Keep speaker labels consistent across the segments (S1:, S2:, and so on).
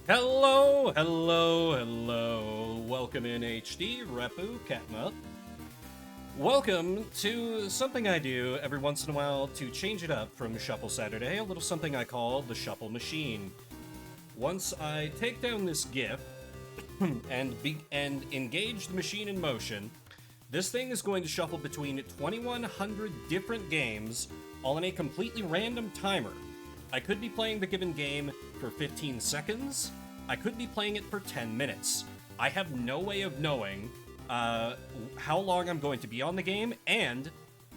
S1: Hello, hello, hello. Welcome in HD, Repu, Katma. Welcome to something I do every once in a while to change it up from Shuffle Saturday, a little something I call the Shuffle Machine. Once I take down this GIF and engage the machine in motion, this thing is going to shuffle between 2,100 different games, all in a completely random timer. I could be playing the given game for 15 seconds. I could be playing it for 10 minutes. I have no way of knowing how long I'm going to be on the game, and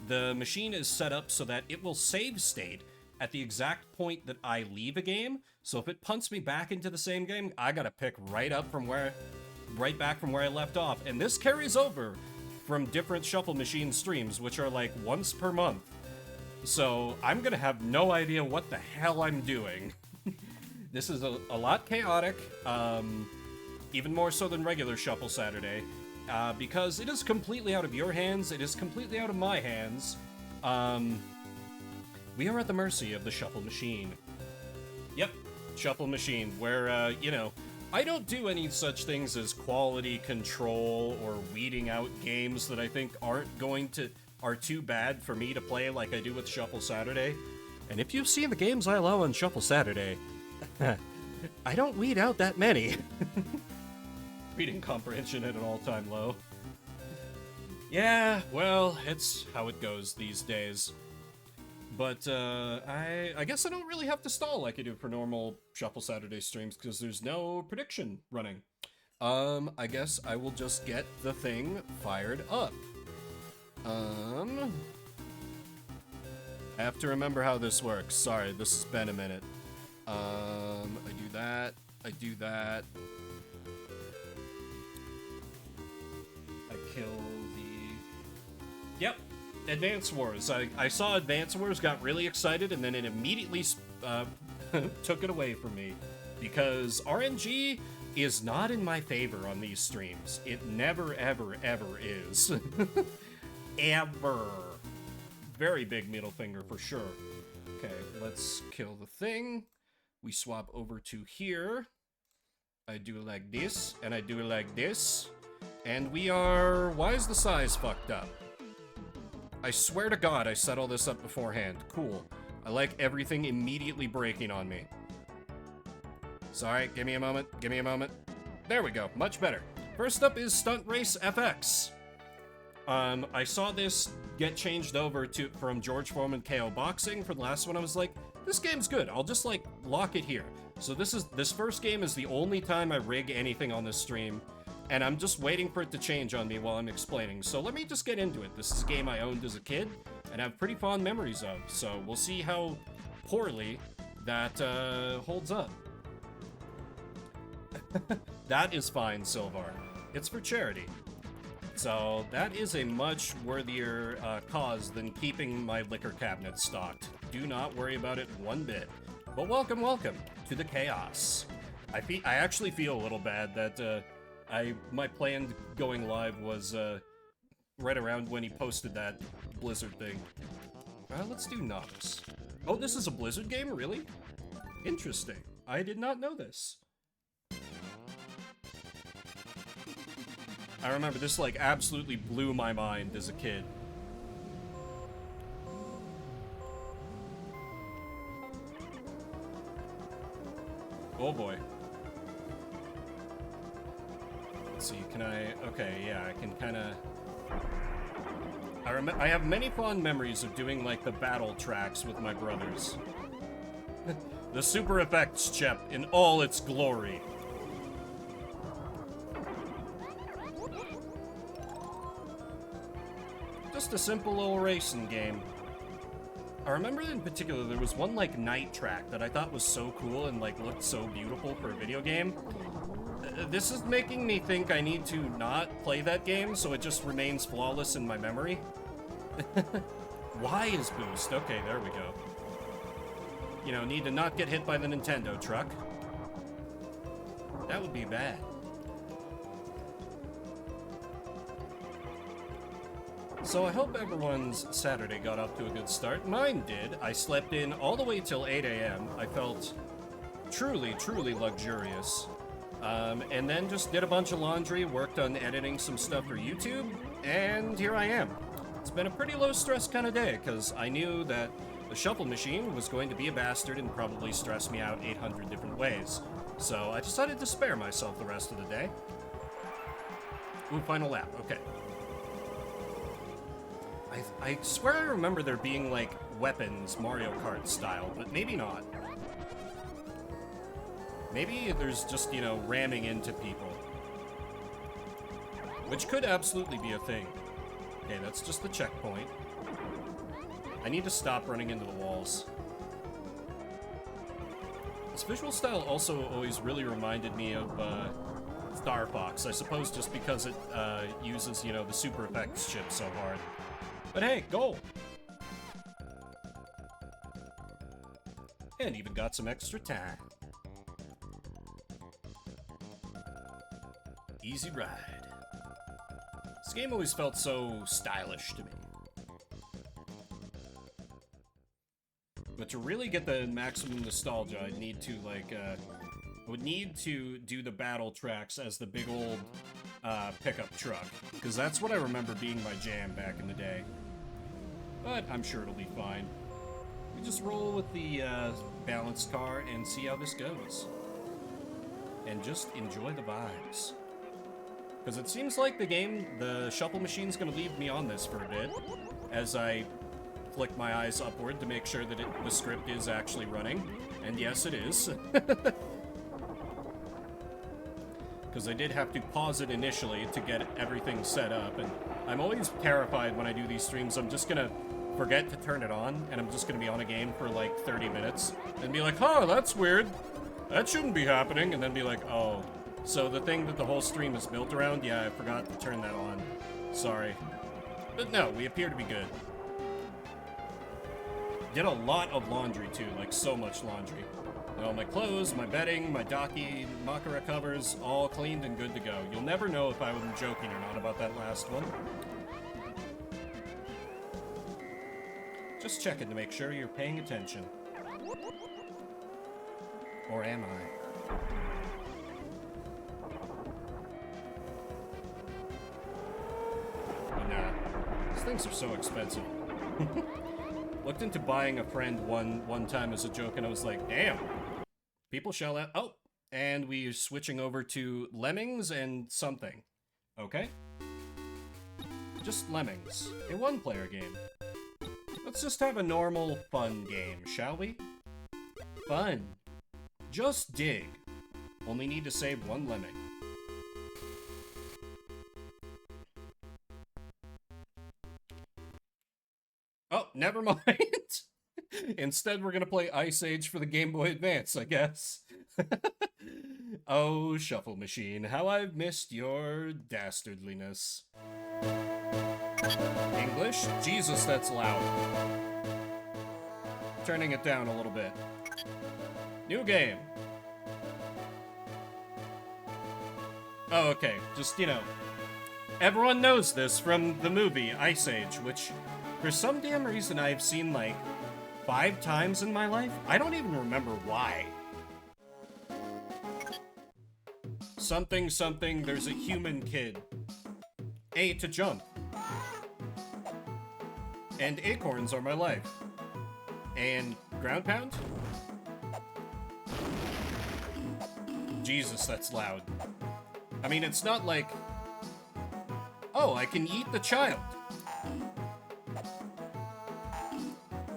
S1: the machine is set up so that it will save state at the exact point that I leave a game. So if it punts me back into the same game, I gotta pick right back from where I left off. And this carries over from different Shuffle Machine streams, which are like once per month. So I'm gonna have no idea what the hell I'm doing. This is a lot chaotic, even more so than regular Shuffle Saturday, because it is completely out of your hands, it is completely out of my hands. We are at the mercy of the Shuffle Machine. Yep, Shuffle Machine, where, you know, I don't do any such things as quality control or weeding out games that I think are too bad for me to play like I do with Shuffle Saturday. And if you've seen the games I allow on Shuffle Saturday, I don't weed out that many. Reading comprehension at an all-time low. Yeah, well, it's how it goes these days. But I guess I don't really have to stall like I do for normal Shuffle Saturday streams because there's no prediction running. I guess I will just get the thing fired up. I have to remember how this works. Sorry, this has been a minute. I do that. I do that. I kill the... Yep. Advance Wars. I saw Advance Wars, got really excited, and then it immediately took it away from me. Because RNG is not in my favor on these streams. It never, ever, ever is. Ever. Very big middle finger for sure. Okay, let's kill the thing. We swap over to here. I do it like this, and I do it like this. And we are... Why is the size fucked up? I swear to God I set all this up beforehand. Cool. I like everything immediately breaking on me. Sorry, give me a moment. Give me a moment. There we go. Much better. First up is Stunt Race FX. I saw this get changed over from George Foreman KO Boxing for the last one. I was like, this game's good. I'll just like lock it here. So this first game is the only time I rig anything on this stream, and I'm just waiting for it to change on me while I'm explaining. So let me just get into it. This is a game I owned as a kid and have pretty fond memories of. So we'll see how poorly that holds up. That is fine, Silvar. It's for charity. So that is a much worthier cause than keeping my liquor cabinet stocked. Do not worry about it one bit. But welcome, welcome to the chaos. I actually feel a little bad that my planned going live was right around when he posted that Blizzard thing. Let's do Nox. Oh, this is a Blizzard game, really? Interesting. I did not know this. I remember this, like, absolutely blew my mind as a kid. Oh boy. Let's see, can I... Okay, yeah, I can kinda... I have many fond memories of doing, like, the battle tracks with my brothers. The super effects chip in all its glory. Just a simple little racing game. I remember in particular there was one like night track that I thought was so cool and like looked so beautiful for a video game. This is making me think I need to not play that game so it just remains flawless in my memory. Why is boost? Okay, there we go. You know, need to not get hit by the Nintendo truck. That would be bad. So I hope everyone's Saturday got off to a good start. Mine did. I slept in all the way till 8 a.m. I felt truly, truly luxurious. And then just did a bunch of laundry, worked on editing some stuff for YouTube, and here I am. It's been a pretty low-stress kind of day, because I knew that the shuffle machine was going to be a bastard and probably stress me out 800 different ways. So I decided to spare myself the rest of the day. Ooh, final lap, okay. I swear I remember there being, like, weapons Mario Kart style, but maybe not. Maybe there's just, you know, ramming into people. Which could absolutely be a thing. Okay, that's just the checkpoint. I need to stop running into the walls. This visual style also always really reminded me of Star Fox, I suppose just because it uses, you know, the super effects chip so hard. But hey, goal! And even got some extra time. Easy ride. This game always felt so stylish to me. But to really get the maximum nostalgia, I'd need to, like, would need to do the battle tracks as the big old pickup truck. Because that's what I remember being my jam back in the day. But I'm sure it'll be fine. We just roll with the balanced car and see how this goes. And just enjoy the vibes. Because it seems like the shuffle machine's gonna leave me on this for a bit, as I flick my eyes upward to make sure that the script is actually running. And yes, it is. Because I did have to pause it initially to get everything set up, and I'm always terrified when I do these streams. I'm just gonna forget to turn it on, and I'm just gonna be on a game for like 30 minutes, and be like, huh, that's weird. That shouldn't be happening, and then be like, oh. So the thing that the whole stream is built around, yeah, I forgot to turn that on. Sorry. But no, we appear to be good. Did a lot of laundry too, like so much laundry. You know, my clothes, my bedding, my Daki Makara covers, all cleaned and good to go. You'll never know if I was joking or not about that last one. Just checking to make sure you're paying attention. Or am I? Nah, these things are so expensive. Looked into buying a friend one time as a joke, and I was like, damn, people shell out. Oh, and we're switching over to Lemmings and something. Okay? Just Lemmings. A one-player game. Let's just have a normal, fun game, shall we? Fun. Just dig. Only need to save one lemming. Oh, never mind. Instead, we're gonna play Ice Age for the Game Boy Advance, I guess. Oh, Shuffle Machine, how I've missed your dastardliness. English? Jesus, that's loud. Turning it down a little bit. New game. Oh, okay. Just, you know, everyone knows this from the movie Ice Age, which, for some damn reason, I've seen, like, 5 times in my life. I don't even remember why. Something, something, there's a human kid. A to jump. And acorns are my life. And ground pound? Jesus, that's loud. I mean, it's not like... Oh, I can eat the child.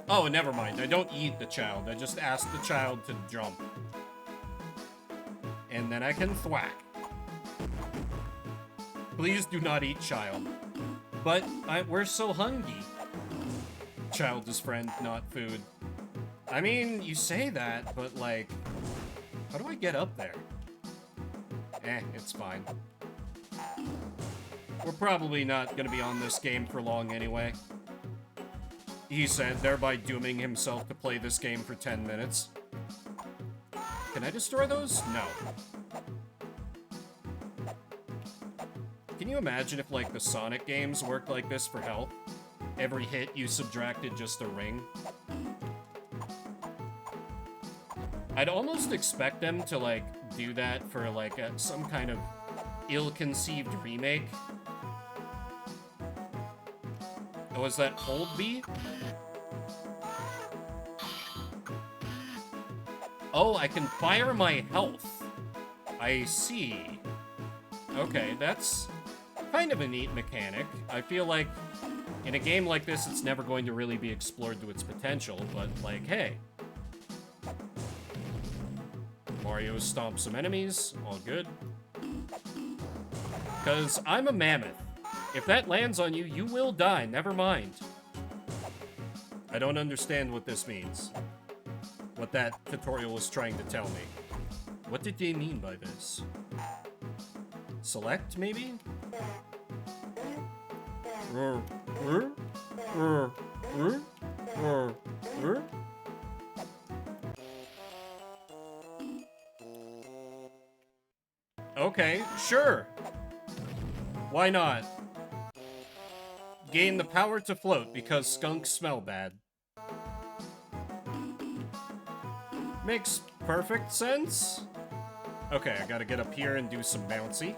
S1: Oh, never mind. I don't eat the child. I just ask the child to jump. And then I can thwack. Please do not eat child. But we're so hungry. Child is friend, not food. I mean, you say that, but like... How do I get up there? It's fine. We're probably not gonna be on this game for long anyway. He said, thereby dooming himself to play this game for 10 minutes. Can I destroy those? No. Can you imagine if, like, the Sonic games worked like this for health? Every hit, you subtracted just a ring? I'd almost expect them to, like, do that for, like, some kind of ill-conceived remake. Oh, was that Hold B? Oh, I can fire my health. I see. Okay, that's kind of a neat mechanic. I feel like in a game like this, it's never going to really be explored to its potential, but, like, hey. Mario stomps some enemies, all good. Because I'm a mammoth. If that lands on you, you will die, never mind. I don't understand what this means. What that tutorial was trying to tell me. What did they mean by this? Select, maybe? Okay, sure. Why not? Gain the power to float because skunks smell bad. Makes perfect sense. Okay, I gotta get up here and do some bouncy.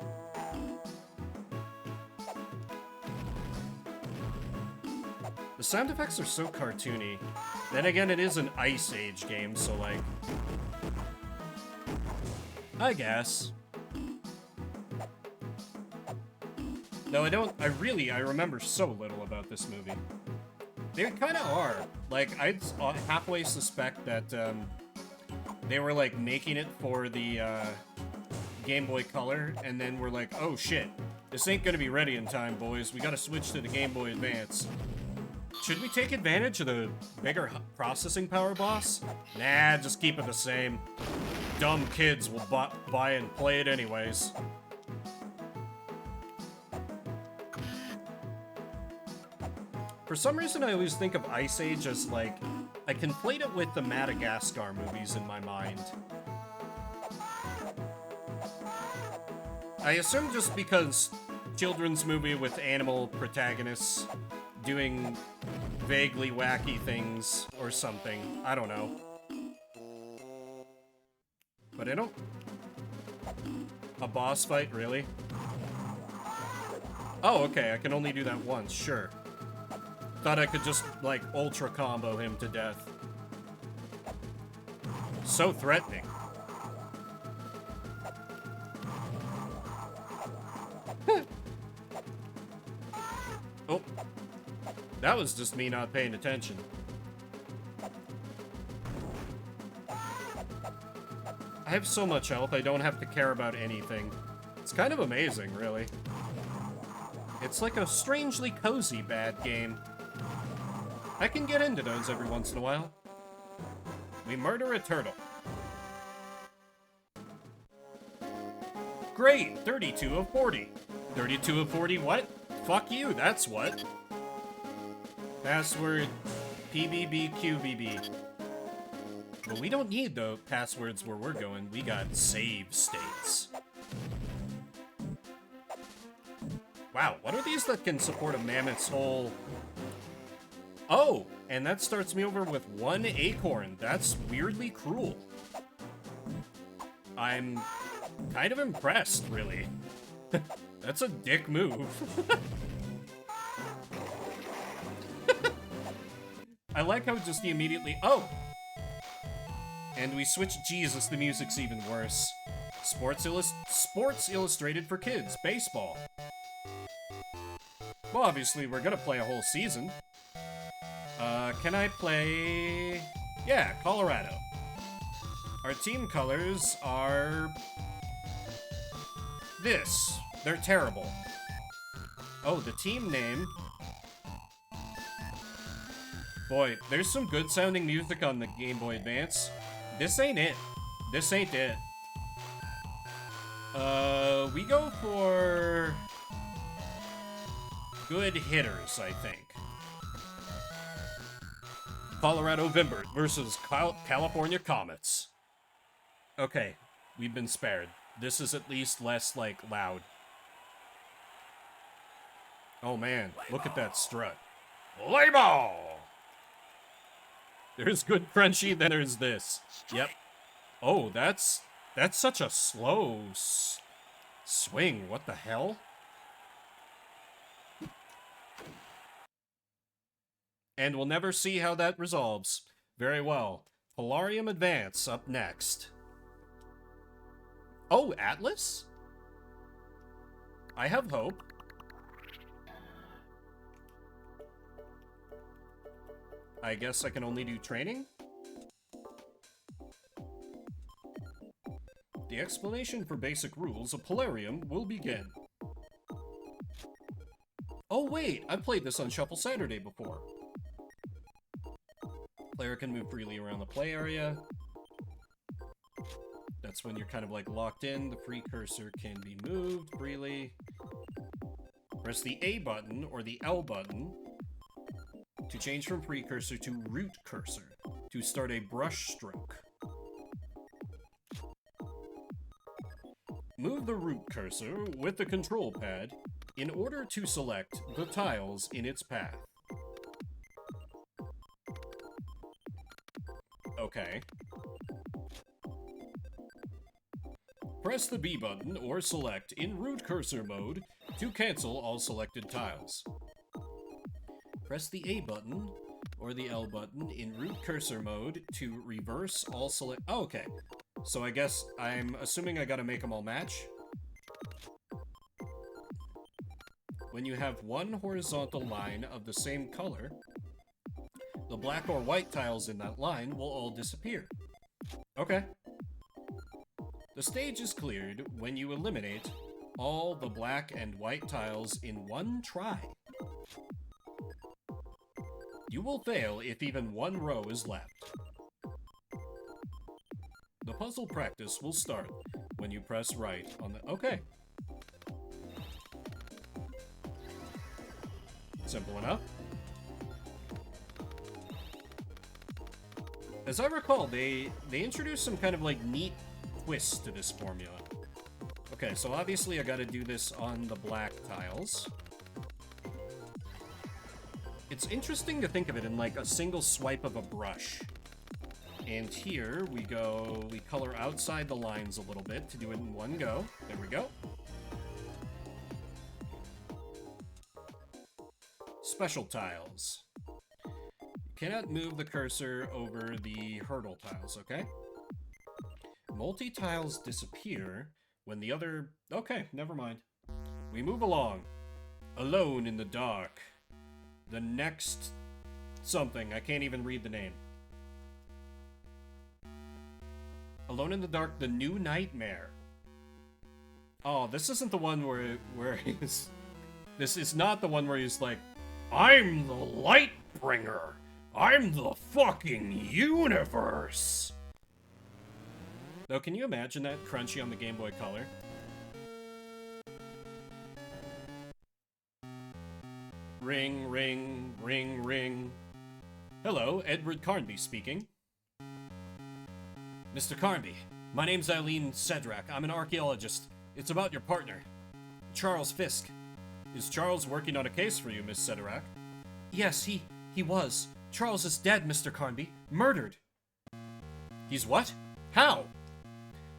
S1: The sound effects are so cartoony. Then again, it is an Ice Age game, so like... I guess. No, I remember so little about this movie. They kind of are. Like, I'd halfway suspect that, they were, like, making it for the, Game Boy Color, and then we're like, oh shit, this ain't gonna be ready in time, boys. We gotta switch to the Game Boy Advance. Should we take advantage of the bigger processing power boss? Nah, just keep it the same. Dumb kids will buy and play it anyways. For some reason, I always think of Ice Age as, like, I conflate it with the Madagascar movies in my mind. I assume just because children's movie with animal protagonists doing vaguely wacky things or something. I don't know. But I don't... A boss fight, really? Oh, okay, I can only do that once, sure. Thought I could just, like, ultra combo him to death. So threatening. Oh. That was just me not paying attention. I have so much health, I don't have to care about anything. It's kind of amazing, really. It's like a strangely cozy bad game. I can get into those every once in a while. We murder a turtle. Great! 32 of 40. 32 of 40 what? Fuck you, that's what. Password PBBQBB. But we don't need the passwords where we're going. We got save states. Wow, what are these that can support a mammoth's whole... Oh, and that starts me over with 1 acorn. That's weirdly cruel. I'm kind of impressed, really. That's a dick move. I like how just he immediately... Oh! And we switch Jesus, the music's even worse. Sports Illustrated for kids. Baseball. Well, obviously, we're gonna play a whole season. Can I play... Yeah, Colorado. Our team colors are... this. They're terrible. Oh, the team name... Boy, there's some good-sounding music on the Game Boy Advance. This ain't it. This ain't it. We go for... good hitters, I think. Colorado Vimbert versus California Comets. Okay, we've been spared. This is at least less, like, loud. Oh man, look at that strut. Play ball! There's good crunchy, then there's this. Yep. Oh, that's such a slow swing. What the hell? And we'll never see how that resolves. Very well. Polarium Advance up next. Oh, Atlas? I have hope. I guess I can only do training? The explanation for basic rules of Polarium will begin. Oh wait, I've played this on Shuffle Saturday before. Player can move freely around the play area. That's when you're kind of like locked in. The free cursor can be moved freely. Press the A button or the L button to change from free cursor to root cursor to start a brush stroke. Move the root cursor with the control pad in order to select the tiles in its path. Okay. Press the B button or select in root cursor mode to cancel all selected tiles. Press the A button or the L button in root cursor mode to reverse all select. Oh, okay. So I guess I'm assuming I gotta make them all match. When you have one horizontal line of the same color, the black or white tiles in that line will all disappear. Okay. The stage is cleared when you eliminate all the black and white tiles in one try. You will fail if even one row is left. The puzzle practice will start when you press right on the... Okay. Simple enough. As I recall, they introduced some kind of like neat twist to this formula. Okay, so obviously I gotta do this on the black tiles. It's interesting to think of it in like a single swipe of a brush. And here we go, we color outside the lines a little bit to do it in one go. There we go. Special tiles. You cannot move the cursor over the hurdle tiles, okay? Multi-tiles disappear when the other... Okay, never mind. We move along. Alone in the dark. The next... something. I can't even read the name. Alone in the Dark, The New Nightmare. Oh, this isn't the one where he's... This is not the one where he's like, I'm the Lightbringer. I'm the fucking universe. Though, can you imagine that crunchy on the Game Boy Color? Ring, ring, ring, ring. Hello, Edward Carnby speaking. Mr. Carnby, my name's Eileen Cedrak. I'm an archaeologist. It's about your partner, Charles Fisk. Is Charles working on a case for you, Miss Cedrak? Yes, he was. Charles is dead, Mr. Carnby. Murdered. He's what? How?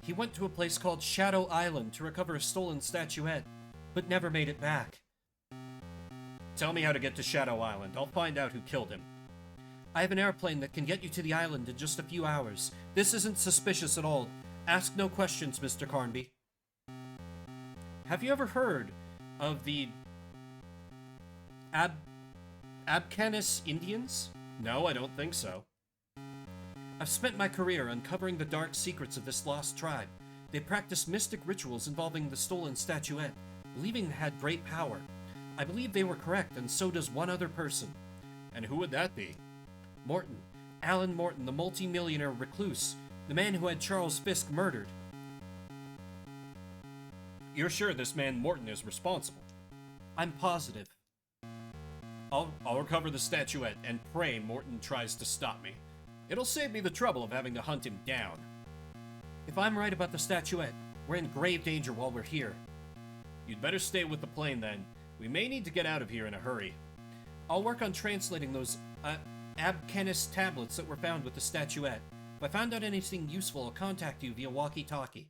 S1: He went to a place called Shadow Island to recover a stolen statuette, but never made it back. Tell me how to get to Shadow Island. I'll find out who killed him. I have an airplane that can get you to the island in just a few hours. This isn't suspicious at all. Ask no questions, Mr. Carnby. Have you ever heard of the Abcanis Indians? No, I don't think so. I've spent my career uncovering the dark secrets of this lost tribe. They practiced mystic rituals involving the stolen statuette, believing they had great power. I believe they were correct, and so does one other person. And who would that be? Morton. Alan Morton, the multi-millionaire recluse, the man who had Charles Fisk murdered. You're sure this man Morton is responsible? I'm positive. I'll recover the statuette and pray Morton tries to stop me. It'll save me the trouble of having to hunt him down. If I'm right about the statuette, we're in grave danger while we're here. You'd better stay with the plane then. We may need to get out of here in a hurry. I'll work on translating those Abcanis tablets that were found with the statuette. If I found out anything useful, I'll contact you via walkie-talkie.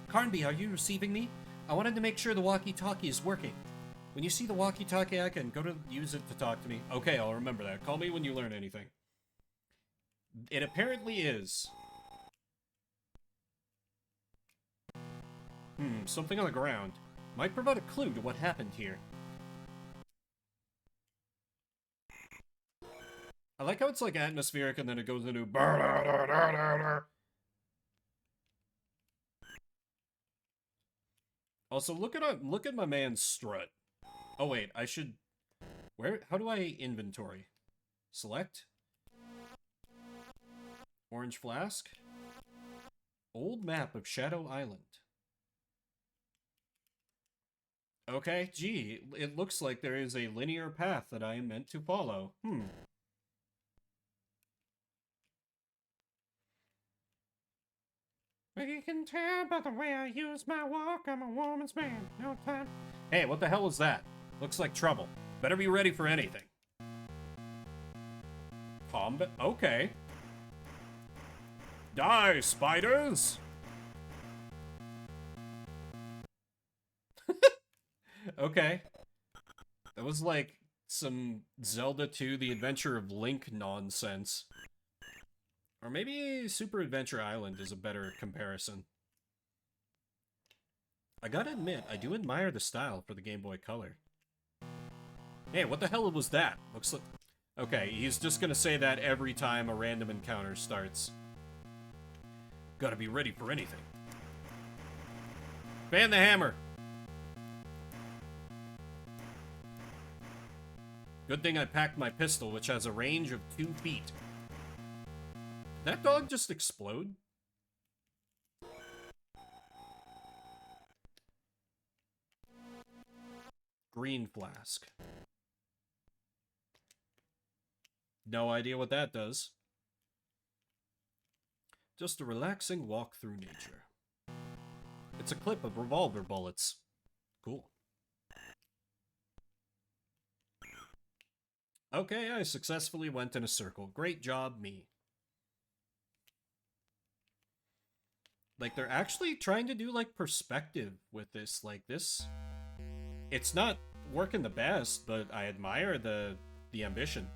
S1: Carnby, are you receiving me? I wanted to make sure the walkie-talkie is working. When you see the walkie-talkie icon, go to use it to talk to me. Okay, I'll remember that. Call me when you learn anything. It apparently is. Something on the ground. Might provide a clue to what happened here. I like how it's like atmospheric and then it goes into... Also, look at my man's strut. Oh wait, I should... How do I inventory? Select? Orange flask? Old map of Shadow Island. Okay, gee, it looks like there is a linear path that I am meant to follow. You can tell by the way I use my walk, I'm a woman's man. No time. Hey, what the hell is that? Looks like trouble. Better be ready for anything. Combat? Okay. Die, spiders! Okay. That was like some Zelda 2 The Adventure of Link nonsense. Or maybe Super Adventure Island is a better comparison. I gotta admit, I do admire the style for the Game Boy Color. Hey, what the hell was that? Looks like... Okay, he's just gonna say that every time a random encounter starts. Gotta be ready for anything. Ban the hammer! Good thing I packed my pistol, which has a range of 2 feet. Did that dog just explode? Green flask. No idea what that does. Just a relaxing walk through nature. It's a clip of revolver bullets. Cool. Okay, I successfully went in a circle. Great job, me. Like, they're actually trying to do, like, perspective with this. Like, this... It's not working the best, but I admire the ambition.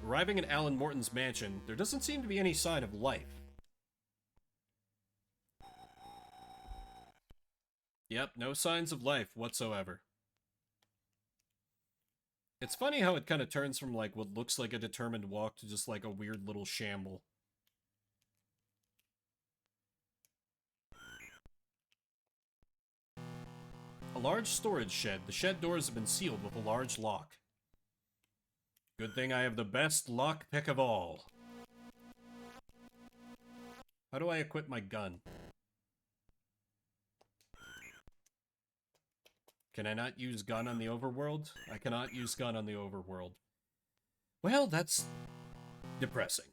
S1: Arriving at Alan Morton's mansion, there doesn't seem to be any sign of life. Yep, no signs of life whatsoever. It's funny how it kind of turns from, like, what looks like a determined walk to just, like, a weird little shamble. A large storage shed. The shed doors have been sealed with a large lock. Good thing I have the best lockpick of all. How do I equip my gun? Can I not use gun on the overworld? I cannot use gun on the overworld. Well, that's depressing.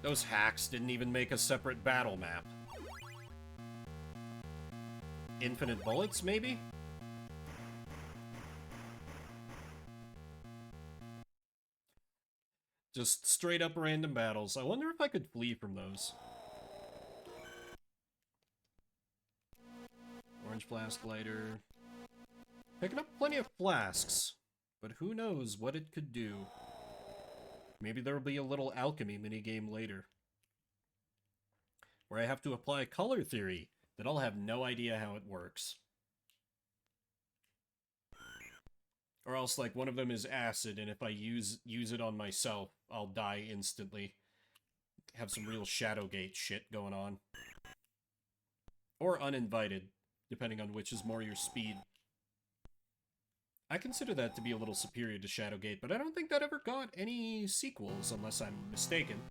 S1: Those hacks didn't even make a separate battle map. Infinite bullets, maybe? Just straight up random battles. I wonder if I could flee from those. Orange flask lighter. Picking up plenty of flasks, but who knows what it could do. Maybe there'll be a little alchemy minigame later, where I have to apply color theory that I'll have no idea how it works. Or else, like, one of them is acid, and if I use it on myself, I'll die instantly. Have some real Shadowgate shit going on. Or uninvited, depending on which is more your speed. I consider that to be a little superior to Shadowgate, but I don't think that ever got any sequels, unless I'm mistaken.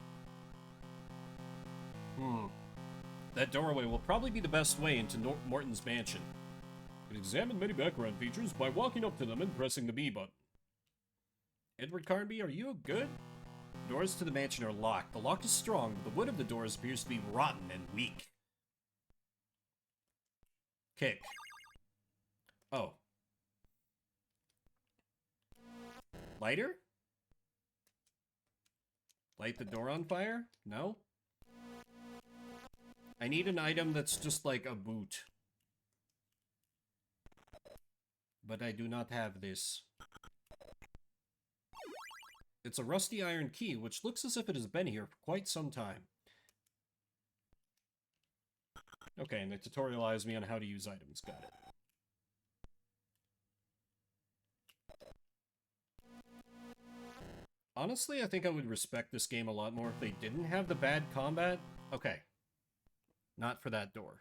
S1: That doorway will probably be the best way into Morton's mansion. You can examine many background features by walking up to them and pressing the B button. Edward Carnby, are you good? Doors to the mansion are locked. The lock is strong, but the wood of the doors appears to be rotten and weak. Kick. Oh. Lighter? Light the door on fire? No? I need an item that's just like a boot. But I do not have this. It's a rusty iron key, which looks as if it has been here for quite some time. Okay, and they tutorialized me on how to use items. Got it. Honestly, I think I would respect this game a lot more if they didn't have the bad combat. Okay. Not for that door.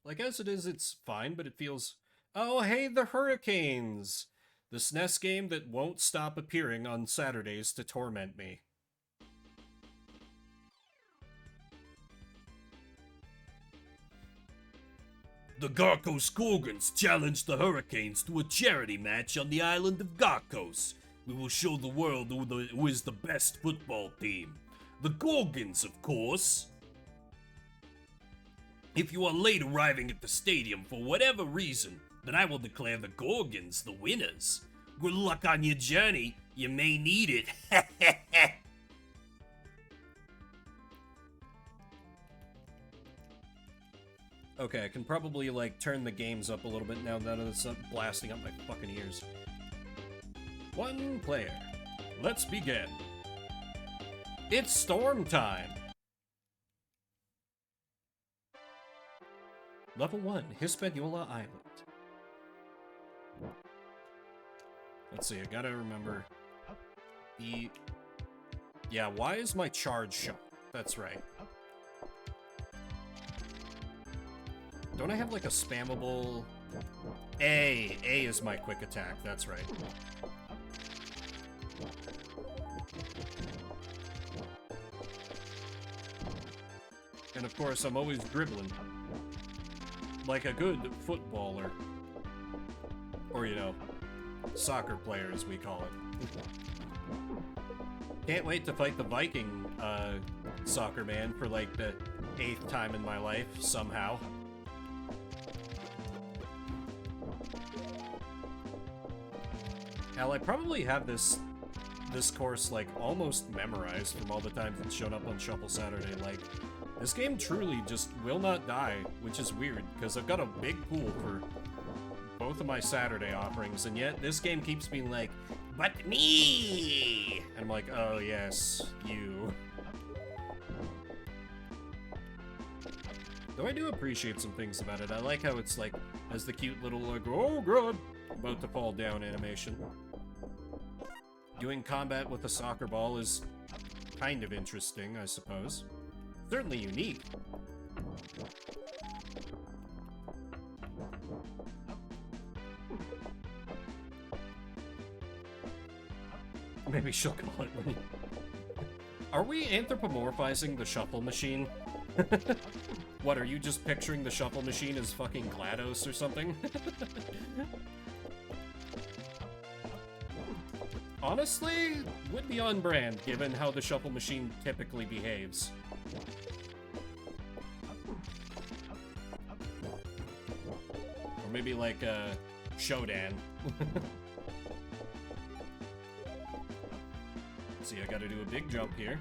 S1: Like, as it is, it's fine, but it feels... Oh, hey, the Hurricanes! The SNES game that won't stop appearing on Saturdays to torment me. The Garcos Gorgons challenge the Hurricanes to a charity match on the island of Garcos. We will show the world who is the best football team. The Gorgons, of course. If you are late arriving at the stadium for whatever reason, then I will declare the Gorgons the winners. Good luck on your journey. You may need it. Okay, I can probably, like, turn the games up a little bit now that it's blasting up my fucking ears. One player. Let's begin. It's storm time. Level 1, Hispaniola Island. Let's see, I gotta remember the... Yeah, why is my charge shot? That's right. Don't I have, like, a spammable... A is my quick attack, that's right. And of course, I'm always dribbling. Like a good footballer. Or, you know, soccer player, as we call it. Can't wait to fight the Viking, soccer man for, like, the 8th time in my life, somehow. Hell, I probably have this course, like, almost memorized from all the times it's shown up on Shuffle Saturday. Like, this game truly just will not die, which is weird, because I've got a big pool for both of my Saturday offerings, and yet this game keeps being like, but me! And I'm like, oh yes, you. Though I do appreciate some things about it. I like how it's like, has the cute little, like, oh god, about to fall down animation. Doing combat with a soccer ball is kind of interesting, I suppose. Certainly unique. Maybe she'll call it me. Are we anthropomorphizing the shuffle machine? What, are you just picturing the shuffle machine as fucking GLaDOS or something? Honestly, would be on brand, given how the shuffle machine typically behaves. Or maybe like, Shodan. See, I gotta do a big jump here.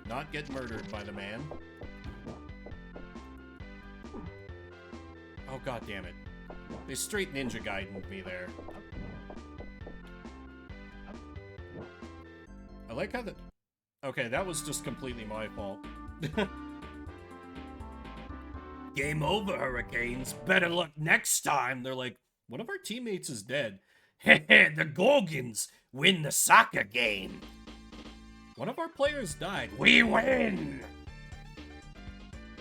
S1: Not get murdered by the man. Oh, god damn it. They straight Ninja Gaiden'd me there. I like how the... Okay, that was just completely my fault. Game over, Hurricanes. Better luck next time. They're like, one of our teammates is dead. Heh, the Gorgons win the soccer game. One of our players died. We win!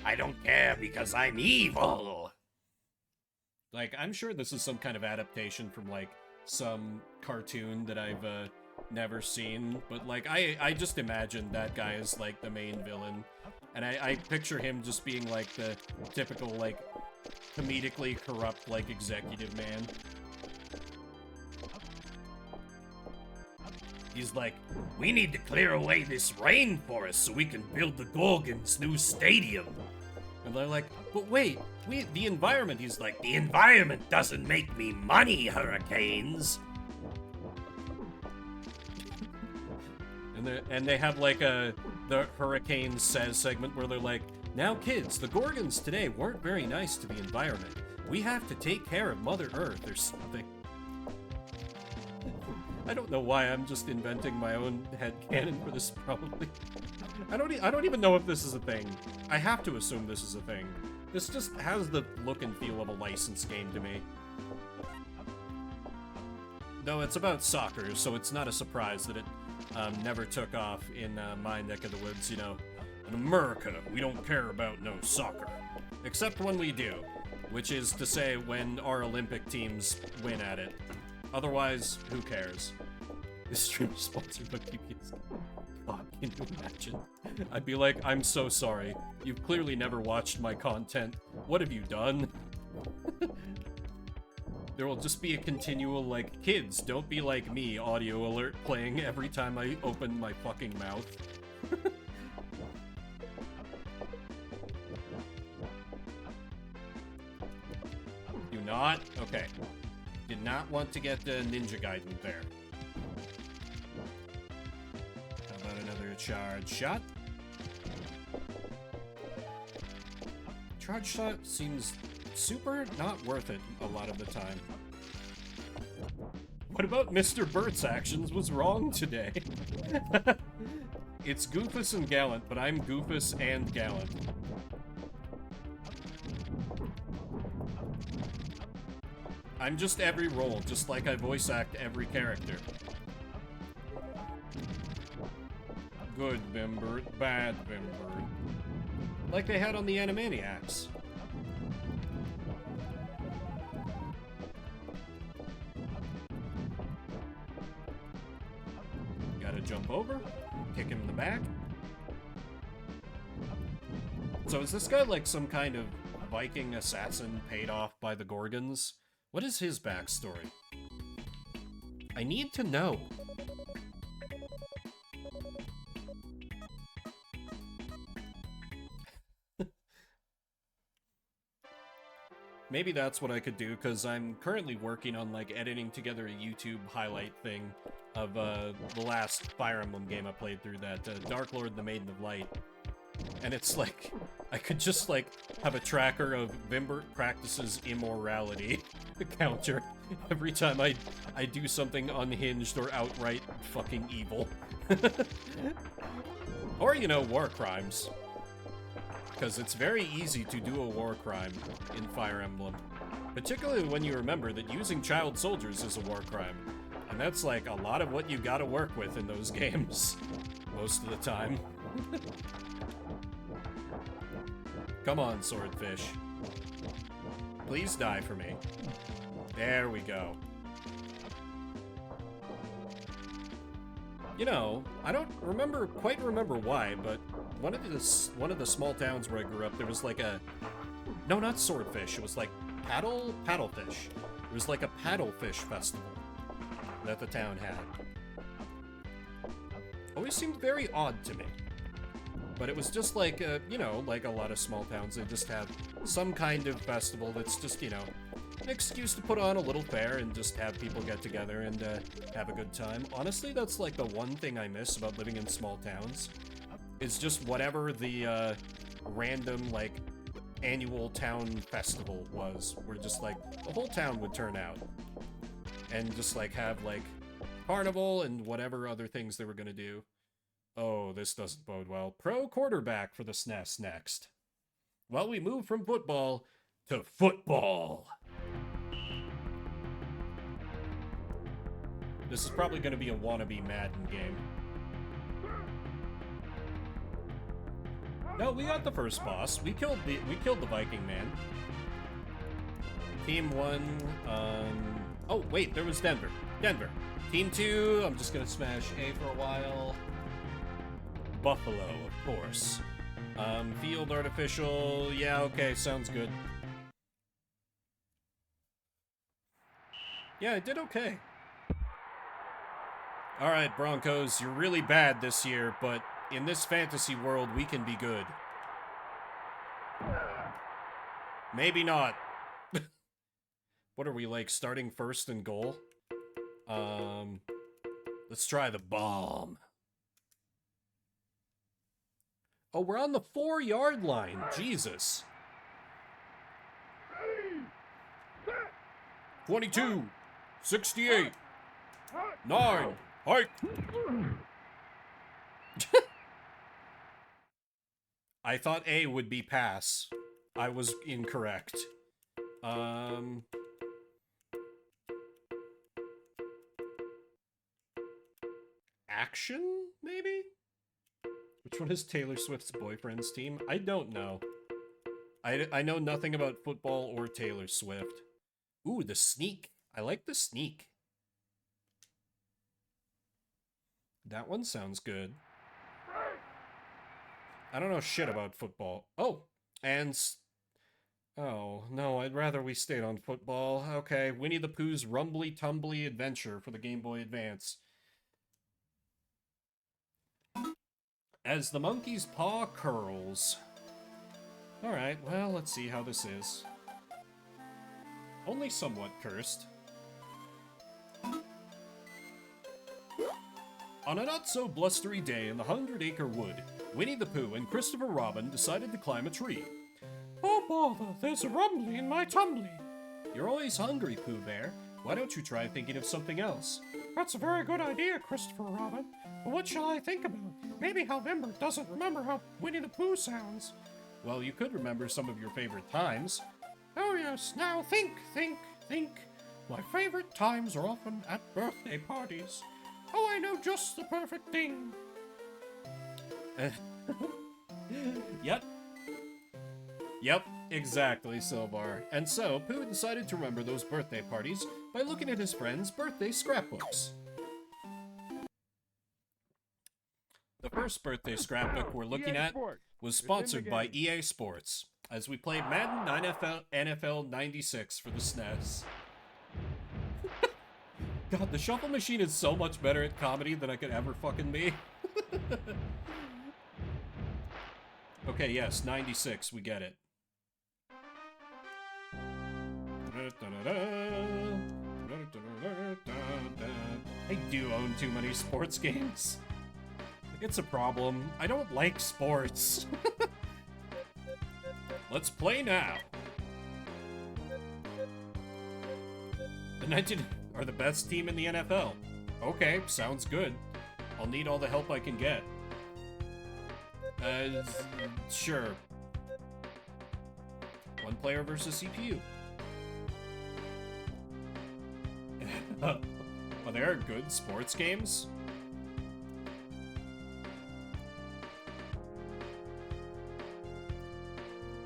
S1: I don't care because I'm evil. Like, I'm sure this is some kind of adaptation from, like, some cartoon that I've, never seen. But, like, I just imagine that guy as, like, the main villain. And I picture him just being, like, the typical, like, comedically corrupt, like, executive man. He's like, we need to clear away this rainforest so we can build the Gorgons' new stadium. And they're like, but wait, the environment. He's like, the environment doesn't make me money, Hurricanes. And they have like the Hurricane Says segment where they're like, now kids, the Gorgons today weren't very nice to the environment. We have to take care of Mother Earth or something. I don't know why I'm just inventing my own headcanon for this, probably. I don't even know if this is a thing. I have to assume this is a thing. This just has the look and feel of a licensed game to me. Though it's about soccer, so it's not a surprise that it never took off in my neck of the woods, you know. In America, we don't care about no soccer. Except when we do. Which is to say, when our Olympic teams win at it. Otherwise, who cares? This stream is sponsored by PPS. God, can you imagine? I'd be like, I'm so sorry. You've clearly never watched my content. What have you done? There will just be a continual, like, kids, don't be like me audio alert playing every time I open my fucking mouth. Do not? Okay. Did not want to get the Ninja Gaiden there. How about another charge shot? Charge shot seems super not worth it a lot of the time. What about Mr. Burt's actions was wrong today? It's Goofus and Gallant, but I'm Goofus and Gallant. I'm just every role, just like I voice act every character. Good Bimbert, bad Bimbert. Like they had on the Animaniacs. Gotta jump over, kick him in the back. So is this guy like some kind of Viking assassin paid off by the Gorgons? What is his backstory? I need to know. Maybe that's what I could do, because I'm currently working on, like, editing together a YouTube highlight thing of the last Fire Emblem game I played through, that Dark Lord the Maiden of Light. And it's like, I could just, like, have a tracker of Vimbert practices immorality counter every time I do something unhinged or outright fucking evil. Or, you know, war crimes. Because it's very easy to do a war crime in Fire Emblem. Particularly when you remember that using child soldiers is a war crime. And that's like a lot of what you gotta work with in those games. Most of the time. Come on, Swordfish. Please die for me. There we go. You know, I don't quite remember why, but one of the small towns where I grew up, there was like a... No, not Swordfish. It was like paddlefish. It was like a paddlefish festival that the town had. Always seemed very odd to me. But it was just like, you know, like a lot of small towns, they just have some kind of festival that's just, you know, an excuse to put on a little fair and just have people get together and have a good time. Honestly, that's like the one thing I miss about living in small towns. It's just whatever the random, like, annual town festival was, where just, like, the whole town would turn out. And just, like, have, like, carnival and whatever other things they were gonna do. Oh, this doesn't bode well. Pro quarterback for the SNES next. Well, we move from football to football. This is probably going to be a wannabe Madden game. No, we got the first boss. We killed the Viking man. Team 1, oh, wait, there was Denver. Team 2, I'm just gonna smash A for a while. Buffalo, of course. Field artificial, yeah, okay, sounds good. Yeah, it did okay. Alright, Broncos, you're really bad this year, but in this fantasy world, we can be good. Maybe not. What are we, like, starting first and goal? Let's try the bomb. Oh, we're on the 4-yard line. Jesus. 22, 68, 9, hike. I thought A would be pass. I was incorrect. Action, maybe? Which one is Taylor Swift's boyfriend's team? I don't know. I know nothing about football or Taylor Swift. Ooh, the sneak. I like the sneak. That one sounds good. I don't know shit about football. Oh, and... Oh, no, I'd rather we stayed on football. Okay, Winnie the Pooh's Rumbly Tumbly Adventure for the Game Boy Advance. As the monkey's paw curls. Alright, well, let's see how this is. Only somewhat cursed. On a not-so-blustery day in the 100-acre wood, Winnie the Pooh and Christopher Robin decided to climb a tree. Oh, bother, there's a rumbly in my tumbly. You're always hungry, Pooh Bear. Why don't you try thinking of something else? That's a very good idea, Christopher Robin. But what shall I think about? Maybe how Vimber doesn't remember how Winnie the Pooh sounds. Well, you could remember some of your favorite times. Oh yes, now think. My favorite times are often at birthday parties. Oh, I know just the perfect thing. Yep, exactly, Silvar. And so, Pooh decided to remember those birthday parties by looking at his friends' birthday scrapbooks. The first birthday scrapbook we're looking at was sponsored by EA Sports, as we played Madden NFL 96 for the SNES. God, the Shuffle Machine is so much better at comedy than I could ever fucking be. Okay, yes, 96, we get it. I do own too many sports games. It's a problem. I don't like sports. Let's play now. The 19 are the best team in the NFL. Okay, sounds good. I'll need all the help I can get. Sure. One player versus CPU. Are there good sports games?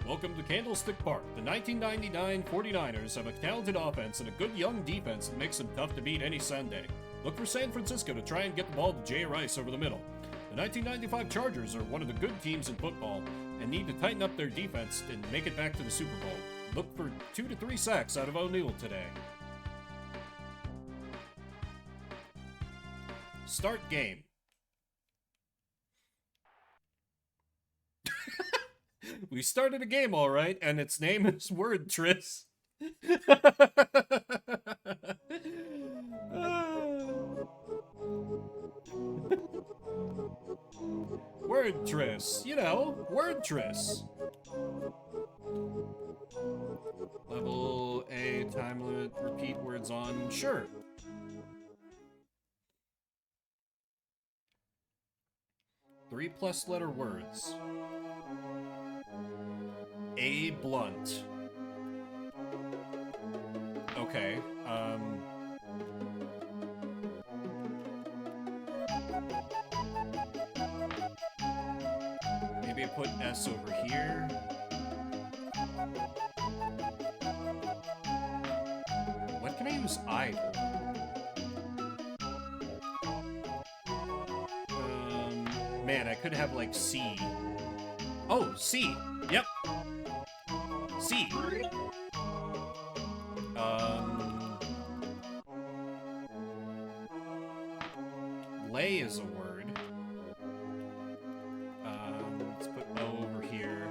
S1: Welcome to Candlestick Park. The 1999 49ers have a talented offense and a good young defense that makes them tough to beat any Sunday. Look for San Francisco to try and get the ball to Jay Rice over the middle. The 1995 Chargers are one of the good teams in football and need to tighten up their defense and make it back to the Super Bowl. Look for 2 to 3 sacks out of O'Neal today. Start game. We started a game, all right, and its name is Word Tris. Word Tris, you know, Word Tris. Level A, time limit, repeat words on, sure. Three plus letter words. A blunt. Okay, maybe I put S over here. What can I use I for? Man, I could have like C. Oh, C. Yep. C. Lay is a word. Let's put O over here.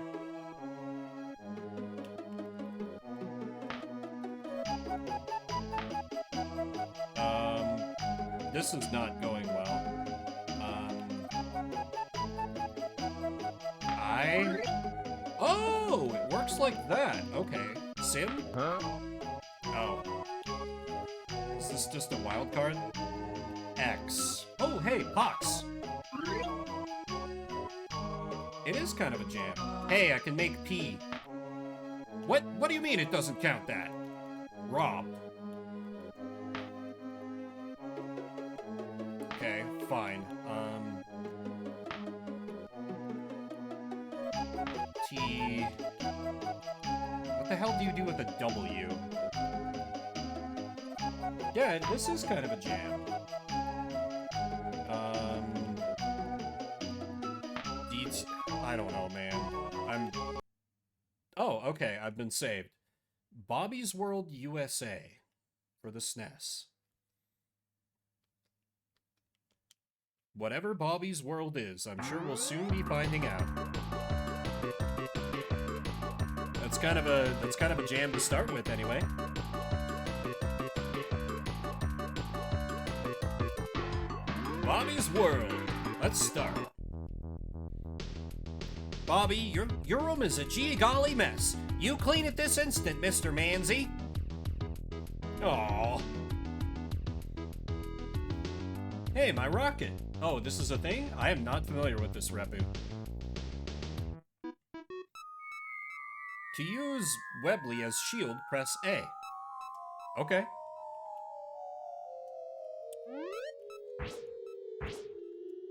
S1: This is not going well. like that. Okay. Sim? Huh? Oh. Is this just a wild card? X. Oh, hey, Pox. It is kind of a jam. Hey, I can make P. What do you mean it doesn't count that? Rob. Okay, fine. T. What the hell do you do with a W? Yeah, this is kind of a jam. I don't know, man. Oh, okay, I've been saved. Bobby's World USA for the SNES. Whatever Bobby's World is, I'm sure we'll soon be finding out. That's kind of a jam to start with, anyway. Bobby's World. Let's start. Bobby, your room is a gee golly mess. You clean it this instant, Mr. Manzi. Aww. Hey, my rocket. Oh, this is a thing? I am not familiar with this repu. To use Webley as shield, press A. Okay.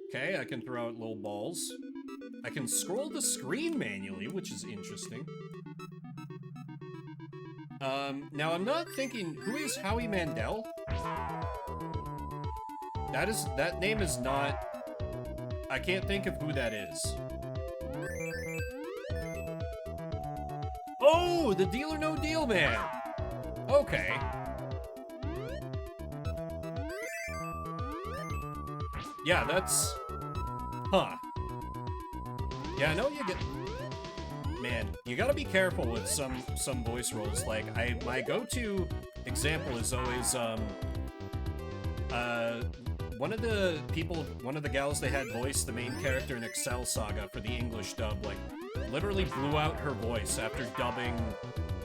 S1: Okay, I can throw out little balls. I can scroll the screen manually, which is interesting. Now I'm not thinking, who is Howie Mandel? That name is not... I can't think of who that is. Oh, the Deal or No Deal Man! Okay. Yeah, that's... Huh. Yeah, I know you get... Man, you gotta be careful with some voice roles. Like, my go-to example is always, one of the gals they had voice the main character in Excel Saga for the English dub, like, literally blew out her voice after dubbing,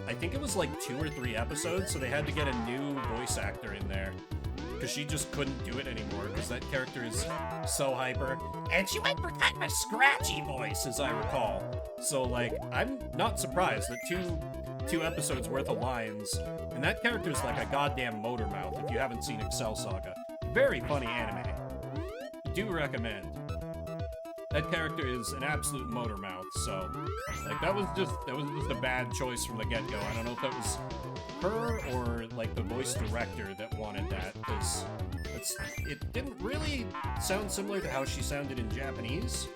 S1: I think it was like 2 or 3 episodes, so they had to get a new voice actor in there. Because she just couldn't do it anymore, because that character is so hyper. And she went for kind of a scratchy voice, as I recall. So, like, I'm not surprised that two episodes worth of lines, and that character's like a goddamn motor mouth, if you haven't seen Excel Saga. Very funny anime. Do recommend. That character is an absolute motor mouth, so... Like, that was just a bad choice from the get-go. I don't know if that was her or, like, the voice director that wanted that, because it didn't really sound similar to how she sounded in Japanese,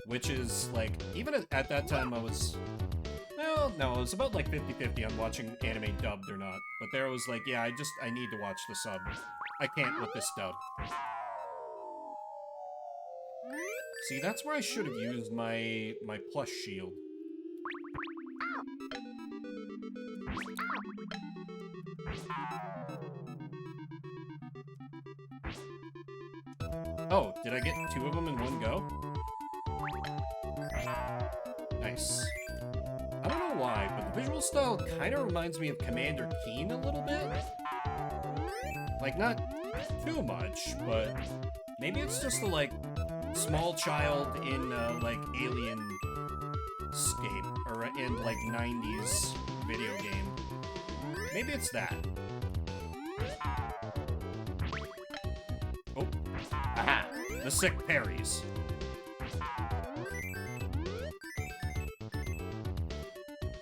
S1: which is, like, even at that time I was... Well, no, it was about, like, 50-50 on watching anime dubbed or not, but there was like, yeah, I need to watch the sub. I can't with this dub. See, that's where I should have used my plush shield. Oh, did I get 2 of them in one go? Nice. I don't know why, but the visual style kind of reminds me of Commander Keen a little bit. Like, not too much, but maybe it's just the, like, small child in, like, Alien Scape, or in, like, 90s video game. Maybe it's that. Oh. Aha! The sick parries.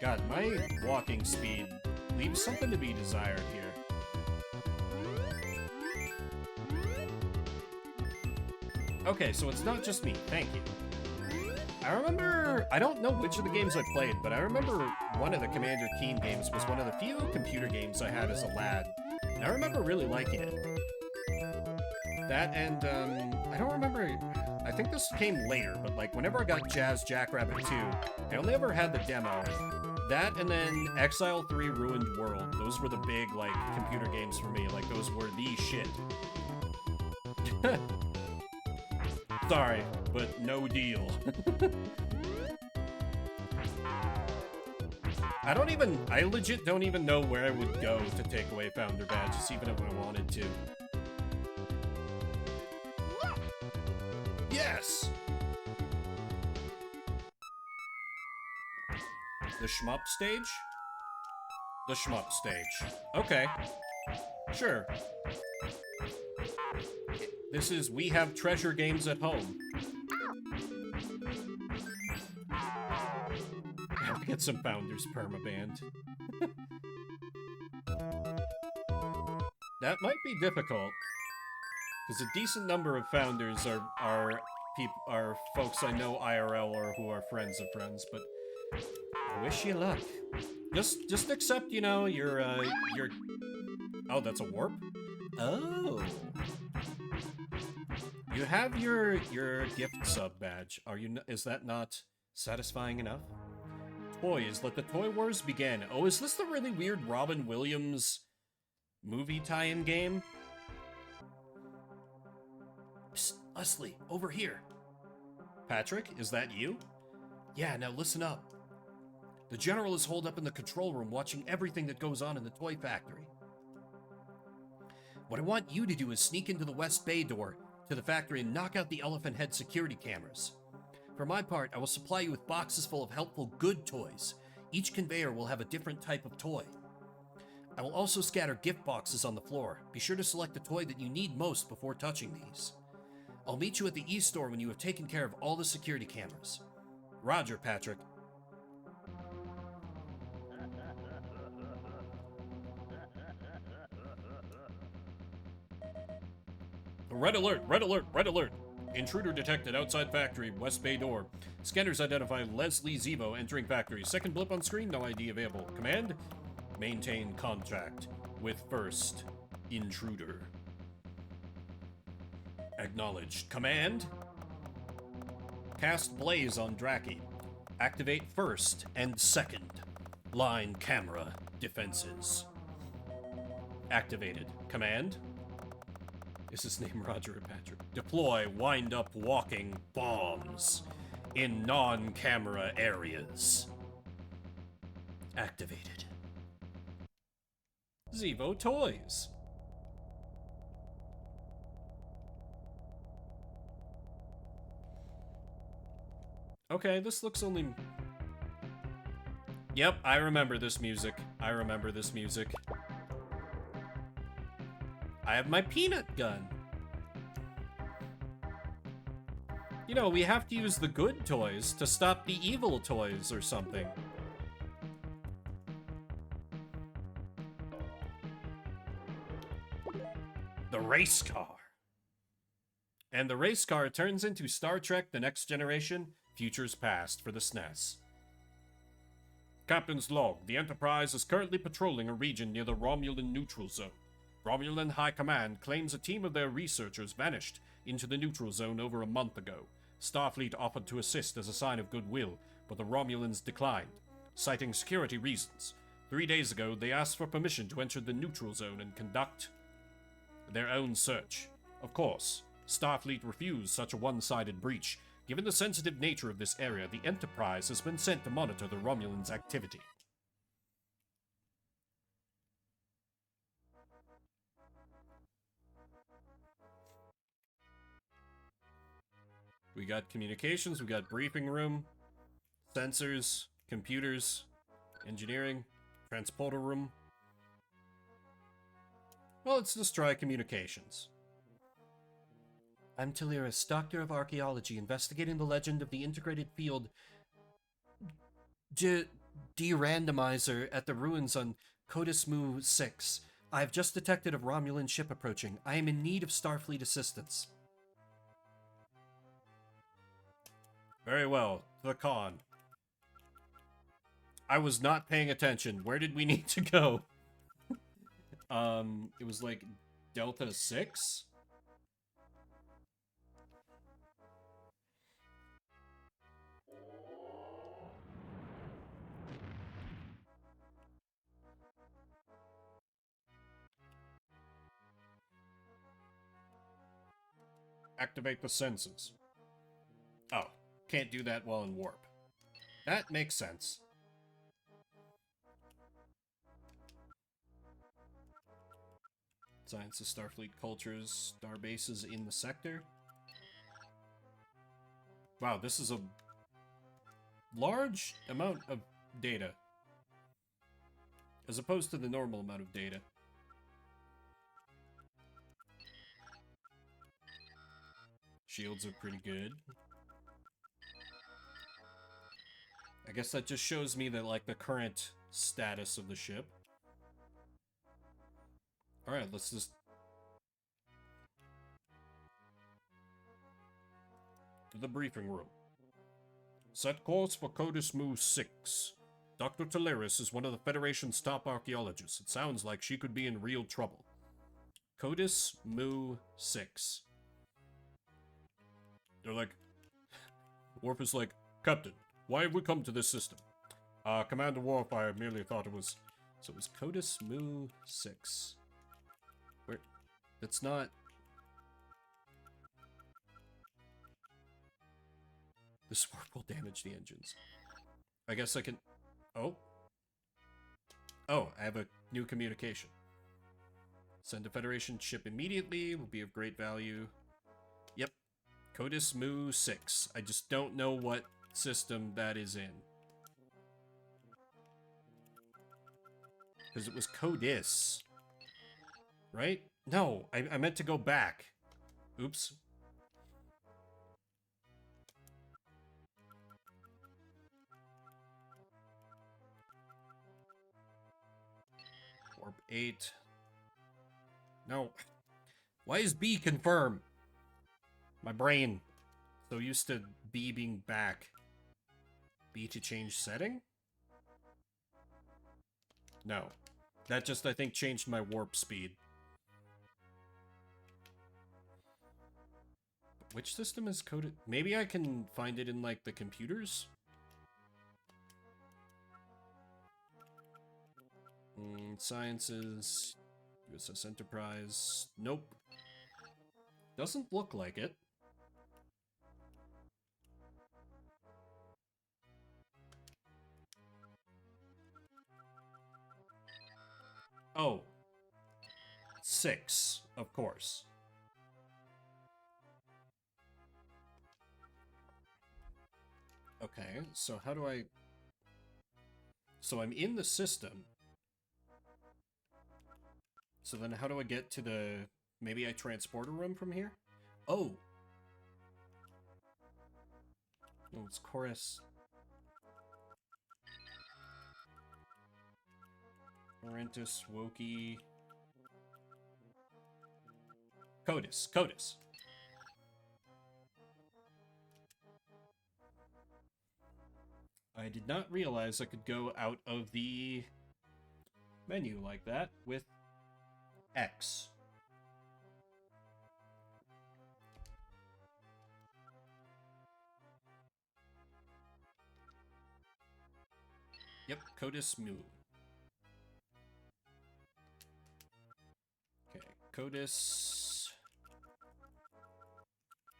S1: God, my walking speed leaves something to be desired here. Okay, so it's not just me. Thank you. I remember... I don't know which of the games I played, but I remember one of the Commander Keen games was one of the few computer games I had as a lad. And I remember really liking it. That and, I don't remember... I think this came later, but, like, whenever I got Jazz Jackrabbit 2, I only ever had the demo. That and then Exile 3 Ruined World. Those were the big, like, computer games for me. Like, those were the shit. Sorry, but no deal. I legit don't even know where I would go to take away founder badges, even if I wanted to. Yes! The shmup stage? The shmup stage. Okay. Sure. This is We Have Treasure Games at Home. I have to get some founders permabanned. That might be difficult. Because a decent number of founders are folks I know IRL or who are friends of friends, but I wish you luck. Just accept, you know, your oh, that's a warp? Oh. You have your gift sub badge. Is that not satisfying enough? Toys, let the Toy Wars begin. Oh, is this the really weird Robin Williams movie tie-in game? Psst, Leslie, over here. Patrick, is that you? Yeah, now listen up. The General is holed up in the control room watching everything that goes on in the toy factory. What I want you to do is sneak into the West Bay door to the factory and knock out the Elephant Head security cameras. For my part, I will supply you with boxes full of helpful good toys. Each conveyor will have a different type of toy. I will also scatter gift boxes on the floor. Be sure to select the toy that you need most before touching these. I'll meet you at the East store when you have taken care of all the security cameras. Roger, Patrick. Red alert, red alert, red alert. Intruder detected outside factory, West Bay door. Scanners identify Leslie Zevo entering factory. Second blip on screen, no ID available. Command, maintain contact with first intruder. Acknowledged. Command, cast blaze on Draki. Activate first and second line camera defenses. Activated. Command, is his name Roger or Patrick? Deploy wind-up walking bombs in non-camera areas. Activated. Zevo Toys. Okay, this looks only... Yep, I remember this music. I remember this music. I have my peanut gun. You know, we have to use the good toys to stop the evil toys or something. The race car. And the race car turns into Star Trek The Next Generation, Futures Past for the SNES. Captain's log. The Enterprise is currently patrolling a region near the Romulan neutral zone. Romulan High Command claims a team of their researchers vanished into the neutral zone over a month ago. Starfleet offered to assist as a sign of goodwill, but the Romulans declined, citing security reasons. 3 days ago, they asked for permission to enter the neutral zone and conduct their own search. Of course, Starfleet refused such a one-sided breach. Given the sensitive nature of this area, the Enterprise has been sent to monitor the Romulans' activity. We got communications, we got briefing room, sensors, computers, engineering, transporter room. Well, let's just try communications. I'm Taliris, Doctor of Archaeology, investigating the legend of the integrated field de-randomizer at the ruins on Codismu 6. I have just detected a Romulan ship approaching. I am in need of Starfleet assistance. Very well, the con. I was not paying attention. Where did we need to go? It was like Delta 6? Activate the senses. Oh, can't do that while in warp. That makes sense. Science of Starfleet cultures, star bases in the sector. Wow, this is a large amount of data. As opposed to the normal amount of data. Shields are pretty good. I guess that just shows me that, like, the current status of the ship. Alright, let's just... to the briefing room. Set course for Codis Mu 6. Dr. Teleris is one of the Federation's top archaeologists. It sounds like she could be in real trouble. Codis Mu 6. They're like... Worf is like, Captain, why have we come to this system? Commander Worf, I merely thought it was... So it was Codis Mu 6. Where... That's not... This warp will damage the engines. I guess I can... Oh. Oh, I have a new communication. Send a Federation ship immediately. Will be of great value. Yep. Codis Mu 6. I just don't know what system that is in. Because it was Codis. Right? No, I meant to go back. Oops. Warp 8. No. Why is B confirm? My brain. So used to B being back. B to change setting? No. That just, I think, changed my warp speed. Which system is coded? Maybe I can find it in, like, the computers? Sciences, USS Enterprise, nope. Doesn't look like it. Oh. 6, of course. Okay, so how do I... So I'm in the system. So then how do I get to the... Maybe I transport a room from here? Oh! No, it's Chorus. Orentus, Wookiee... Codis. Codis. I did not realize I could go out of the menu like that with X. Yep, Codis Mu. Okay, Codis...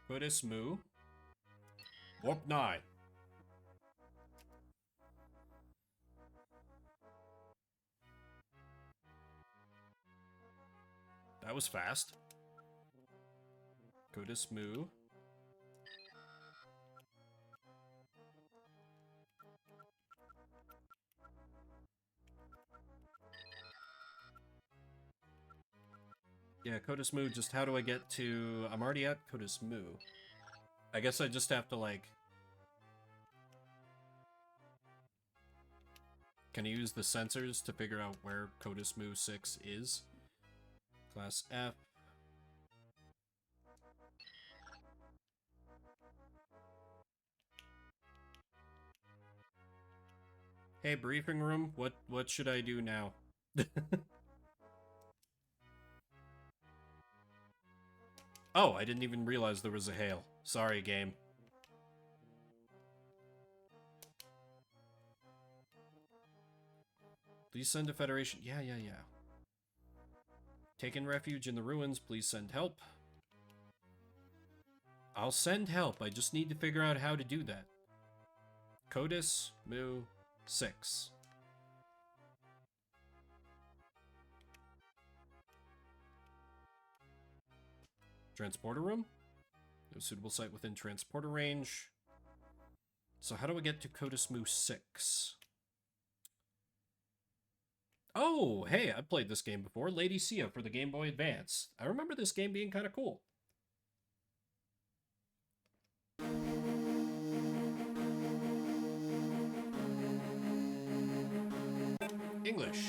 S1: Codis Mu. Warp 9. That was fast. Codis Mu. Yeah, Codis Mu, just how do I get to... I'm already at Codis Mu. I guess I just have to, like... Can I use the sensors to figure out where Codis Mu 6 is? Class F. Hey, briefing room, what should I do now? Oh, I didn't even realize there was a hail. Sorry, game. Please send a Federation... Yeah. Taking refuge in the ruins, please send help. I'll send help, I just need to figure out how to do that. Codis Mu 6. Transporter room? No suitable site within transporter range. So how do I get to Kodasmu 6? Oh, hey, I played this game before. Lady Sia for the Game Boy Advance. I remember this game being kind of cool. English.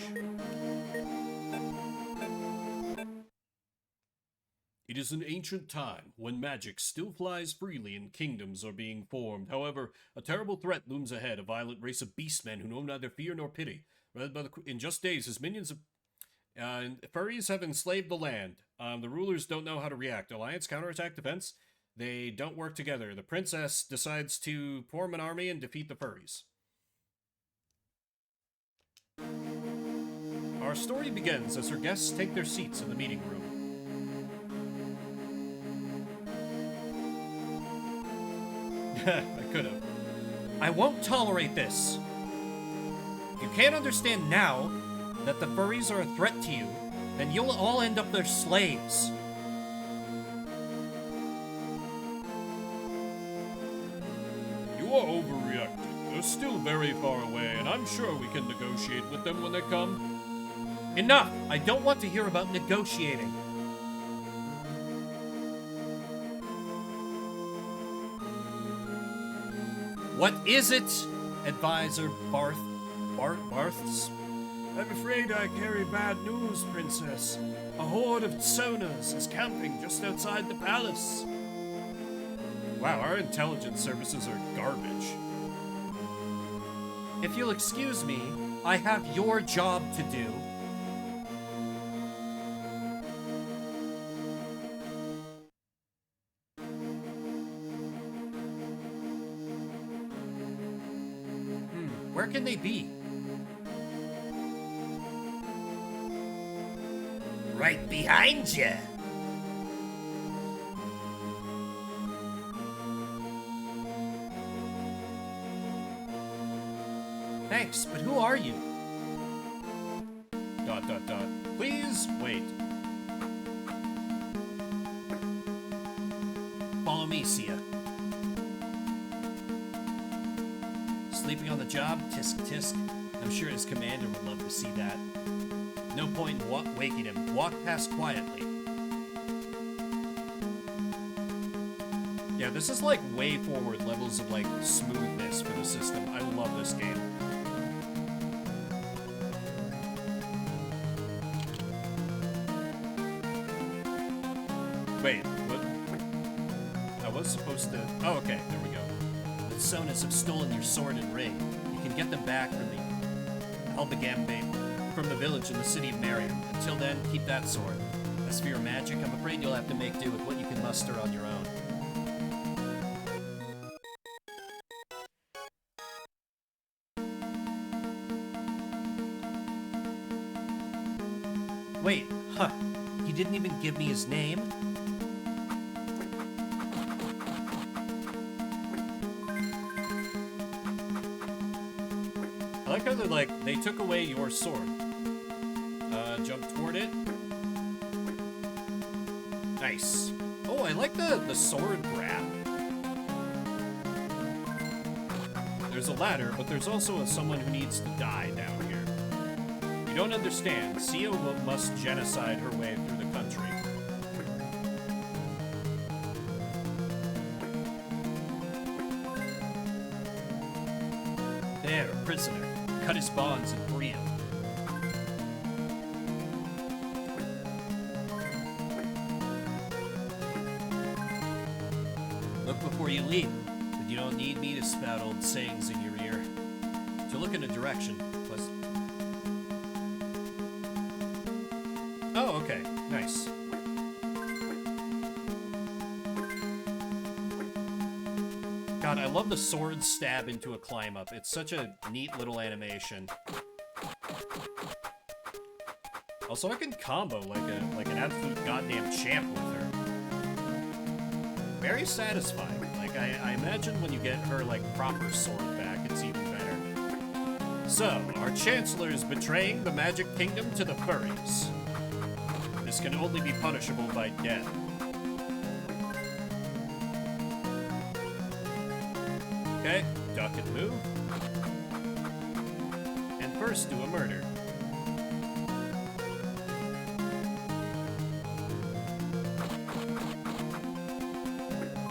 S1: It is an ancient time when magic still flies freely and kingdoms are being formed. However, a terrible threat looms ahead, a violent race of beastmen who know neither fear nor pity. In just days, his minions of furries have enslaved the land. The rulers don't know how to react. Alliance, counterattack, defense. They don't work together. The princess decides to form an army and defeat the furries. Our story begins as her guests take their seats in the meeting room. I could have. I won't tolerate this. If you can't understand now that the furries are a threat to you, then you'll all end up their slaves. You are overreacting. They're still very far away, and I'm sure we can negotiate with them when they come. Enough! I don't want to hear about negotiating. What is it, Advisor Barths? I'm afraid I carry bad news, Princess. A horde of Tsonas is camping just outside the palace. Wow, our intelligence services are garbage. If you'll excuse me, I have your job to do. Where can they be? Right behind you. Thanks, but who are you? ... Please wait. Follow me, Sia. Sleeping on the job? Tisk tisk. I'm sure his commander would love to see that. No point in waking him. Walk past quietly. Yeah, this is like way forward levels of like smoothness for the system. I love this game. Wait, what? I was supposed to... Oh, okay, there we go. The Sonas have stolen your sword and ring. You can get them back from the Albagambe, from the village in the city of Mariam. Until then, keep that sword. As for your magic, I'm afraid you'll have to make do with what you can muster on your own. Wait, huh. He didn't even give me his name? I like how they're like, they took away your sword. Jump toward it. Nice. Oh, I like the sword grab. There's a ladder, but there's also someone who needs to die down here. You don't understand. Sia must genocide her way through the country. There, a prisoner. Cut his bonds and free him. Look before you leap, but you don't need me to spout old sayings in your ear. To look in a direction, plus... Oh, okay. Nice. God, I love the sword stab into a climb up. It's such a neat little animation. Also, I can combo like an absolute goddamn champ with her. Very satisfying. Like, I imagine when you get her, like, proper sword back, it's even better. So, our Chancellor is betraying the Magic Kingdom to the furries. This can only be punishable by death. Okay, duck and move. And first do a murder.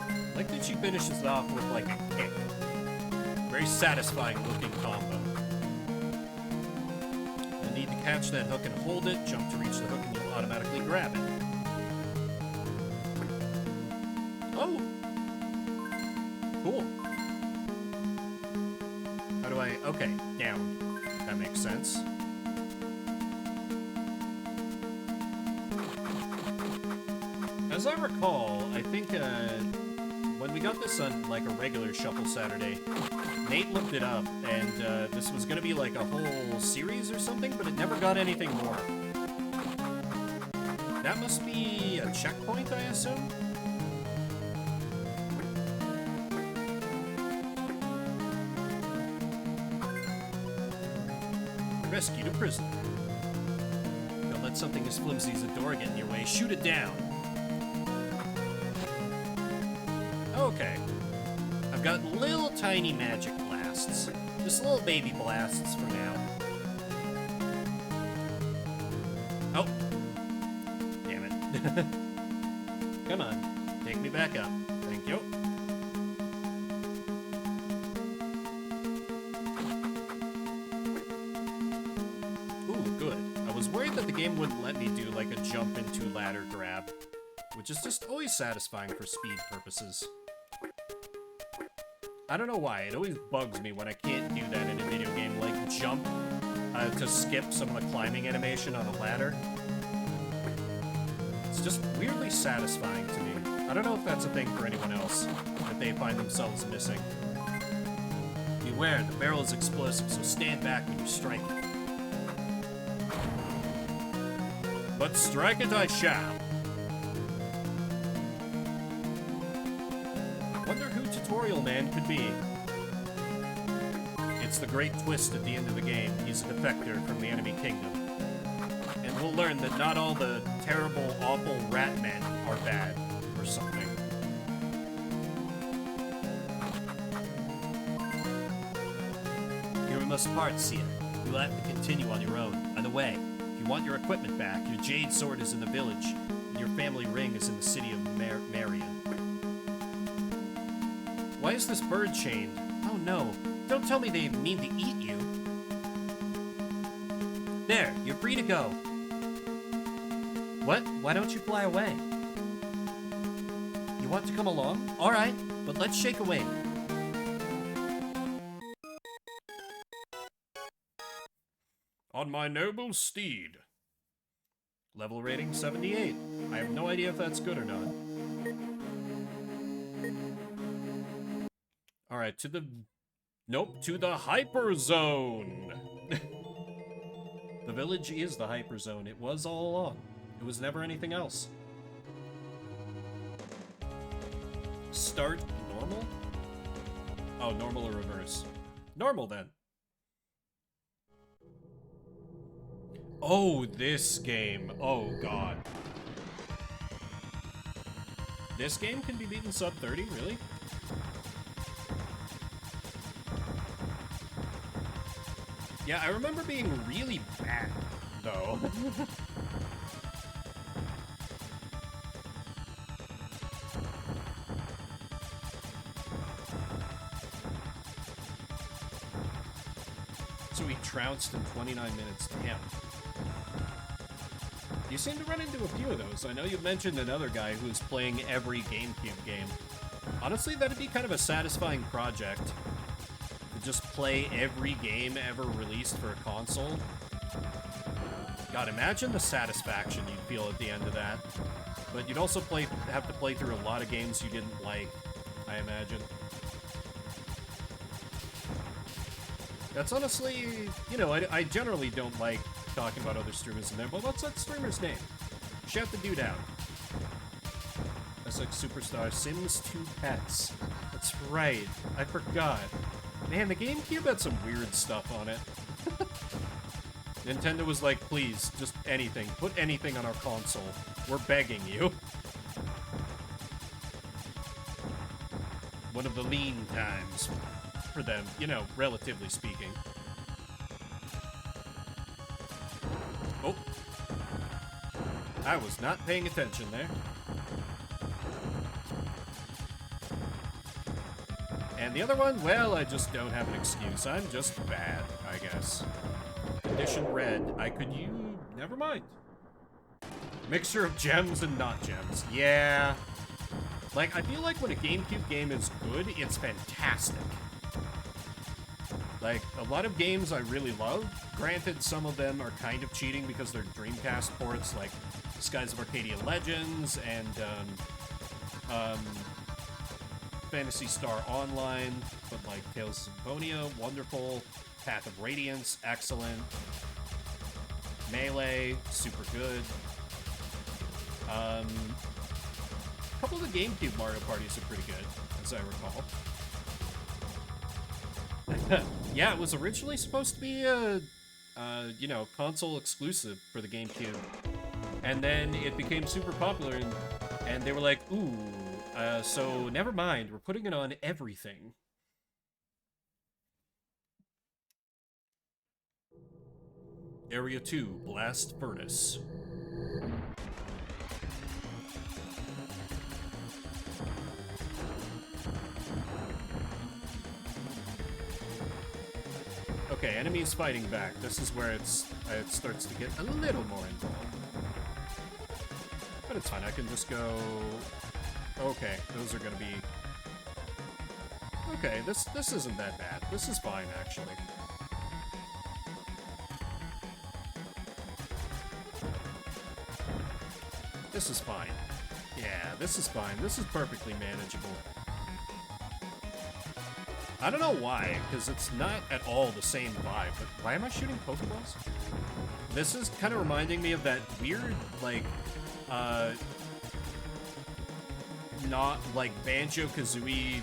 S1: I like that she finishes it off with like a kick. Very satisfying looking combo. You'll need to catch that hook and hold it, jump to reach the hook and you'll automatically grab it. Oh! Cool. How do I... Okay, down. That makes sense. As I recall, I think when we got this on like a regular Shuffle Saturday, Nate looked it up, and this was going to be like a whole series or something, but it never got anything more. That must be a checkpoint, I assume? Rescued a prisoner. Don't let something as flimsy as a door get in your way. Shoot it down. Okay. I've got little tiny magic blasts. Just little baby blasts for now. Oh. Damn it. Come on. Take me back up. Thank you. Ooh, good. I was worried that the game wouldn't let me do like a jump into ladder grab, which is just always satisfying for speed purposes. I don't know why, it always bugs me when I can't do that in a video game, like jump to skip some of the climbing animation on a ladder. It's just weirdly satisfying to me. I don't know if that's a thing for anyone else, that they find themselves missing. Beware, the barrel is explosive, so stand back when you strike it. But strike it I shall. Wonder who Tutorial Man could be. It's the great twist at the end of the game. He's a defector from the enemy kingdom. And we'll learn that not all the terrible, awful rat men are bad, or something. Here we must part, Sia. You will have to continue on your own. By the way, if you want your equipment back, your jade sword is in the village, and your family ring is in the city of Marion. Why is this bird chained? Oh no, don't tell me they mean to eat you. There, you're free to go. What? Why don't you fly away? You want to come along? Alright, but let's shake a wing. On my noble steed. Level rating 78. I have no idea if that's good or not. Alright, to the... Nope, to the hyper zone! The village is the hyper zone. It was all along. It was never anything else. Start normal? Oh, normal or reverse. Normal, then. Oh, this game. Oh, God. This game can be beaten sub 30? Really? Yeah, I remember being really bad, though. So he trounced in 29 minutes. Damn. You seem to run into a few of those. I know you mentioned another guy who's playing every GameCube game. Honestly, that'd be kind of a satisfying project. To just play every game ever released for a console. God, imagine the satisfaction you'd feel at the end of that. But you'd also have to play through a lot of games you didn't like, I imagine. That's honestly, you know, I generally don't like talking about other streamers in there, but what's that streamer's name? Shout the dude out. That's like Superstar Sims 2 Pets. That's right, I forgot. Man, the GameCube had some weird stuff on it. Nintendo was like, please, just anything. Put anything on our console. We're begging you. One of the lean times. for them, you know, relatively speaking. Oh. I was not paying attention there. And the other one, well, I just don't have an excuse. I'm just bad, I guess. Condition red. I could use... Never mind. Mixture of gems and not gems. Yeah. Like, I feel like when a GameCube game is good, it's fantastic. Like, a lot of games I really love. Granted, some of them are kind of cheating because they're Dreamcast ports, like Skies of Arcadia Legends and, Phantasy Star Online, but like Tales of Symphonia, wonderful. Path of Radiance, excellent. Melee, super good. A couple of the GameCube Mario parties are pretty good, as I recall. Yeah, it was originally supposed to be a, you know, console exclusive for the GameCube. And then it became super popular, and they were like, ooh, so never mind, we're putting it on everything. Area 2, Blast Furnace. Okay, enemies fighting back. This is where it starts to get a little more involved. But it's fine, I can just go... Okay, those are gonna be... Okay, this isn't that bad. This is fine, actually. This is fine. Yeah, this is fine. This is perfectly manageable. I don't know why, because it's not at all the same vibe, but why am I shooting Pokeballs? This is kind of reminding me of that weird, like, not, like, Banjo-Kazooie,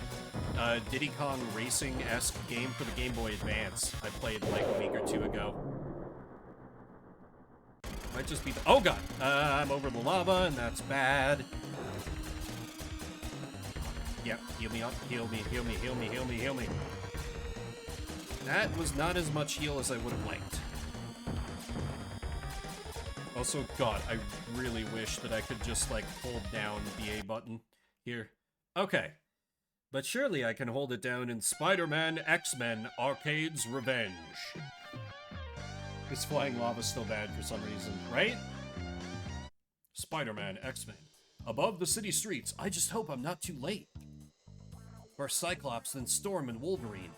S1: Diddy Kong Racing-esque game for the Game Boy Advance I played, like, a week or two ago. Might just be the... Oh, God! I'm over the lava, and that's bad. Yep, heal me up, heal me, heal me, heal me, heal me, heal me. That was not as much heal as I would have liked. Also, God, I really wish that I could just, like, hold down the A button here. Okay. But surely I can hold it down in Spider-Man X-Men Arcade's Revenge. This flying lava's still bad for some reason, right? Spider-Man X-Men. Above the city streets, I just hope I'm not too late. First Cyclops, then Storm and Wolverine.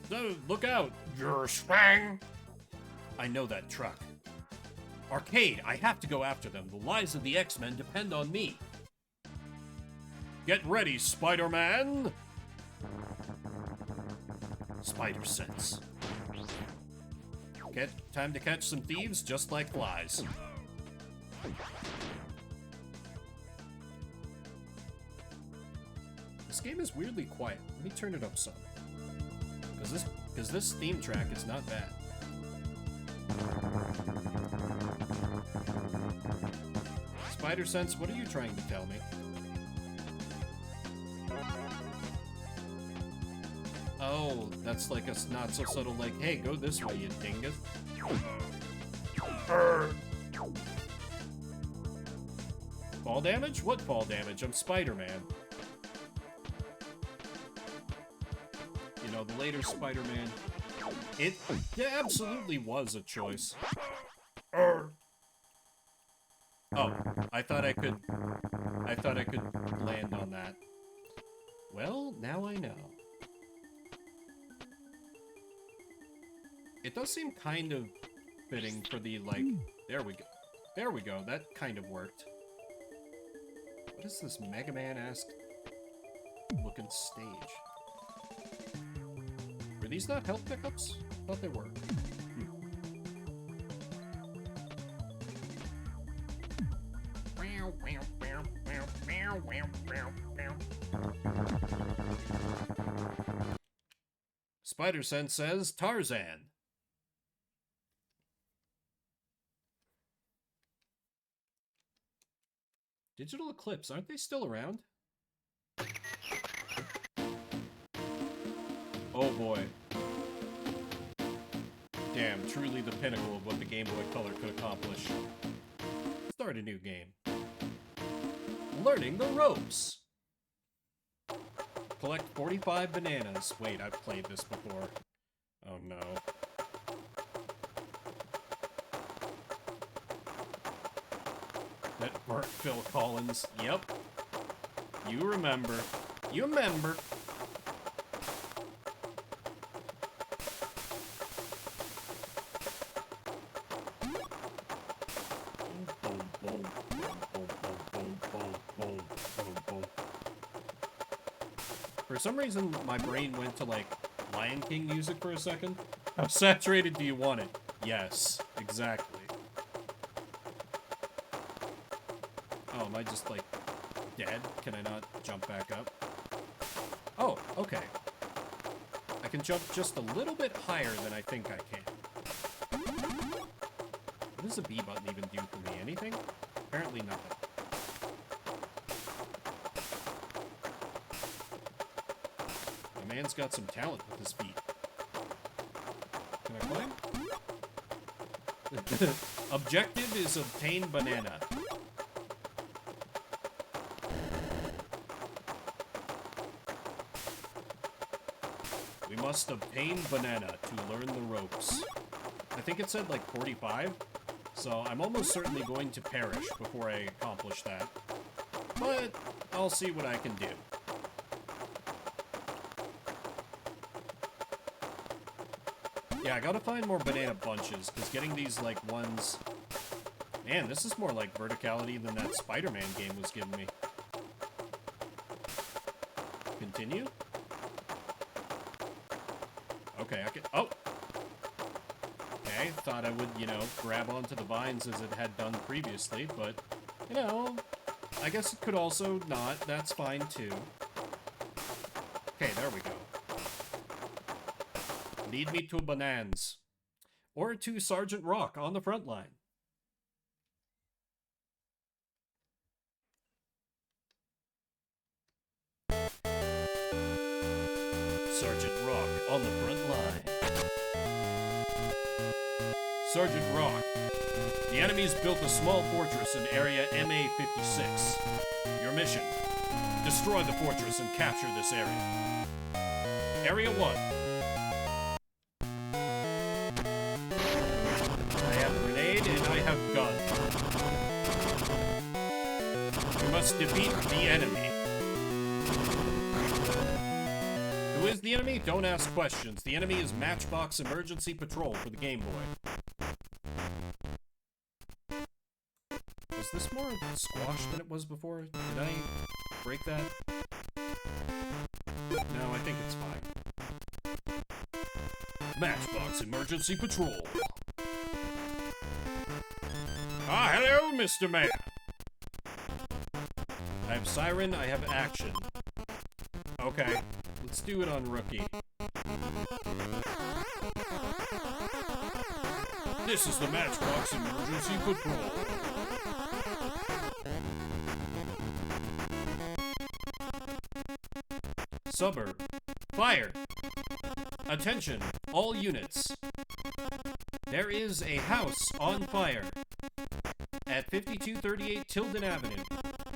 S1: So, look out! Your spang! I know that truck. Arcade, I have to go after them. The lives of the X-Men depend on me. Get ready, Spider-Man! Spider sense. Time to catch some thieves just like flies. This game is weirdly quiet. Let me turn it up some. Because this theme track is not bad. Spider Sense, what are you trying to tell me? Oh, that's like a not so subtle, like, hey, go this way, you dingus. Fall damage? What fall damage? I'm Spider-Man. You know, the later Spider-Man. It absolutely was a choice. Oh, I thought I could land on that. Well, now I know. It does seem kind of fitting for the, like, there we go. There we go, that kind of worked. What is this Mega Man-esque looking stage? Were these not health pickups? I thought they were. Spider Sense says Tarzan. Digital Eclipse, aren't they still around? Boy. Damn, truly the pinnacle of what the Game Boy Color could accomplish. Start a new game. Learning the ropes. Collect 45 bananas. Wait, I've played this before. Oh no. That Burt Phil Collins. Yep. You remember. You remember. For some reason, my brain went to, like, Lion King music for a second. How saturated do you want it? Yes, exactly. Oh, am I just, like, dead? Can I not jump back up? Oh, okay. I can jump just a little bit higher than I think I can. What does the B button even do for me? Anything? Apparently nothing. My man's got some talent with his feet. Can I climb? Objective is obtain banana. We must obtain banana to learn the ropes. I think it said like 45, so I'm almost certainly going to perish before I accomplish that. But I'll see what I can do. Yeah, I gotta find more banana bunches, because getting these, like, ones... Man, this is more like verticality than that Spider-Man game was giving me. Continue? Okay, I can... Oh! Okay, thought I would, you know, grab onto the vines as it had done previously, but, you know, I guess it could also not. That's fine, too. Okay, there we go. Lead me to Bonanz. Or to Sergeant Rock on the front line. Sergeant Rock on the front line. Sergeant Rock. The enemy's built a small fortress in area MA-56. Your mission: destroy the fortress and capture this area. Area 1. Gun. We must defeat the enemy. Who is the enemy? Don't ask questions. The enemy is Matchbox Emergency Patrol for the Game Boy. Was this more squashed than it was before? Did I break that? No, I think it's fine. Matchbox Emergency Patrol. Ah, hello, Mr. Man! I have Siren, I have Action. Okay, let's do it on Rookie. This is the Matchbox Emergency Patrol. Suburb. Fire! Attention, all units. There is a house on fire at 5238 Tilden Avenue.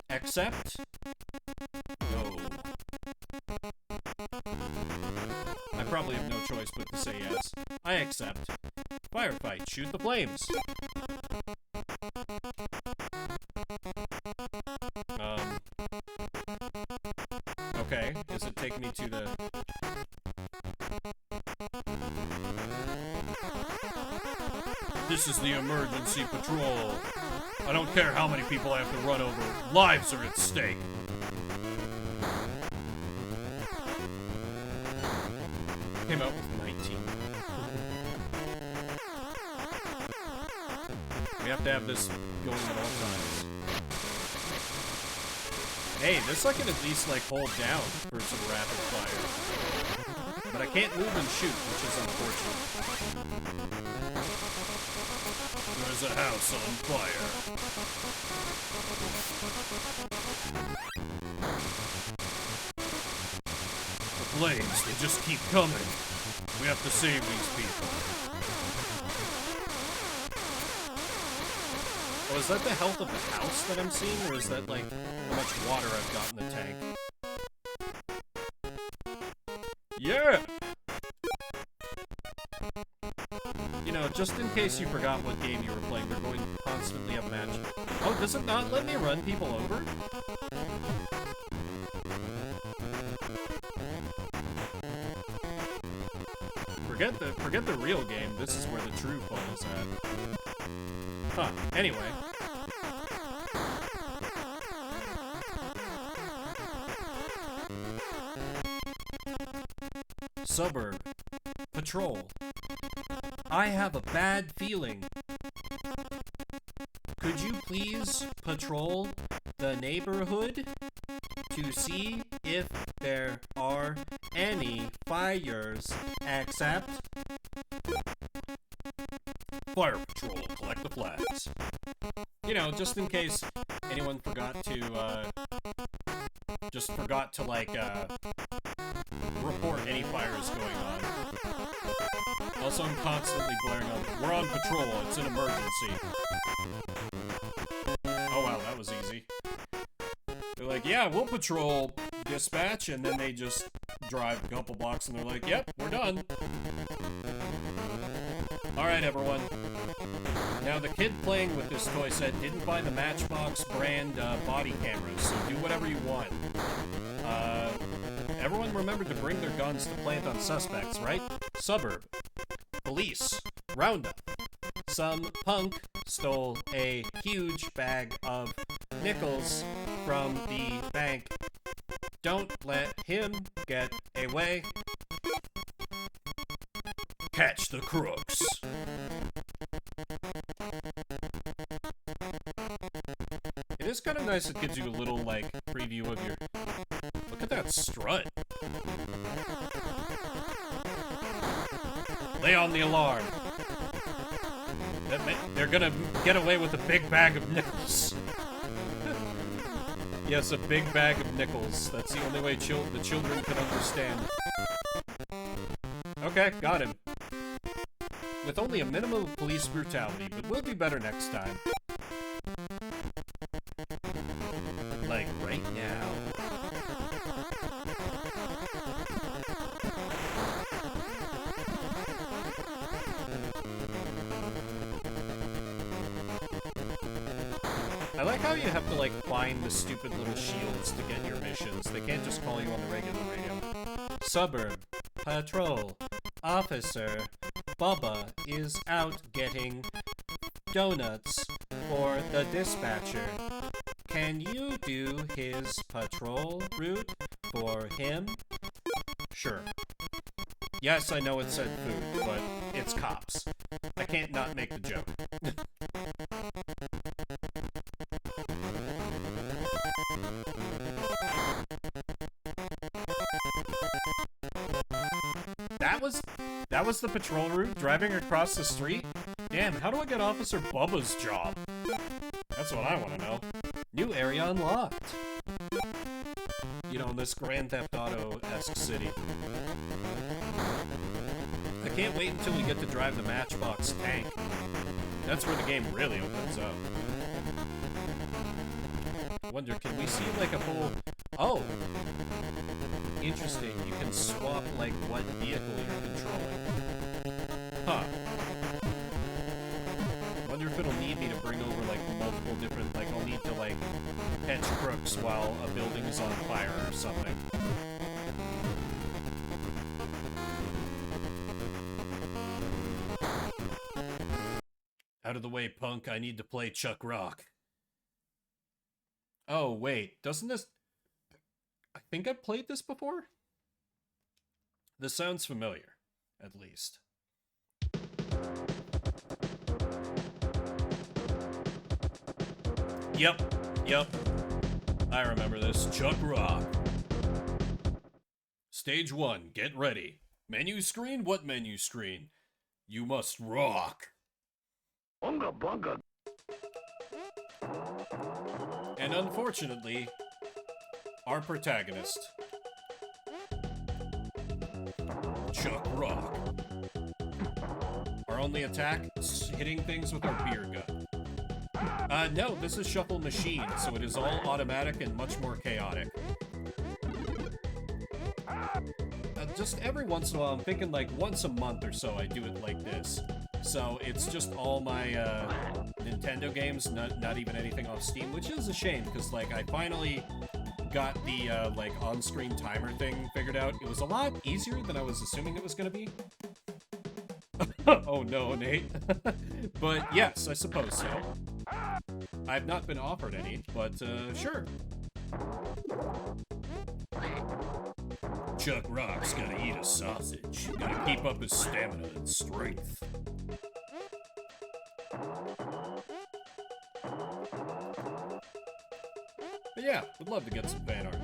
S1: Accept? No. I probably have no choice but to say yes. I accept. Firefight. Shoot the flames. Okay. Does it take me to the... This is the emergency patrol. I don't care how many people I have to run over. Lives are at stake. Came out with 19. We have to have this going at all times. Hey, this I can at least, like, hold down for some rapid fire. But I can't move and shoot, which is unfortunate. There's a house on fire. The flames. They just keep coming. We have to save these people. Oh, is that the health of the house that I'm seeing, or is that, like, how much water I've got in the tank? Yeah! You know, just in case you forgot what game you were playing, we're going to constantly have match. Oh, does it not let me run people over? Forget the real game. This is where the true fun is at. Huh. Anyway. Suburb. Patrol. I have a bad feeling. Could you please patrol the neighborhood to see if there are any fires except Fire Patrol, collect the flags. You know, just in case anyone forgot to, like, report any fires going on. Also, I'm constantly blaring on, we're on patrol, it's an emergency. Oh wow, that was easy. They're like, yeah, we'll patrol dispatch, and then they just drive a couple blocks and they're like, yep, we're done. Alright, everyone. Now, the kid playing with this toy set didn't buy the Matchbox brand body cameras, so do whatever you want. Everyone remember to bring their guns to plant on suspects, right? Suburb. Police. Roundup. Some punk stole a huge bag of nickels from the bank. Don't let him get away. Catch the crooks. It is kind of nice, it gives you a little, like, preview of your... Look at that strut. Lay on the alarm. They're gonna get away with a big bag of nickels. Yes, a big bag of nickels. That's the only way the children can understand. Okay, got him. With only a minimum of police brutality, but we'll do better next time. Like, right now. I like how you have to, like, find the stupid little shields to get your missions. They can't just call you on the regular radio. Suburb. Patrol. Officer. Bubba is out getting donuts for the dispatcher. Can you do his patrol route for him? Sure. Yes, I know it said food, but it's cops. I can't not make the joke. That was the patrol route, driving across the street? Damn, how do I get Officer Bubba's job? That's what I want to know. New area unlocked. You know, in this Grand Theft Auto-esque city. I can't wait until we get to drive the Matchbox tank. That's where the game really opens up. Wonder, can we see, like, a whole... Oh! Interesting, you can swap, like, what vehicle you're controlling. Huh. Wonder if it'll need me to bring over, like, multiple different, like, I'll need to, like, catch crooks while a building is on fire or something. Out of the way, punk, I need to play Chuck Rock. Oh, wait, doesn't this... I think I've played this before? This sounds familiar, at least. Yep. I remember this. Chuck Rock. Stage 1, get ready. Menu screen? What menu screen? You must rock. Bunga bunga. And unfortunately, our protagonist Chuck Rock. Our only attack is hitting things with our beer gun. No, this is Shuffle Machine, so it is all automatic and much more chaotic. Just every once in a while, I'm thinking like once a month or so I do it like this. So it's just all my Nintendo games, not even anything off Steam, which is a shame, because like I finally got the like on-screen timer thing figured out. It was a lot easier than I was assuming it was going to be. Oh no, Nate. But yes, I suppose so. I've not been offered any, but sure. Chuck Rock's gotta eat a sausage. Gotta keep up his stamina and strength. But yeah, would love to get some fan art.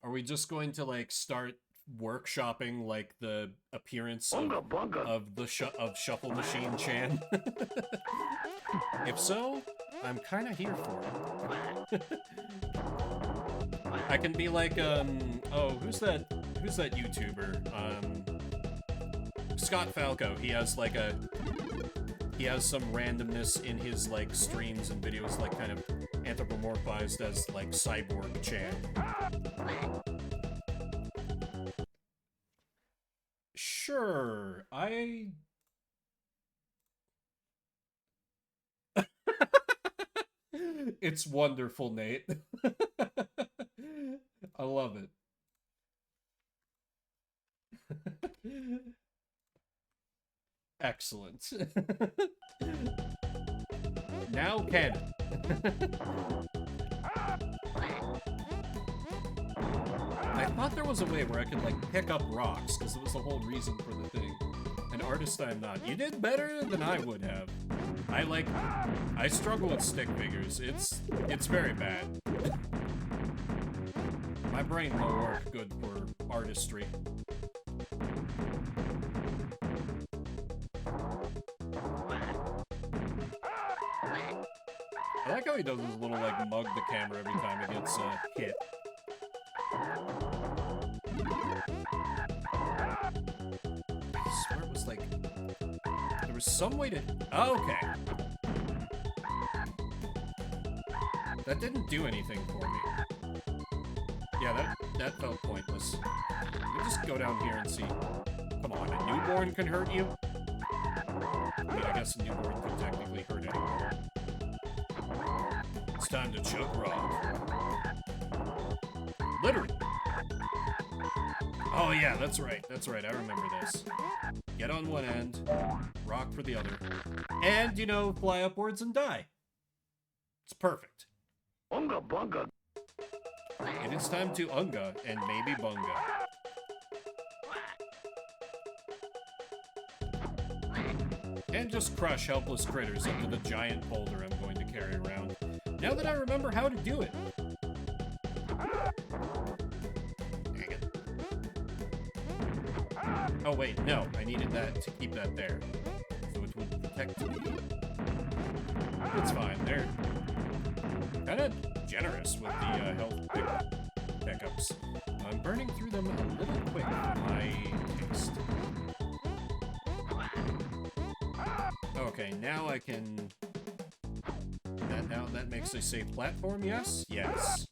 S1: Are we just going to like start workshopping like the appearance of Shuffle Machine Chan? If so, I'm kind of here for it. I can be like, oh, who's that YouTuber? Scott Falco. He has some randomness in his like streams and videos, like kind of anthropomorphized as like Cyborg Chan. Sure, It's wonderful, Nate. I love it. Excellent. Now canon. I thought there was a way where I could, like, pick up rocks, because it was the whole reason for the thing. An artist I'm not. You did better than I would have. I struggle with stick figures. It's very bad. My brain won't work good for artistry. I like how he does his little, like, mug the camera every time he gets hit. I swear it was like... There was some way to... Oh, okay. That didn't do anything for me. Yeah, that felt pointless. Let me just go down here and see. Come on, a newborn can hurt you? I mean, I guess a newborn could technically hurt anyone. It's time to Chuck Rock. Literally. Oh yeah, that's right, I remember this. Get on one end, rock for the other, and, you know, fly upwards and die. It's perfect.
S2: Unga bunga.
S1: It is time to unga and maybe bunga. And just crush helpless critters into the giant boulder I'm going to carry around. Now that I remember how to do it. Dang it. Oh wait, no, I needed that to keep that there. So it would protect me. It's fine, they're kinda generous with the health pickups. I'm burning through them a little quick for my taste. Okay, now I can... Now that makes a safe platform, yes? Yes.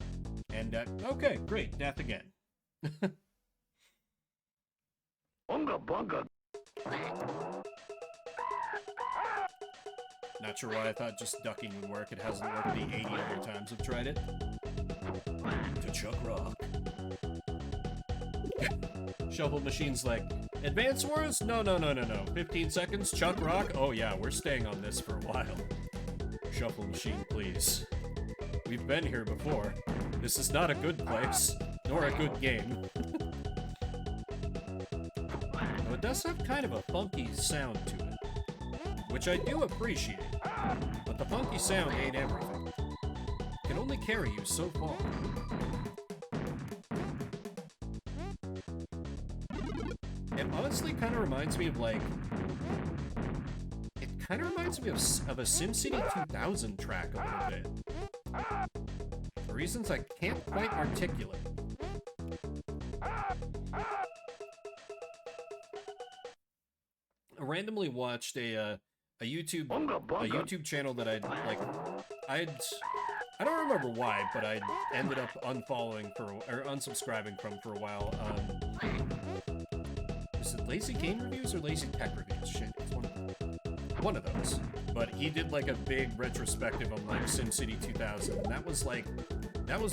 S1: And, okay, great, death again.
S2: Unga bunga.
S1: Not sure why I thought just ducking would work. It hasn't worked the 80 other times I've tried it. To Chuck Rock. Shuffle Machine's like, Advance Wars? No. 15 seconds, Chuck Rock? Oh yeah, we're staying on this for a while. Shuffle Machine, please. We've been here before. This is not a good place, nor a good game. Though it does have kind of a funky sound to it, which I do appreciate. But the funky sound ain't everything. It can only carry you so far. It honestly kind of reminds me of, like... It kind of reminds me of a SimCity 2000 track a little bit. For reasons I can't quite articulate. randomly watched a YouTube channel that I don't remember why, but I ended up unsubscribing from for a while. Is it Lazy Game Reviews or Lazy Tech Reviews? Shit, it's one of those. But he did like a big retrospective on like SimCity 2000, and that was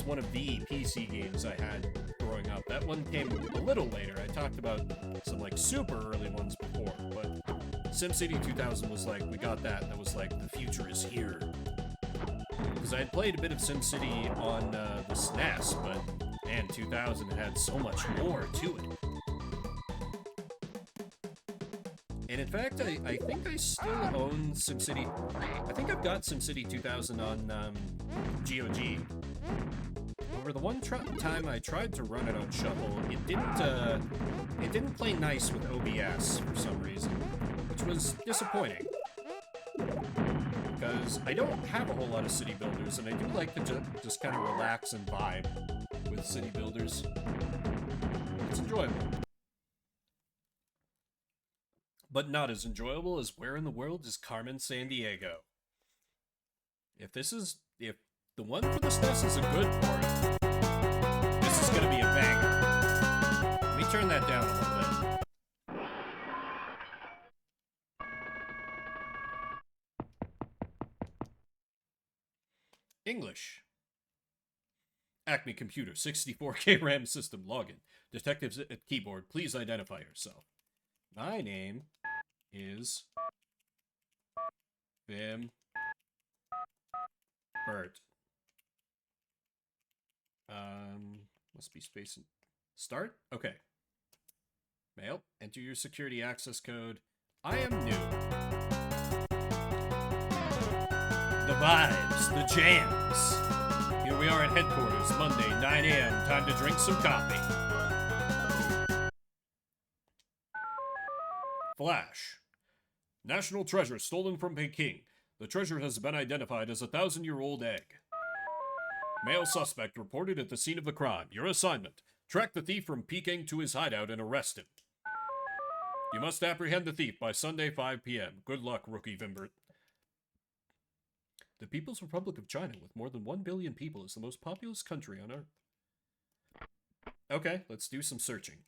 S1: one of the PC games I had growing up. That one came a little later. I talked about some like super early ones before, but SimCity 2000 was like, we got that, and that was like, the future is here. Because I had played a bit of SimCity on the SNES, but man, 2000 had so much more to it. And in fact, I think I still own SimCity. I think I've got SimCity 2000 on GOG. However, the one time I tried to run it on Shuffle, it didn't play nice with OBS for some reason, which was disappointing. Because I don't have a whole lot of city builders, and I do like to just kind of relax and vibe with city builders. It's enjoyable. But not as enjoyable as Where in the World is Carmen Sandiego. If the one for the SNES is a good port, this is gonna be a banger. Let me turn that down a little bit. English. Acme Computer, 64K RAM system, login. Detectives at keyboard, please identify yourself. My name is Vim Bert. Must be space and start? Okay. Mail. Enter your security access code. I am new. The vibes, the jams. Here we are at headquarters, Monday, 9 a.m. Time to drink some coffee. Flash. National treasure stolen from Peking. The treasure has been identified as a 1,000-year-old egg. Male suspect reported at the scene of the crime. Your assignment: track the thief from Peking to his hideout and arrest him. You must apprehend the thief by Sunday, 5 p.m. Good luck, Rookie Vimbert. The People's Republic of China, with more than 1 billion people, is the most populous country on Earth. Okay, let's do some searching.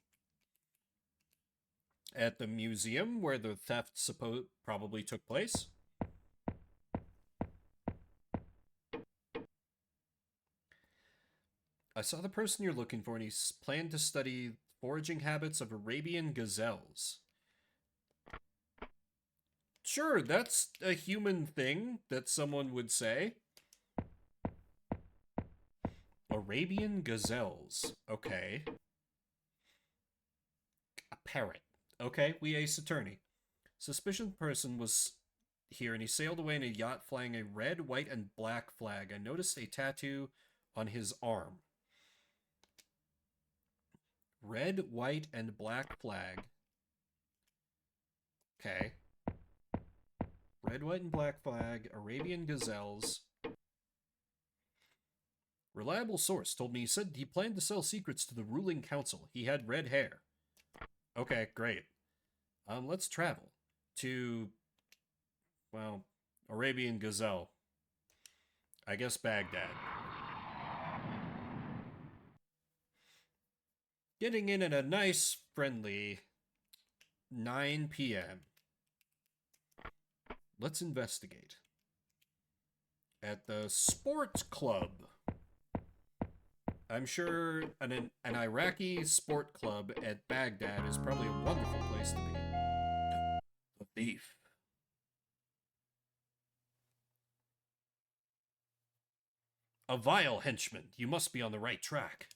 S1: At the museum where the theft probably took place. I saw the person you're looking for, and he planned to study foraging habits of Arabian gazelles. Sure, that's a human thing that someone would say. Arabian gazelles. Okay. A parrot. Okay, we ace attorney. Suspicious person was here, and he sailed away in a yacht flying a red, white, and black flag. I noticed a tattoo on his arm. Red, white, and black flag. Okay. Red, white, and black flag, Arabian gazelles. Reliable source told me he said he planned to sell secrets to the ruling council. He had red hair. Okay, great. Let's travel to, well, Arabian gazelle. I guess Baghdad. Getting in at a nice, friendly 9 p.m. Let's investigate. At the sports club. I'm sure an Iraqi sport club at Baghdad is probably a wonderful place to be. The thief. A vile henchman. You must be on the right track.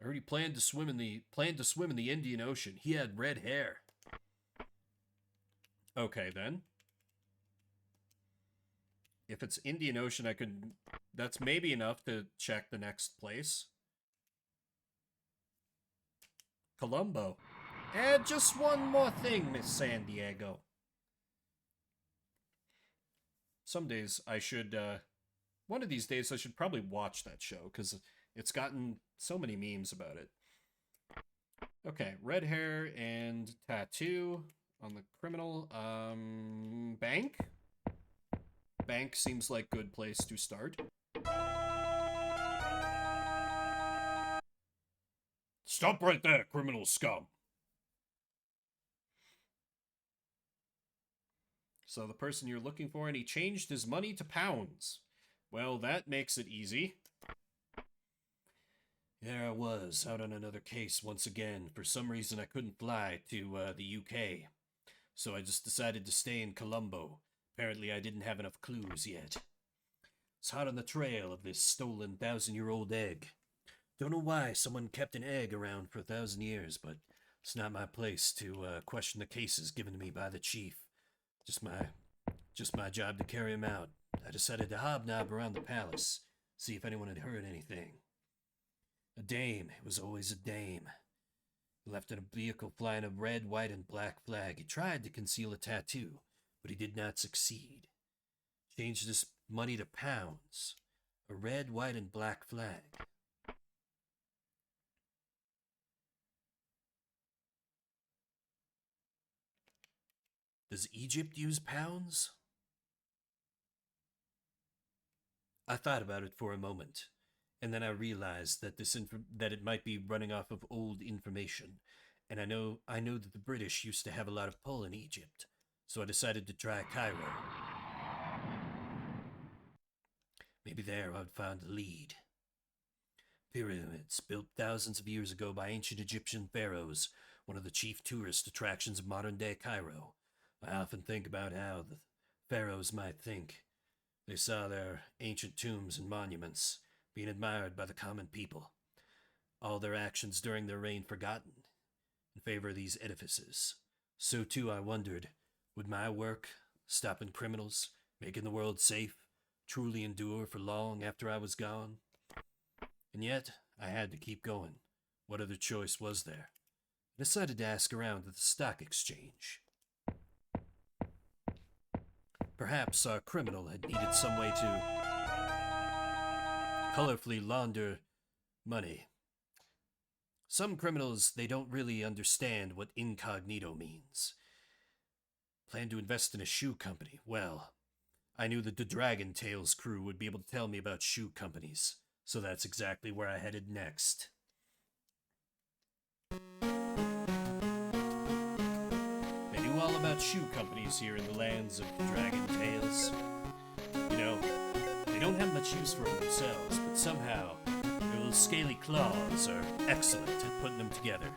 S1: I heard he planned to swim in the Indian Ocean. He had red hair. Okay, then. If it's Indian Ocean, that's maybe enough to check the next place. Colombo. And just one more thing, Miss Sandiego. Some days I should, one of these days I should probably watch that show, because it's gotten so many memes about it. Okay, red hair and tattoo on the criminal. Bank? Bank seems like good place to start. Stop right there, criminal scum. So the person you're looking for, and he changed his money to pounds. Well, that makes it easy. There I was, out on another case once again. For some reason, I couldn't fly to the UK. So I just decided to stay in Colombo. Apparently, I didn't have enough clues yet. It's hot on the trail of this stolen 1,000-year-old egg. Don't know why someone kept an egg around for 1,000 years, but it's not my place to question the cases given to me by the chief. Just my job to carry him out. I decided to hobnob around the palace, see if anyone had heard anything. A dame. It was always a dame. He left in a vehicle flying a red, white, and black flag. He tried to conceal a tattoo, but he did not succeed. Changed his money to pounds. A red, white, and black flag. Does Egypt use pounds? I thought about it for a moment, and then I realized that that it might be running off of old information, and I know that the British used to have a lot of pull in Egypt, so I decided to try Cairo. Maybe there I'd find a lead. Pyramids, built thousands of years ago by ancient Egyptian pharaohs, one of the chief tourist attractions of modern-day Cairo. I often think about how the pharaohs might think. They saw their ancient tombs and monuments being admired by the common people, all their actions during their reign forgotten, in favor of these edifices. So too I wondered, would my work, stopping criminals, making the world safe, truly endure for long after I was gone? And yet, I had to keep going. What other choice was there? I decided to ask around at the stock exchange. Perhaps our criminal had needed some way to colorfully launder money. Some criminals, they don't really understand what incognito means. Plan to invest in a shoe company. Well, I knew that the Dragon Tales crew would be able to tell me about shoe companies, so that's exactly where I headed next. All about shoe companies here in the lands of Dragon Tales. You know, they don't have much use for them themselves, but somehow their little scaly claws are excellent at putting them together.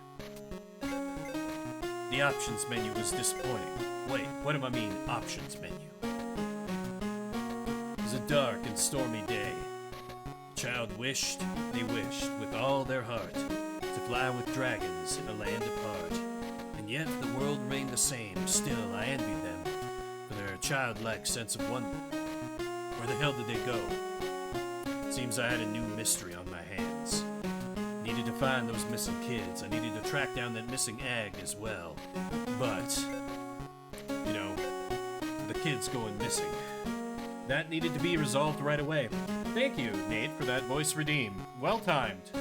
S1: The options menu was disappointing. Wait, what do I mean, options menu? It was a dark and stormy day. The child wished, they wished, with all their heart, to fly with dragons in a land apart. And yet the world remained the same. Still, I envied them for their childlike sense of wonder. Where the hell did they go? It seems I had a new mystery on my hands. Needed to find those missing kids. I needed to track down that missing egg as well. But, you know, the kids going missing. That needed to be resolved right away. Thank you, Nate, for that voice redeem. Well timed.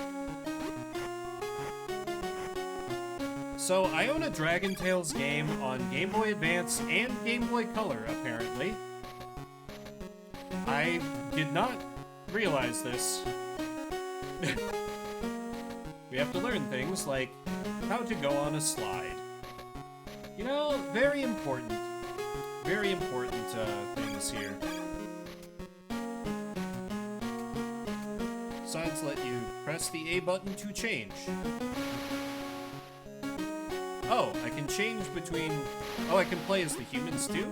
S1: So, I own a Dragon Tales game on Game Boy Advance and Game Boy Color, apparently. I did not realize this. We have to learn things like how to go on a slide. You know, very important things here. Signs let you press the A button to change. Oh, I can change between... Oh, I can play as the humans too?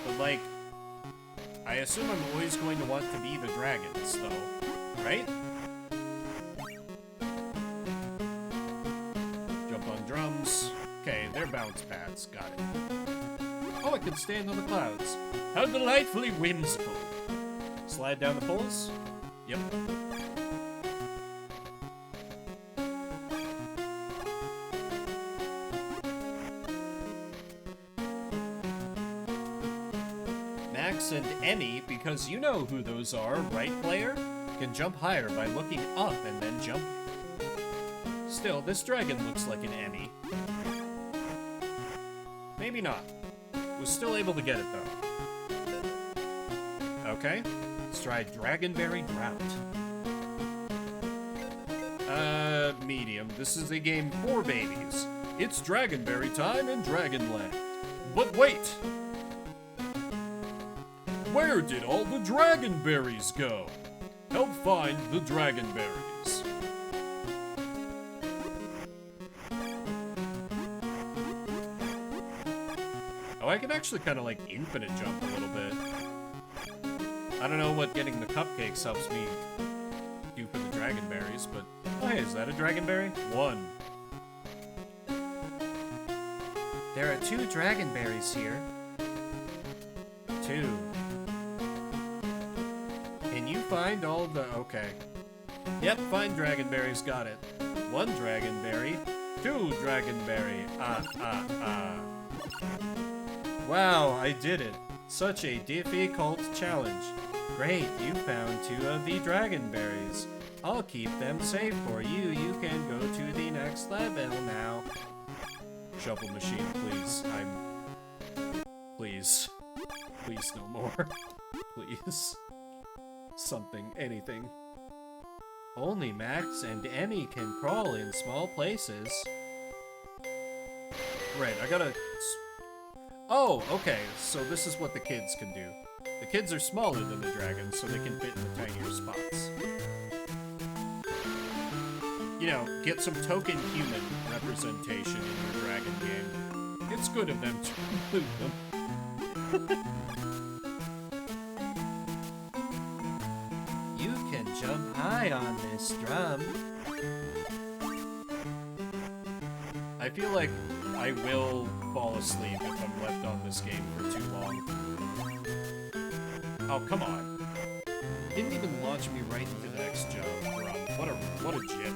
S1: But like, I assume I'm always going to want to be the dragons, though. Right? Jump on drums. Okay, they're bounce pads. Got it. Oh, I can stand on the clouds. How delightfully whimsical. Slide down the poles? Yep. And Emmy, because you know who those are, right, player? Can jump higher by looking up and then jump. Still, this dragon looks like an Emmy. Maybe not. Was still able to get it, though. Okay. Let's try Dragonberry Drought. Medium. This is a game for babies. It's Dragonberry time in Dragonland. But wait! Where did all the Dragonberries go? Help find the Dragonberries. Oh, I can actually kind of like infinite jump a little bit. I don't know what getting the cupcakes helps me do for the Dragonberries, but... Oh, hey, is that a Dragonberry? 1. There are 2 Dragonberries here. 2. Can you find all the... Okay. Yep, find Dragonberries, got it. 1 Dragonberry, 2 Dragonberry. Wow, I did it. Such a difficult challenge. Great, you found 2 of the Dragonberries. I'll keep them safe for you. You can go to the next level now. Shuffle machine, please. Please. Please no more. Please. Something, anything. Only Max and Emmy can crawl in small places. Right, I gotta... Oh, okay, so this is what the kids can do. The kids are smaller than the dragons, so they can fit in the tinier spots. You know, get some token human representation in your dragon game. It's good of them to include them. You can jump high on this drum. I feel like I will fall asleep if I'm left on this game for too long. Oh, come on. Didn't even launch me right into the next jump. What a jit.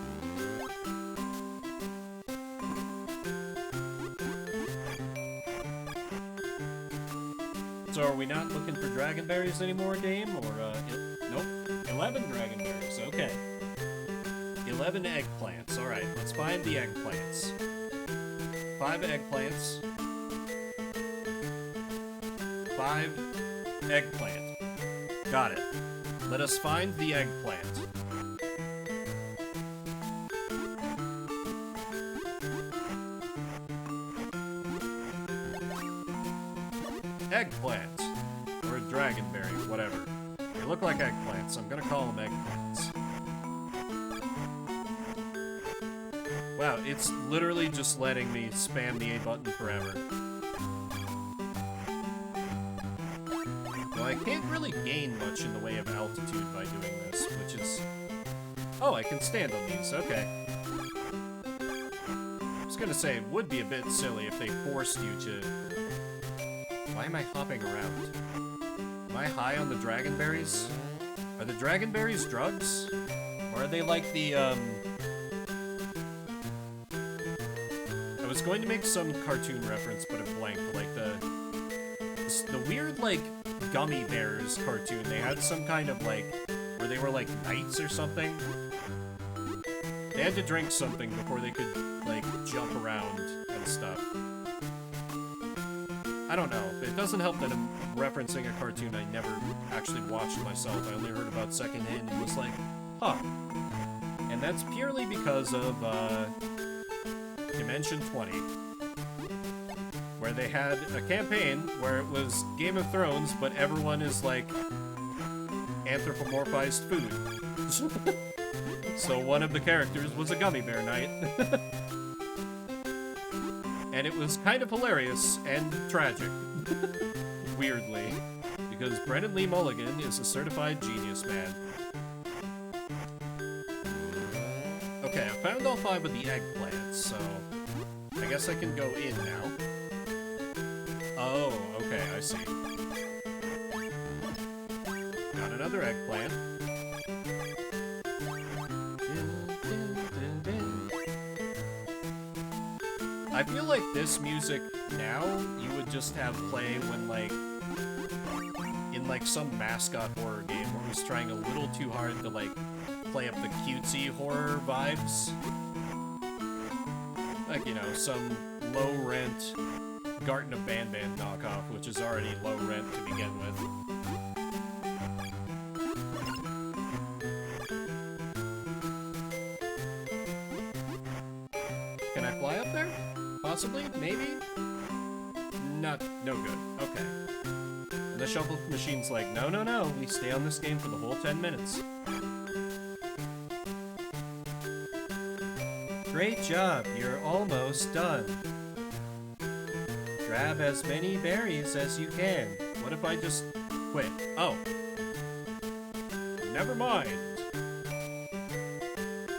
S1: So are we not looking for Dragonberries anymore, game? Or, nope. 11 Dragonberries, okay. 11 eggplants. Alright, let's find the eggplants. 5 eggplants. 5 eggplant. Got it. Let us find the eggplant. Eggplant. Or a dragonberry, whatever. They look like eggplants. I'm gonna call them eggplants. Wow, it's literally just letting me spam the A button forever. Well, I can't really gain much in the way of altitude by doing this, which is... Oh, I can stand on these, okay. I was gonna say, it would be a bit silly if they forced you to... Why am I hopping around? Am I high on the dragonberries? Are the dragonberries drugs? Or are they like the, I was going to make some cartoon reference, but it blanked. Like the weird, like, Gummy Bears cartoon. They had some kind of, like, where they were, like, knights or something. They had to drink something before they could, like, jump around and stuff. I don't know. It doesn't help that I'm referencing a cartoon I never actually watched myself. I only heard about secondhand and was like, huh. And that's purely because of, Dimension 20. Where they had a campaign where it was Game of Thrones, but everyone is, like, anthropomorphized food. So one of the characters was a gummy bear knight. And it was kind of hilarious and tragic. Weirdly. Because Brennan Lee Mulligan is a certified genius man. Okay, I found all 5 of the eggplants, so... I guess I can go in now. Oh, okay, I see. Got another eggplant. I feel like this music now, you would just have play when, like, in, like, some mascot horror game where it was trying a little too hard to, like, play up the cutesy horror vibes. Like, you know, some low-rent Garten of Banban knockoff, which is already low rent to begin with. Can I fly up there? Possibly? Maybe? No good. Okay. And the shuffle machine's like, no, we stay on this game for the whole 10 minutes. Great job, you're almost done. Grab as many berries as you can. What if I just quit? Oh. Never mind.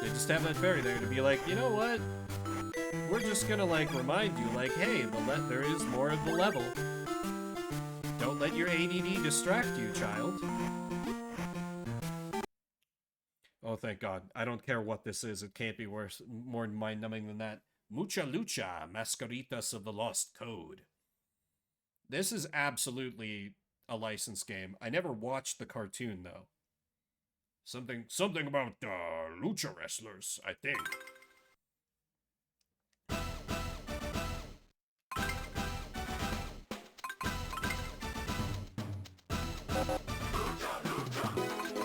S1: They just have that berry there to be like, you know what? We're just gonna, like, remind you, like, hey, there is more of the level. Don't let your ADD distract you, child. Oh, thank God. I don't care what this is. It can't be worse, more mind-numbing than that. Mucha Lucha, Mascaritas of the Lost Code. This is absolutely a licensed game. I never watched the cartoon, though. Something about lucha wrestlers, I think.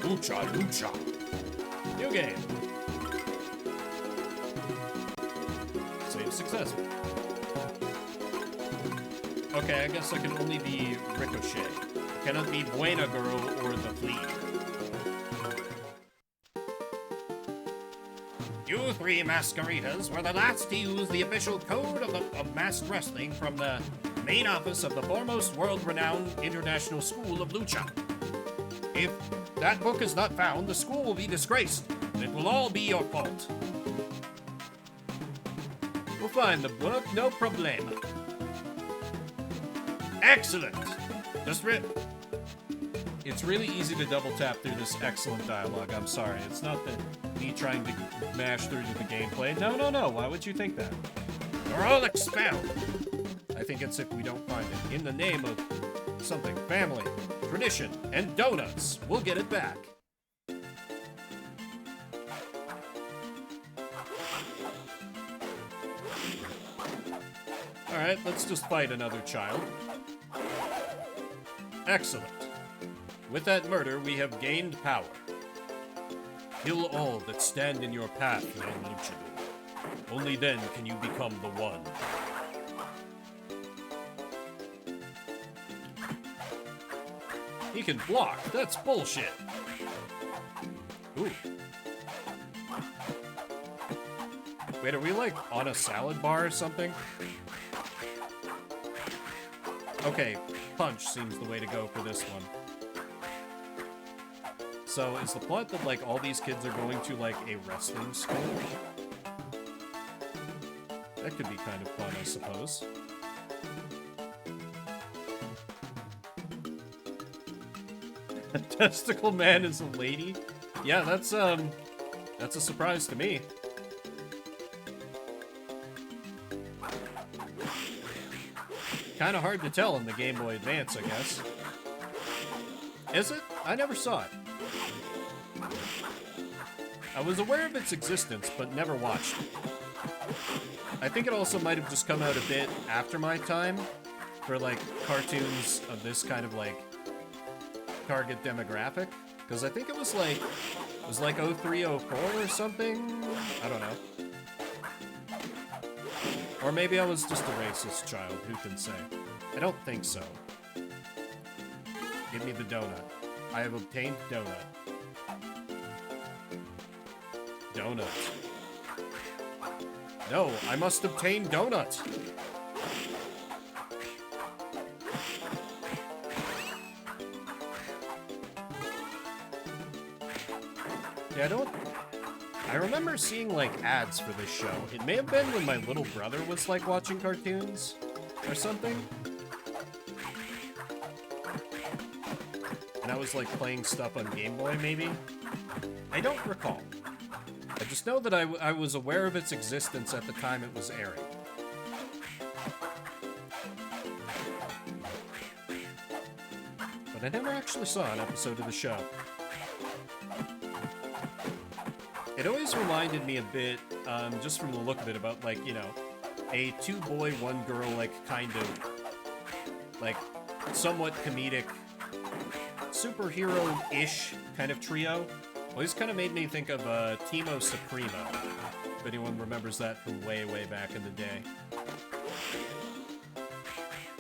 S1: Lucha. New game. Save successful. Okay, I guess I can only be Ricochet. I cannot be Buena Girl or the Flea. You three Mascaritas were the last to use the official code of masked wrestling from the main office of the foremost world-renowned International School of Lucha. If that book is not found, the school will be disgraced, and it will all be your fault. We'll find the book, no problema. Excellent! It's really easy to double tap through this excellent dialogue. I'm sorry. It's not that me trying to mash through to the gameplay. No. Why would you think that? You're all expelled! I think it's if we don't find it. In the name of something. Family, tradition, and donuts. We'll get it back. Alright, let's just fight another child. Excellent. With that murder, we have gained power. Kill all that stand in your path, man Luchador. Only then can you become the one. He can block. That's bullshit. Ooh. Wait, are we like on a salad bar or something? Okay, punch seems the way to go for this one. So, is the plot that, like, all these kids are going to, like, a wrestling school? That could be kind of fun, I suppose. Testicle Man is a lady? Yeah, that's a surprise to me. Kind of hard to tell in the Game Boy Advance, I guess. Is it? I never saw it. I was aware of its existence, but never watched it. I think it also might have just come out a bit after my time for, like, cartoons of this kind of, like, target demographic. Because I think it was like 03, 04 or something? I don't know. Or maybe I was just a racist child, who can say? I don't think so. Give me the donut. I have obtained donut. Donut. No, I must obtain donut. Yeah, I remember seeing, like, ads for this show. It may have been when my little brother was, like, watching cartoons or something. And I was, like, playing stuff on Game Boy, maybe? I don't recall. I just know that I was aware of its existence at the time it was airing. But I never actually saw an episode of the show. It always reminded me a bit, just from the look of it, about, like, you know, a two-boy, one-girl, like, kind of, like, somewhat comedic, superhero-ish kind of trio. Well, this kind of made me think of Timo Supremo, if anyone remembers that from way, way back in the day.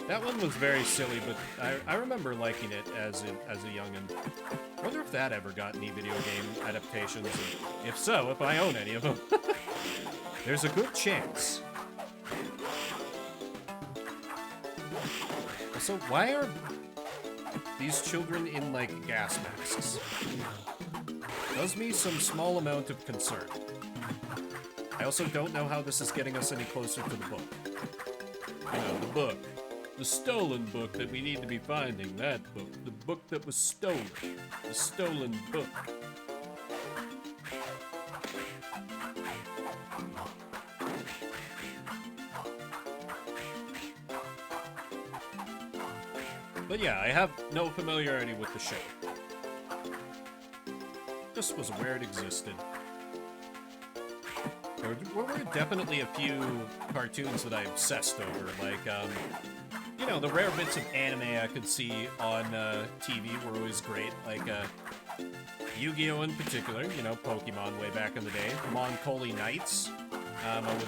S1: That one was very silly, but I remember liking it as a youngin'. I wonder if that ever got any video game adaptations, and if so, if I own any of them. There's a good chance. So why are these children in, like, gas masks? Does me some small amount of concern. I also don't know how this is getting us any closer to the book. You know, the book. The stolen book that we need to be finding. That book. The book that was stolen. The stolen book. But yeah, I have no familiarity with the show. Just was aware it existed. There were definitely a few cartoons that I obsessed over, like, you know, the rare bits of anime I could see on TV were always great, like Yu-Gi-Oh! In particular, you know, Pokemon way back in the day, Melancholy Nights. I would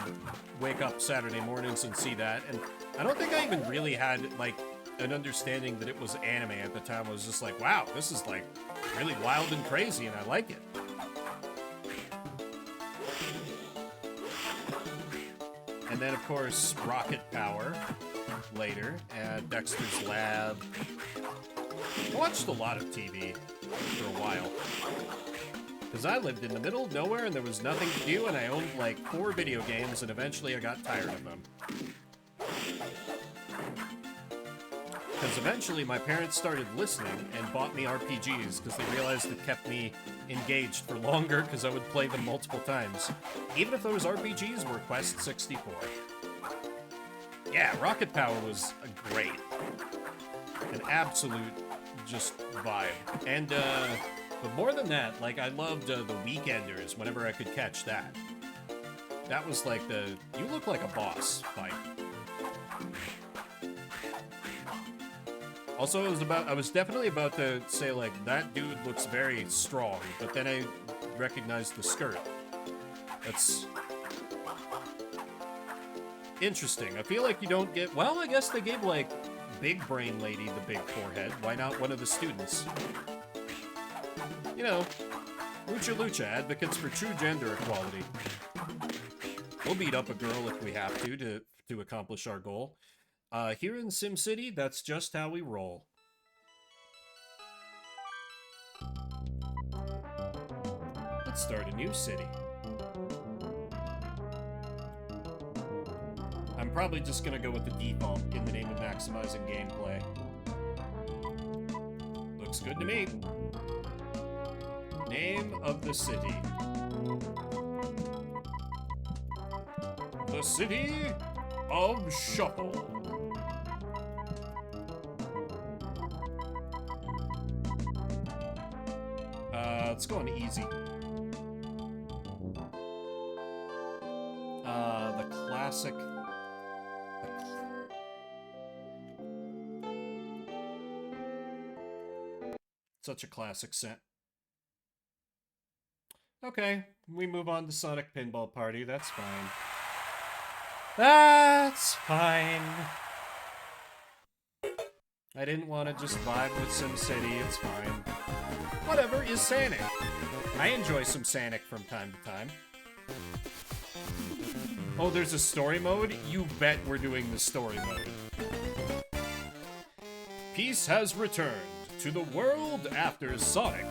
S1: wake up Saturday mornings and see that, and I don't think I even really had, like, an understanding that it was anime at the time. I was just like, wow, this is, like, really wild and crazy, and I like it. And then, of course, Rocket Power later, and Dexter's Lab. I watched a lot of TV for a while. Because I lived in the middle of nowhere and there was nothing to do, and I owned like 4 video games, and eventually I got tired of them. Because eventually my parents started listening and bought me RPGs because they realized it kept me engaged for longer because I would play them multiple times. Even if those RPGs were Quest 64. Yeah, Rocket Power was great. An absolute just vibe. And, but more than that, like, I loved the Weekenders whenever I could catch that. That was like the, you look like a boss fight. Also, I was definitely about to say, like, that dude looks very strong, but then I recognized the skirt. That's interesting. I feel like you don't get, well, I guess they gave, like, Big Brain Lady the big forehead. Why not one of the students? You know, Lucha Lucha, advocates for true gender equality. We'll beat up a girl if we have to accomplish our goal. Here in SimCity, that's just how we roll. Let's start a new city. I'm probably just gonna go with the default in the name of maximizing gameplay. Looks good to me. Name of the city. The City of Shuffle. Let's go on easy. The classic. Such a classic set. Okay, we move on to Sonic Pinball Party. That's fine. That's fine. I didn't want to just vibe with SimCity. It's fine. Whatever is Sonic. I enjoy some Sonic from time to time. Oh, there's a story mode? You bet we're doing the story mode. Peace has returned to the world after Sonic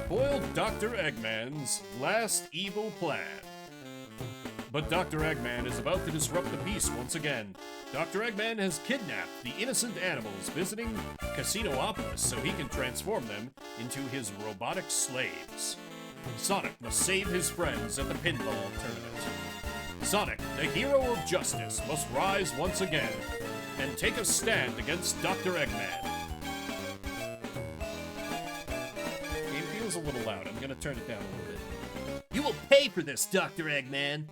S1: foiled Dr. Eggman's last evil plan. But Dr. Eggman is about to disrupt the peace once again. Dr. Eggman has kidnapped the innocent animals visiting Casinoopolis so he can transform them into his robotic slaves. Sonic must save his friends at the pinball tournament. Sonic, the hero of justice, must rise once again and take a stand against Dr. Eggman. Game feels a little loud. I'm gonna turn it down a little bit. You will pay for this, Dr. Eggman!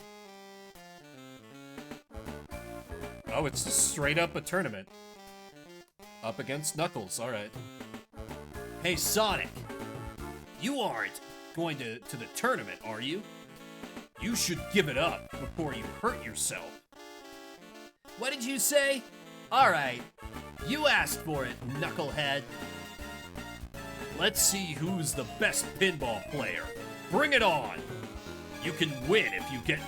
S1: Oh, it's straight up a tournament. Up against Knuckles, alright. Hey, Sonic! You aren't going to the tournament, are you? You should give it up before you hurt yourself. What did you say? Alright, you asked for it, knucklehead. Let's see who's the best pinball player. Bring it on! You can win if you get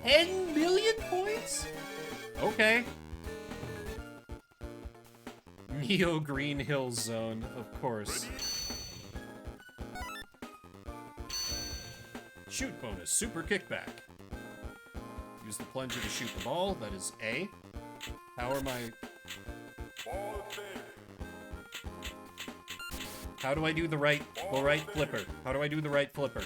S1: 10 million points? Okay. Neo Green Hill Zone, of course. Shoot bonus, super kickback. Use the plunger to shoot the ball, that is A. Power my... How do I do the right flipper? How do I do the right flipper?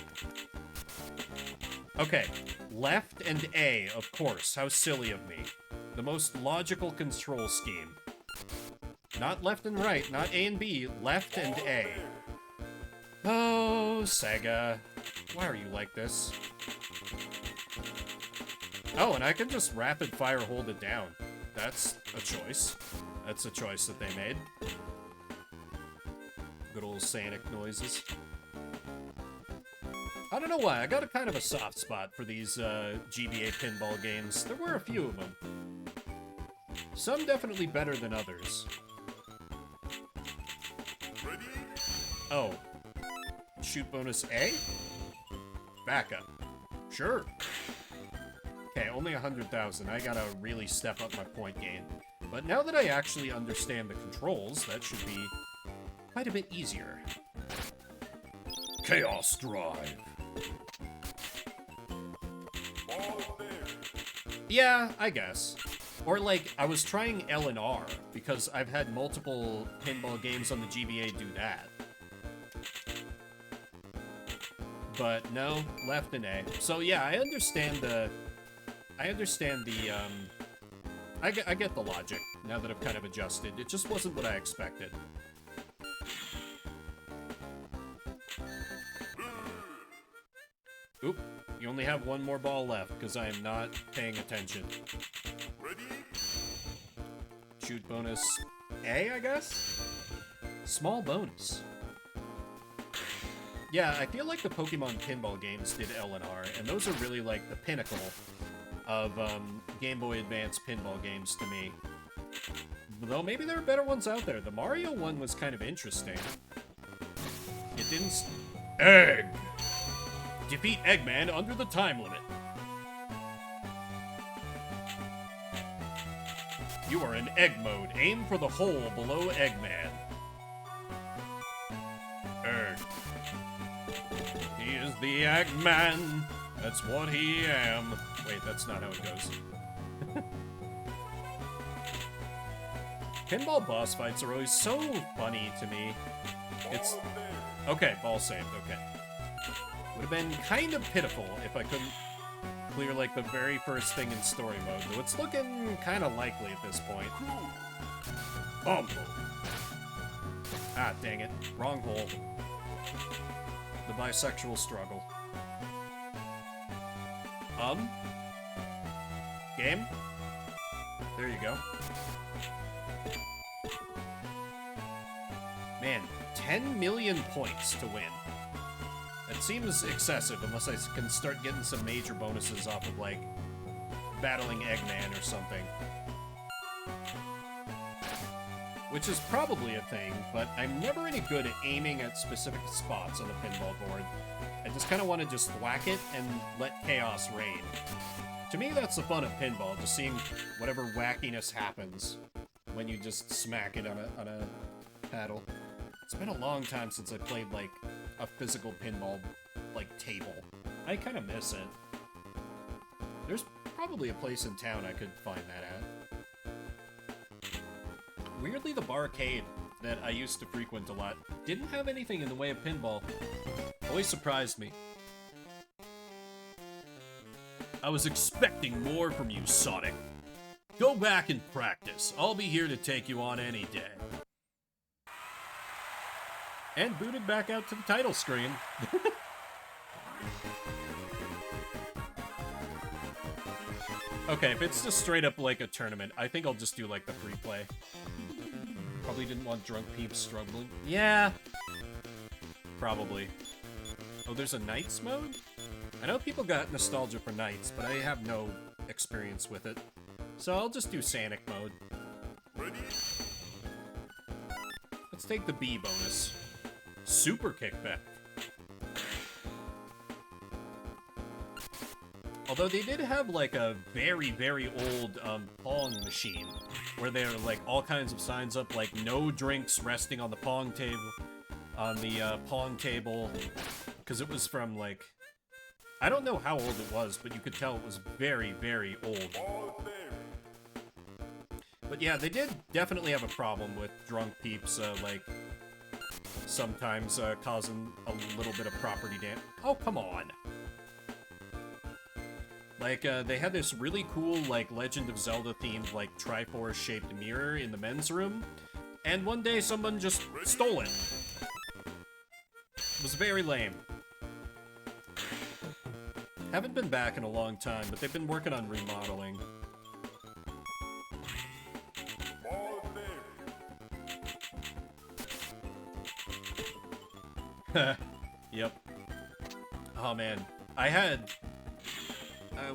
S1: Okay, left and A, of course. How silly of me. The most logical control scheme. Not left and right, not A and B, left and A. Oh, Sega. Why are you like this? Oh, and I can just rapid fire hold it down. That's a choice. That's a choice that they made. Good old Sonic noises. I don't know why, I got a kind of a soft spot for these GBA pinball games. There were a few of them. Some definitely better than others. Oh. Shoot bonus A? Backup. Sure. Okay, only 100,000. I gotta really step up my point gain. But now that I actually understand the controls, that should be quite a bit easier. Chaos Drive. Yeah, I guess. Or like, I was trying L and R, because I've had multiple pinball games on the GBA do that. But no, left and A. So yeah, I understand the... I get the logic, now that I've kind of adjusted. It just wasn't what I expected. Oop, you only have one more ball left, because I am not paying attention. Shoot bonus A, I guess? Small bonus. Yeah, I feel like the Pokemon pinball games did L and R, and those are really like the pinnacle of Game Boy Advance pinball games to me. Though maybe there are better ones out there. The Mario one was kind of interesting. It didn't... Egg! Defeat Eggman under the time limit. You are in egg mode. Aim for the hole below Eggman. Egg. He is the Eggman. That's what he am. Wait, that's not how it goes. Pinball boss fights are always so funny to me. It's... Okay, ball saved, okay. Would have been kind of pitiful if I couldn't clear, like, the very first thing in story mode, though it's looking kind of likely at this point. Ah, dang it. Wrong hole. The bisexual struggle. Game? There you go. Man, 10 million points to win. That seems excessive unless I can start getting some major bonuses off of, like, battling Eggman or something. Which is probably a thing, but I'm never any good at aiming at specific spots on the pinball board. I just kind of want to just thwack it and let chaos reign. To me, that's the fun of pinball, just seeing whatever wackiness happens when you just smack it on a paddle. It's been a long time since I played, like, a physical pinball, like, table. I kind of miss it. There's probably a place in town I could find that at. Weirdly, the barcade that I used to frequent a lot didn't have anything in the way of pinball. Always surprised me. I was expecting more from you, Sonic. Go back and practice. I'll be here to take you on any day. And booted back out to the title screen. Okay, if it's just straight up like a tournament, I think I'll just do like the free play. Probably didn't want drunk peeps struggling. Yeah. Probably. Oh, there's a Knights mode? I know people got nostalgia for Knights, but I have no experience with it. So I'll just do Sanic mode. Let's take the B bonus. Super kickback. Although they did have like a very, very old Pong machine where there are like all kinds of signs up like no drinks resting on the Pong table, because it was from like, I don't know how old it was, but you could tell it was very, very old. But yeah, they did definitely have a problem with drunk peeps, like, sometimes causing a little bit of property damage. Oh, come on! Like, they had this really cool, like, Legend of Zelda-themed, like, Triforce-shaped mirror in the men's room, and one day someone just stole it. It was very lame. Haven't been back in a long time, but they've been working on remodeling. Yep. Oh man, I had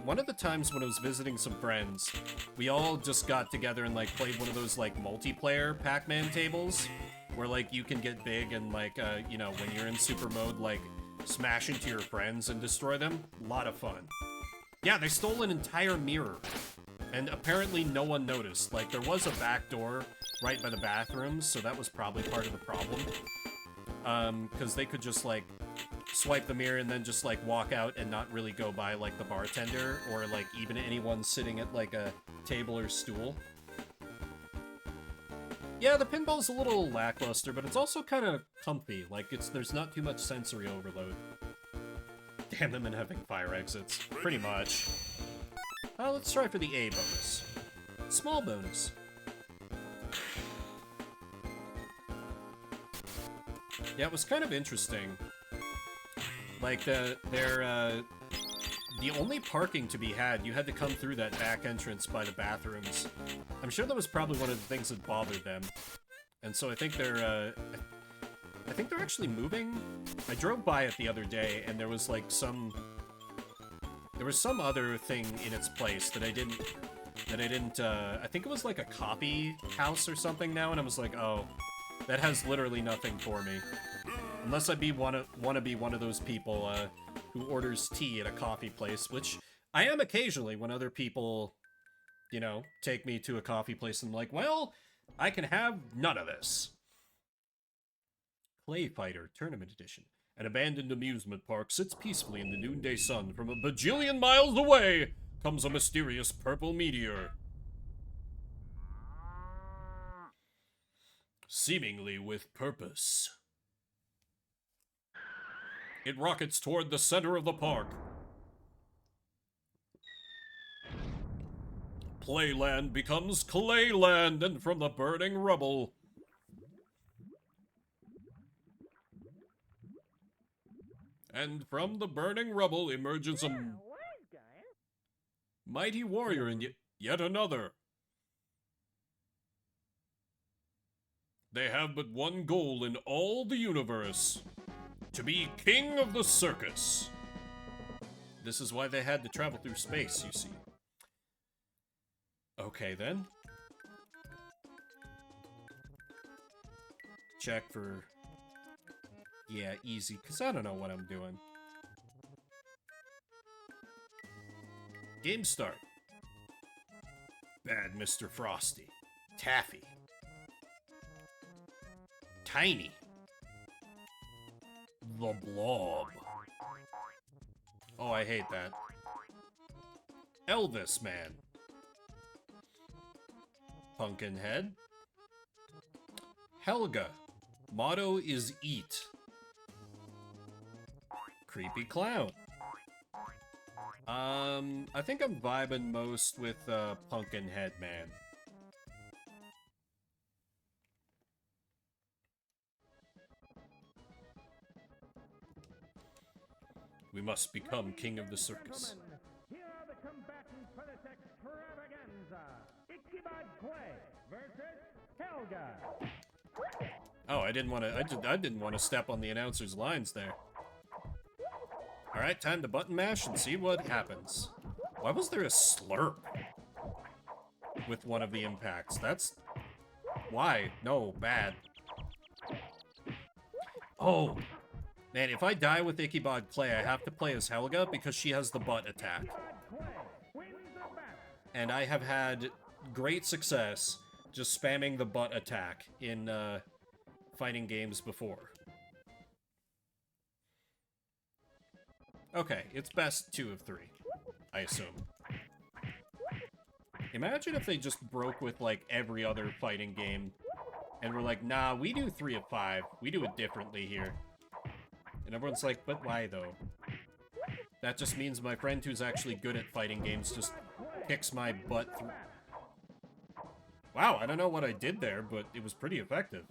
S1: one of the times when I was visiting some friends, we all just got together and like played one of those like multiplayer Pac-Man tables, where like you can get big and like you know, when you're in super mode, like smash into your friends and destroy them. A lot of fun. Yeah, they stole an entire mirror, and apparently no one noticed. Like there was a back door right by the bathrooms, so that was probably part of the problem. Because they could just like swipe the mirror and then just like walk out and not really go by like the bartender or like even anyone sitting at like a table or stool. Yeah, the pinball's a little lackluster, but it's also kind of comfy. Like there's not too much sensory overload. Damn them and having fire exits. Pretty much. Let's try for the A bonus. Small bonus. Yeah, it was kind of interesting. Like, the only parking to be had, you had to come through that back entrance by the bathrooms. I'm sure that was probably one of the things that bothered them. And so I think they're actually moving. I drove by it the other day, and there was, like, there was some other thing in its place that I didn't, I think it was, like, a coffee house or something now, and I was like, oh, that has literally nothing for me. Unless I wanna be one of those people who orders tea at a coffee place, which I am occasionally when other people, you know, take me to a coffee place and I'm like, well, I can have none of this. Clay Fighter Tournament Edition. An abandoned amusement park sits peacefully in the noonday sun. From a bajillion miles away comes a mysterious purple meteor. Seemingly with purpose. It rockets toward the center of the park. Playland becomes Clayland, and from the burning rubble... And from the burning rubble emerges a mighty warrior and yet another. They have but one goal in all the universe. To be king of the circus. This is why they had to travel through space, you see. Okay, then. Check for... Yeah, easy, because I don't know what I'm doing. Game start. Bad Mr. Frosty. Taffy. Tiny. The Blob. Oh, I hate that. Elvis Man. Pumpkinhead. Helga. Motto is eat. Creepy Clown. I think I'm vibing most with Pumpkinhead Man. We must become king of the circus.
S3: Here are the combatants for this
S1: I didn't want to. I didn't want to step on the announcer's lines there. All right, time to button mash and see what happens. Why was there a slurp with one of the impacts? That's why. No, bad. Oh, man, if I die with Ichabod Clay, I have to play as Helga because she has the butt attack. And I have had great success just spamming the butt attack in fighting games before. Okay, it's best 2 of 3, I assume. Imagine if they just broke with, like, every other fighting game, and we're like, nah, we do 3 of 5. We do it differently here. And everyone's like, but why, though? That just means my friend who's actually good at fighting games just kicks my butt through. Wow, I don't know what I did there, but it was pretty effective.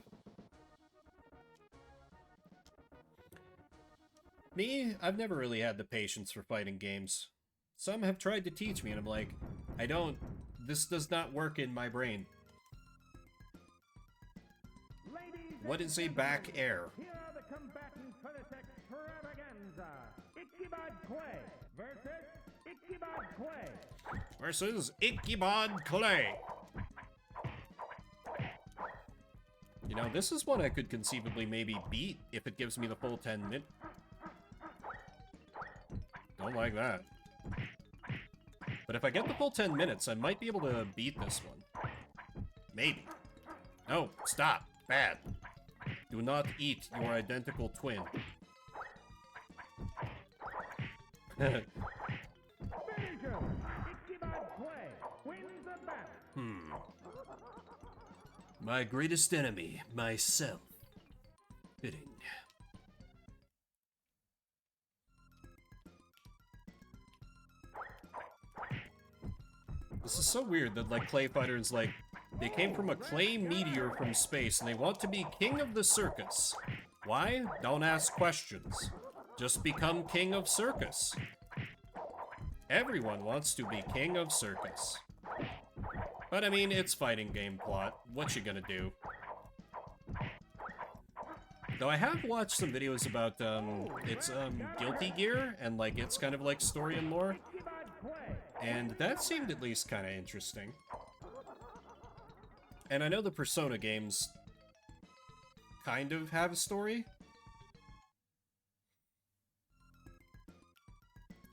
S1: Me, I've never really had the patience for fighting games. Some have tried to teach me, and I'm like, this does not work in my brain. What is a back air?
S3: Here are the combatants for this extravaganza. Ichabod Clay versus Ichabod Clay.
S1: Versus Ichabod Clay. You know, this is one I could conceivably maybe beat if it gives me the full 10 minutes. Don't like that. But if I get the full 10 minutes, I might be able to beat this one. Maybe. No, stop. Bad. Do not eat your identical twin. My greatest enemy, myself. Fitting. This is so weird that, like, Clay Fighters, like, they came from a clay meteor from space and they want to be king of the circus. Why? Don't ask questions. Just become king of circus. Everyone wants to be king of circus. But I mean, it's fighting game plot. What you gonna do? Though I have watched some videos about, Guilty Gear, and, like, it's kind of like story and lore. And that seemed at least kind of interesting. And I know the Persona games kind of have a story.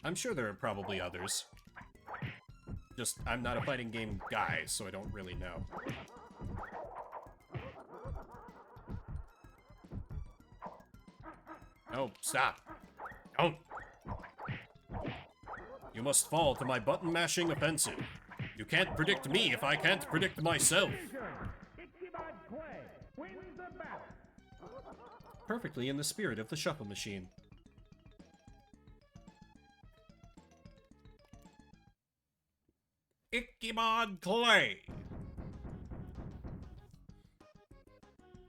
S1: I'm sure there are probably others. Just, I'm not a fighting game guy, so I don't really know. No, stop. Don't. You must fall to my button-mashing offensive. You can't predict me if I can't predict myself. Perfectly in the spirit of the shuffle machine. Ichabod Clay!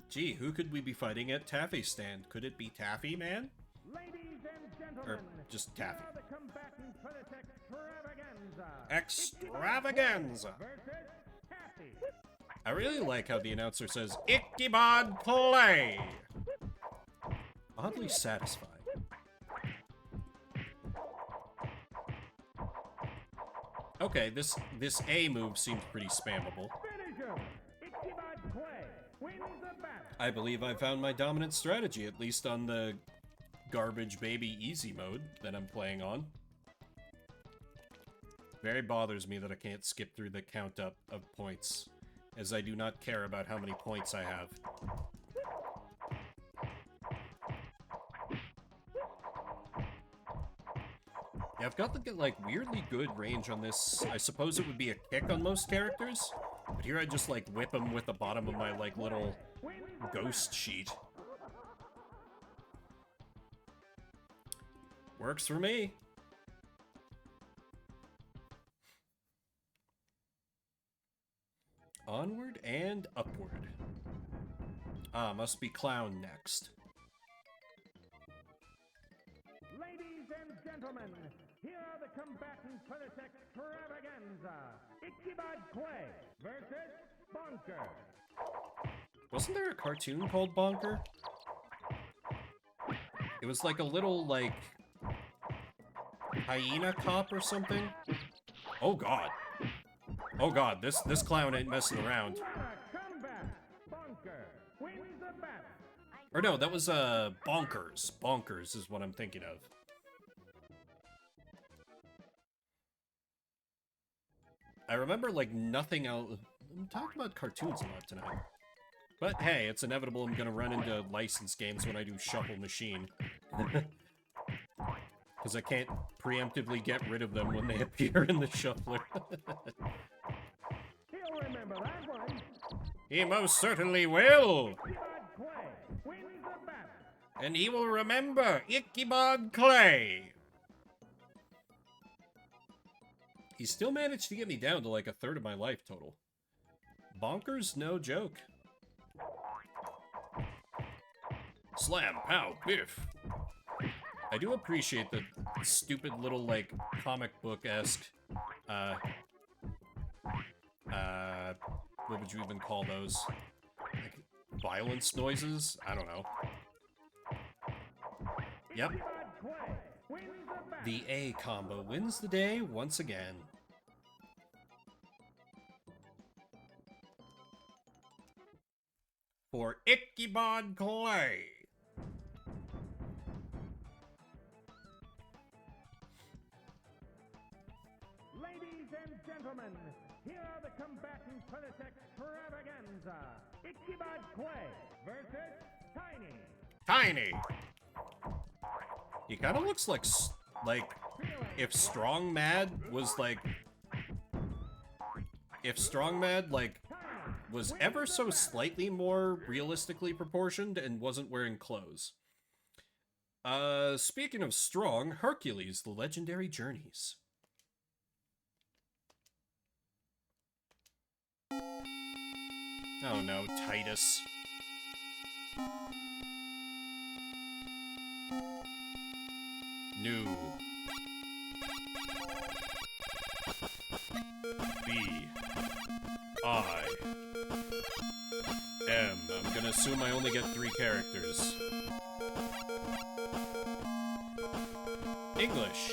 S1: Gee, who could we be fighting at Taffy's stand? Could it be Taffy, man? Or just Taffy? Extravaganza! I really like how the announcer says, Ichabod Clay! Oddly satisfying. Okay, this A move seems pretty spammable. I believe I found my dominant strategy, at least on the garbage baby easy mode that I'm playing on. Very bothers me that I can't skip through the count up of points, as I do not care about how many points I have. Yeah, I've got the, like, weirdly good range on this. I suppose it would be a kick on most characters, but here I just, like, whip them with the bottom of my, like, little ghost sheet. Works for me. Onward and upward. Ah, must be Clown next.
S3: Ladies and gentlemen, here are the combatants for this extravaganza. Ichabod Clay versus Bonker.
S1: Wasn't there a cartoon called Bonker? It was like a little, like, hyena cop or something? Oh god. Oh god, this clown ain't messing around. Or no, that was, Bonkers. Bonkers is what I'm thinking of. I remember, like, nothing else. I'm talking about cartoons a lot tonight. But hey, it's inevitable I'm gonna run into licensed games when I do Shuffle Machine. Because I can't preemptively get rid of them when they appear in the shuffler.
S3: He'll remember that one.
S1: He most certainly will!
S3: Clay wins the battle.
S1: And he will remember Ichabod Clay! He still managed to get me down to like a third of my life total. Bonkers, no joke. Slam, pow, biff. I do appreciate the stupid little, like, comic book-esque, what would you even call those? Like, violence noises? I don't know. Yep. The A combo wins the day once again. For Ichabod Clay.
S3: Ladies and gentlemen, here are the combatants for this extravaganza. Ichabod Clay versus Tiny.
S1: Tiny. He kind of looks like if Strong Mad was like, if Strong Mad like was ever so slightly more realistically proportioned and wasn't wearing clothes. Speaking of strong, Hercules, the legendary journeys. Oh no, Titus. New. B. I. M. I'm gonna assume I only get 3 characters. English.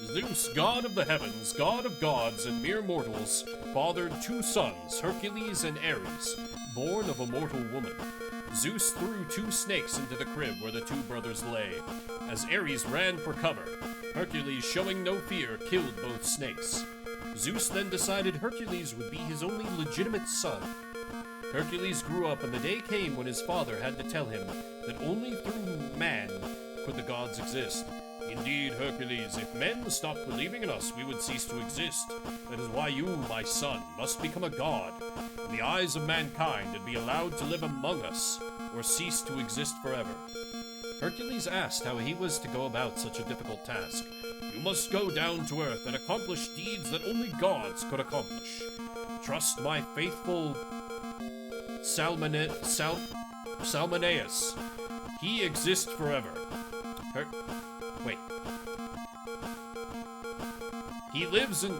S1: Zeus, god of the heavens, god of gods and mere mortals, fathered 2 sons, Hercules and Ares, born of a mortal woman. Zeus threw 2 snakes into the crib where the 2 brothers lay. As Ares ran for cover, Hercules, showing no fear, killed both snakes. Zeus then decided Hercules would be his only legitimate son. Hercules grew up, and the day came when his father had to tell him that only through man could the gods exist. Indeed, Hercules, if men stopped believing in us, we would cease to exist. That is why you, my son, must become a god in the eyes of mankind and be allowed to live among us, or cease to exist forever. Hercules asked how he was to go about such a difficult task. You must go down to earth and accomplish deeds that only gods could accomplish. Trust my faithful Salmoneus. He exists forever. Wait. He lives in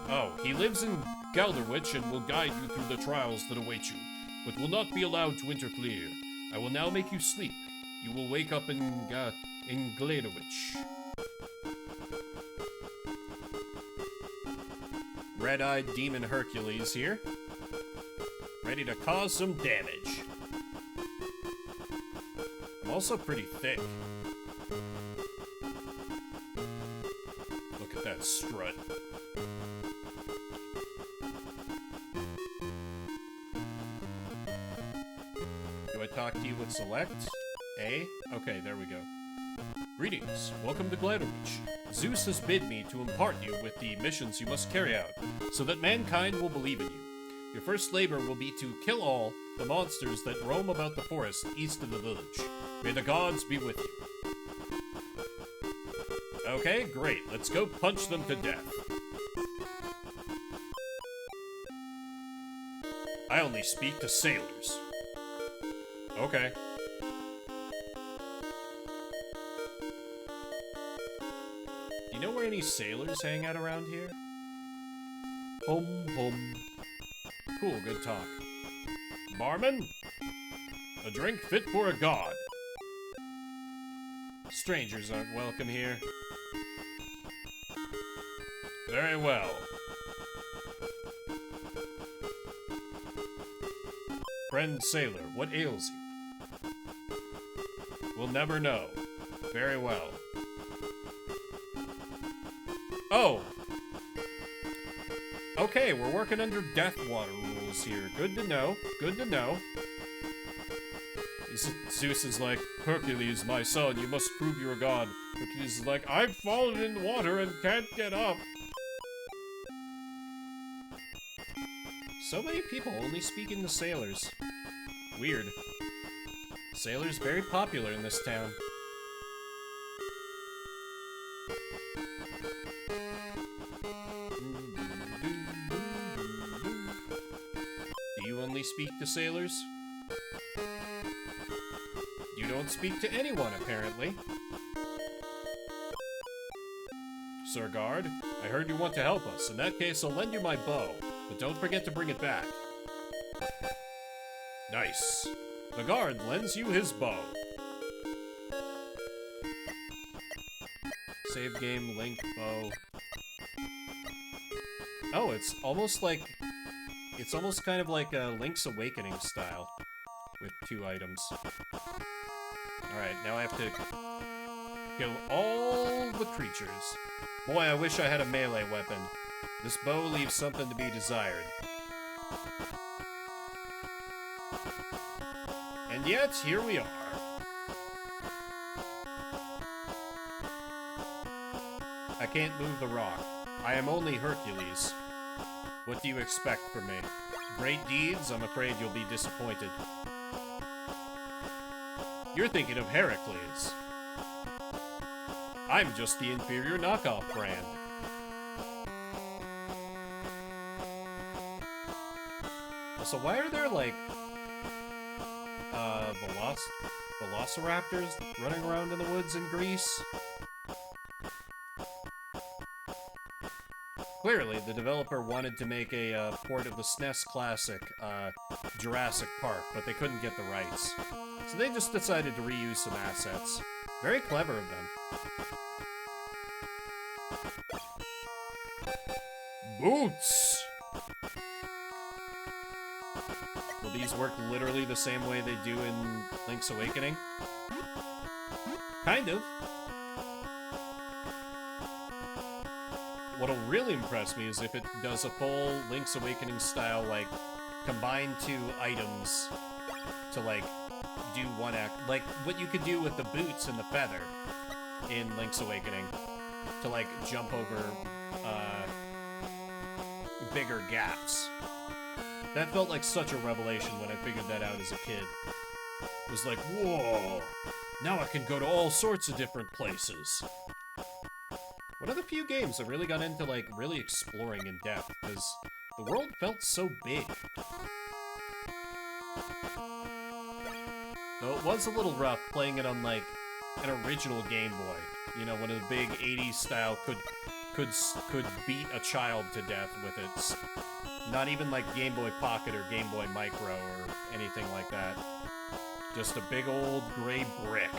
S1: Galderwich and will guide you through the trials that await you, but will not be allowed to interfere. I will now make you sleep. You will wake up in Gladowich. Red-eyed demon Hercules here, ready to cause some damage. I'm also pretty thick. Look at that strut. Do I talk to you with select? A? Okay, there we go. Greetings. Welcome to Gladowich. Zeus has bid me to impart you with the missions you must carry out, so that mankind will believe in you. Your first labor will be to kill all the monsters that roam about the forest east of the village. May the gods be with you. Okay, great. Let's go punch them to death. I only speak to sailors. Okay. Do you know where any sailors hang out around here? Hum hum. Cool, good talk. Barman? A drink fit for a god. Strangers aren't welcome here. Very well. Friend sailor, what ails you? We'll never know. Very well. Oh! Okay, we're working under Deathwater rules here. Good to know. Good to know. Zeus is like, Hercules, my son, you must prove you're a god. Hercules is like, I've fallen in the water and can't get up. So many people only speaking to sailors. Weird. Sailors very popular in this town. Do you only speak to sailors? You don't speak to anyone, apparently. Sir Guard, I heard you want to help us. In that case, I'll lend you my bow, but don't forget to bring it back. Nice. The guard lends you his bow. Save game, link, bow. Oh, it's almost kind of like a Link's Awakening style, with 2 items. Alright, now I have to kill all the creatures. Boy, I wish I had a melee weapon. This bow leaves something to be desired. And yet, here we are. I can't move the rock. I am only Hercules. What do you expect from me? Great deeds? I'm afraid you'll be disappointed. You're thinking of Heracles. I'm just the inferior knockoff brand. So why are there, like, velociraptors running around in the woods in Greece? Clearly, the developer wanted to make a port of the SNES classic, Jurassic Park, but they couldn't get the rights. So they just decided to reuse some assets. Very clever of them. Boots! Will these work literally the same way they do in Link's Awakening? Kind of. What'll really impress me is if it does a full Link's Awakening style, like, combine 2 items to, like, do one act. Like, what you could do with the boots and the feather in Link's Awakening to, like, jump over, bigger gaps. That felt like such a revelation when I figured that out as a kid. It was like, whoa! Now I can go to all sorts of different places. One of the few games that really got into, like, really exploring in depth, because the world felt so big. Though it was a little rough playing it on, like, an original Game Boy. You know, one of the big 80s style could beat a child to death with it. Not even like Game Boy Pocket or Game Boy Micro or anything like that. Just a big old gray brick.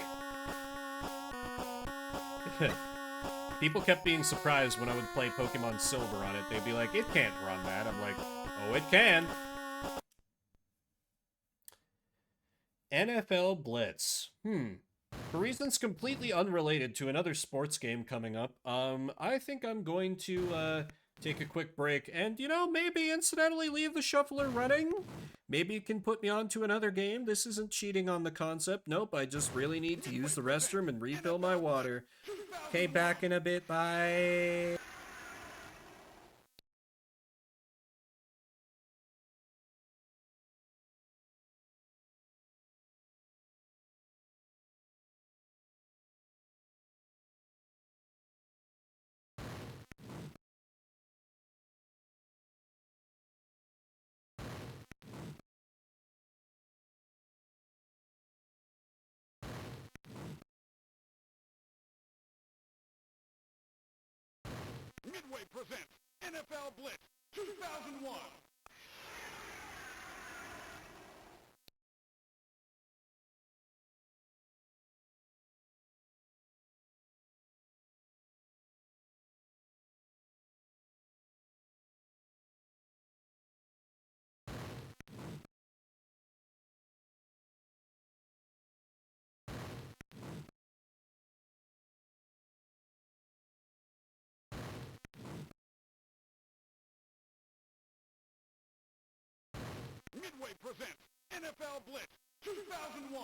S1: People kept being surprised when I would play Pokemon Silver on it. They'd be like, it can't run that. I'm like, oh, it can. NFL Blitz. For reasons completely unrelated to another sports game coming up, I think I'm going to, take a quick break and, you know, maybe incidentally leave the shuffler running. Maybe it can put me onto another game. This isn't cheating on the concept. Nope, I just really need to use the restroom and refill my water. Okay, back in a bit. Bye.
S4: Midway presents NFL Blitz 2001. Midway presents NFL Blitz 2001.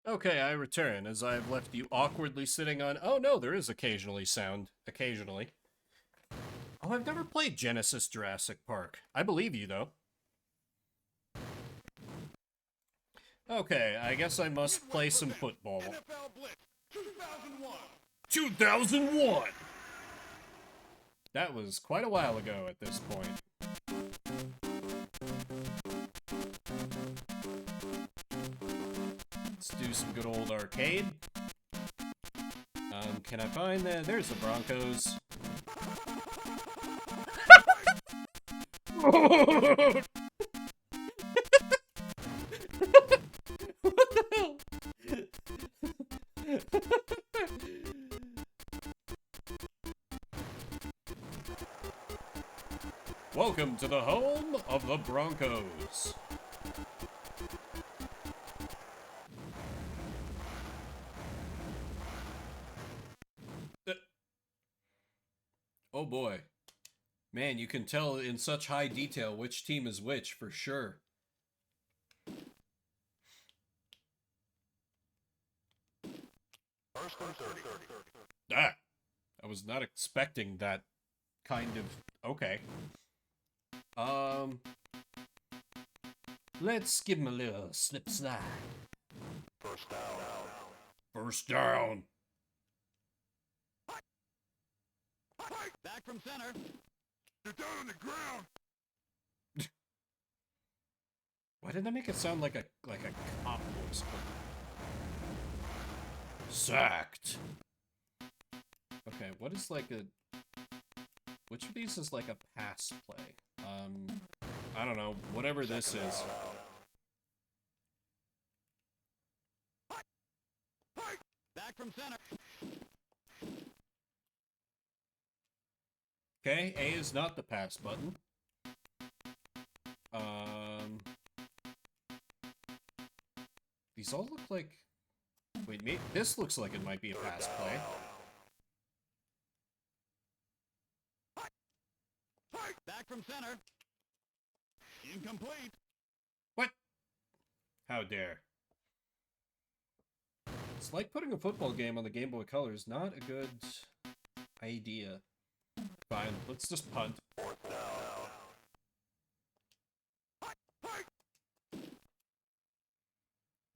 S1: Okay, I return as I have left you awkwardly sitting on. Oh no, there is occasionally sound. Occasionally. Oh, I've never played Genesis Jurassic Park. I believe you, though. Okay, I guess I must play some football.
S4: NFL Blitz 2001.
S1: 2001! That was quite a while ago at this point. Let's do some good old arcade. Can I find that? There's the Broncos. What the hell? Welcome to the home of the Broncos. Oh boy. Man, you can tell in such high detail which team is which, for sure.
S4: First and 30.
S1: Ah! I was not expecting that kind of... Okay. Let's give him a little slip slide.
S4: First down.
S1: First down.
S4: Back from center. You're down on the ground.
S1: Why did that make it sound like a cop voice? Sacked. Okay, what is like a... Which of these is like a pass play? I don't know. Whatever this is.
S4: Back from center.
S1: Okay, A is not the pass button. These all look like... Wait, this looks like it might be a pass play.
S4: Back from center. Incomplete.
S1: What? How dare. It's like putting a football game on the Game Boy Color is not a good idea. Fine, let's just punt.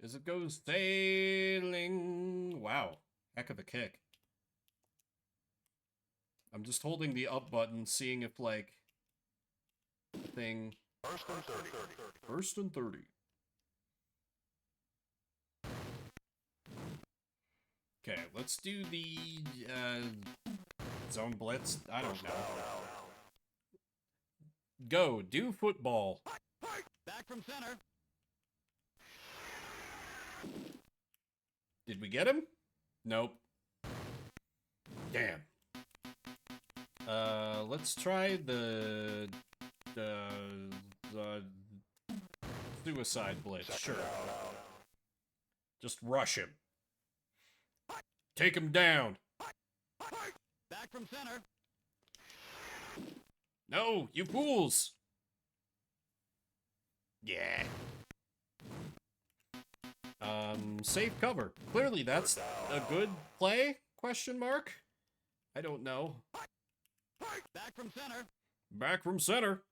S1: As it goes sailing. Wow, heck of a kick. I'm just holding the up button, seeing if, like, thing...
S4: First and 30.
S1: First and 30. Okay, let's do the, zone blitz. I don't know. Go, do football.
S4: Back from center.
S1: Did we get him? Nope. Damn. Let's try the suicide blitz. Sure. Just rush him. Take him down.
S4: Back from center.
S1: No, you fools. Yeah. Safe cover. Clearly that's a good play? Question mark? I don't know.
S4: Back from center.
S1: Back from center.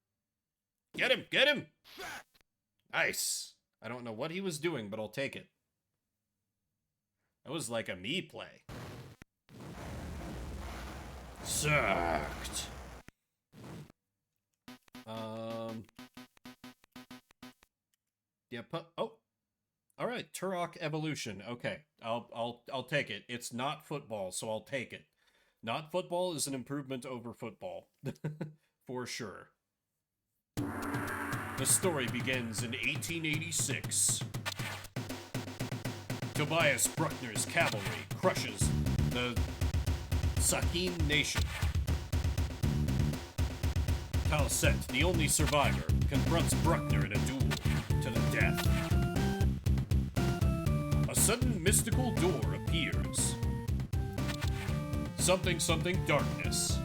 S1: Get him, get him. Nice. I don't know what he was doing, but I'll take it. That was like a me play. Sacked. Yeah, oh. All right, Turok Evolution. Okay, I'll take it. It's not football, so I'll take it. Not football is an improvement over football. For sure. The story begins in 1886. Tobias Bruckner's cavalry crushes the Sakin nation. Talset, the only survivor, confronts Bruckner in a duel to the death. sudden mystical door appears. Something darkness.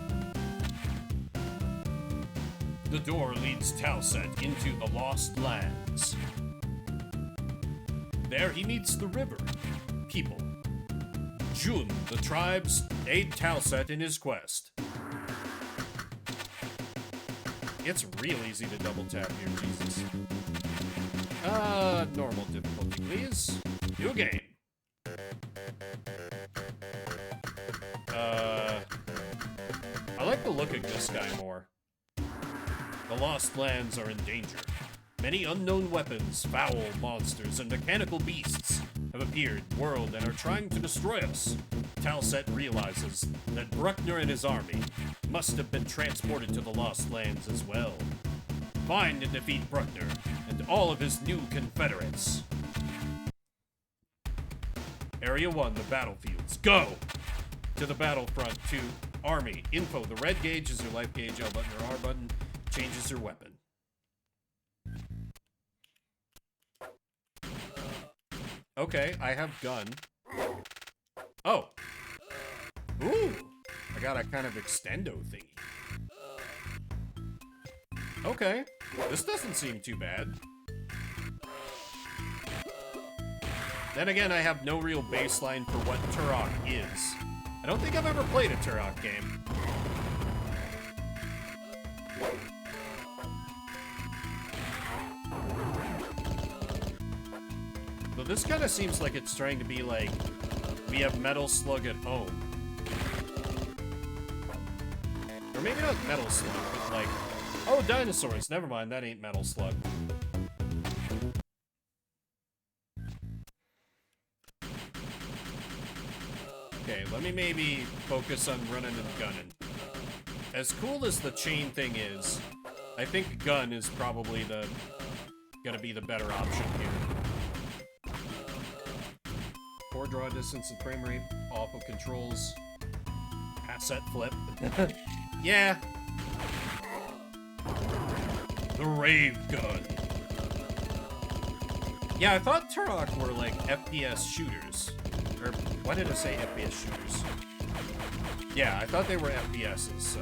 S1: The door leads Talset into the Lost Lands. There he meets the river, people. Jun, the tribes, aid Talset in his quest. It's real easy to double tap here, Jesus. Normal difficulty, please. New game. I like the look of this guy more. The Lost Lands are in danger. Many unknown weapons, foul monsters, and mechanical beasts have appeared in the world and are trying to destroy us. Talset realizes that Bruckner and his army must have been transported to the Lost Lands as well. Find and defeat Bruckner and all of his new confederates. Area 1, the battlefields. Go! To the battlefront. 2, army. Info. The red gauge is your life gauge. L button or R button changes your weapon. Okay, I have gun. Oh. Ooh. I got a kind of extendo thingy. Okay. This doesn't seem too bad. Then again, I have no real baseline for what Turok is. I don't think I've ever played a Turok game. But this kind of seems like it's trying to be like, we have Metal Slug at home. Or maybe not Metal Slug, but like, oh, dinosaurs. Never mind, that ain't Metal Slug. Okay, let me maybe focus on running and gunning. As cool as the chain thing is, I think gun is probably gonna be the better option here. Poor draw distance and frame rate, awful controls, asset flip. Yeah. The rave gun. Yeah, I thought Turok were like FPS shooters. Or, why did I say FPS shooters? Yeah, I thought they were FPSs, so.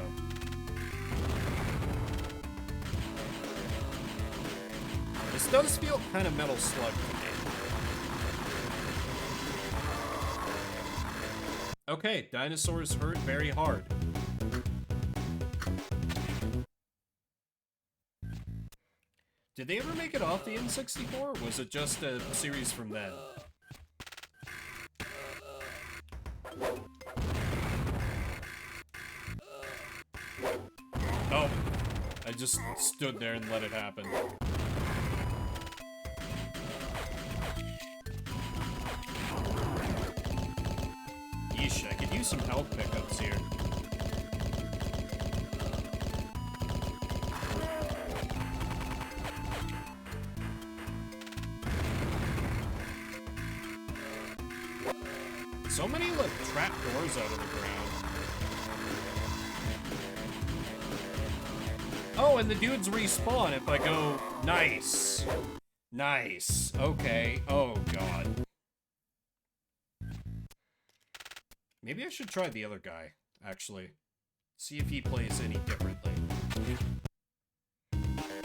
S1: This does feel kind of Metal Slug to me. Okay, dinosaurs hurt very hard. Did they ever make it off the N64, or was it just a series from then? Oh, I just stood there and let it happen. Yeesh, I could use some health pickups here. So many, like, trap doors out of the ground. Oh, and the dudes respawn if I go... Nice. Nice. Okay. Oh, God. Maybe I should try the other guy, actually. See if he plays any differently.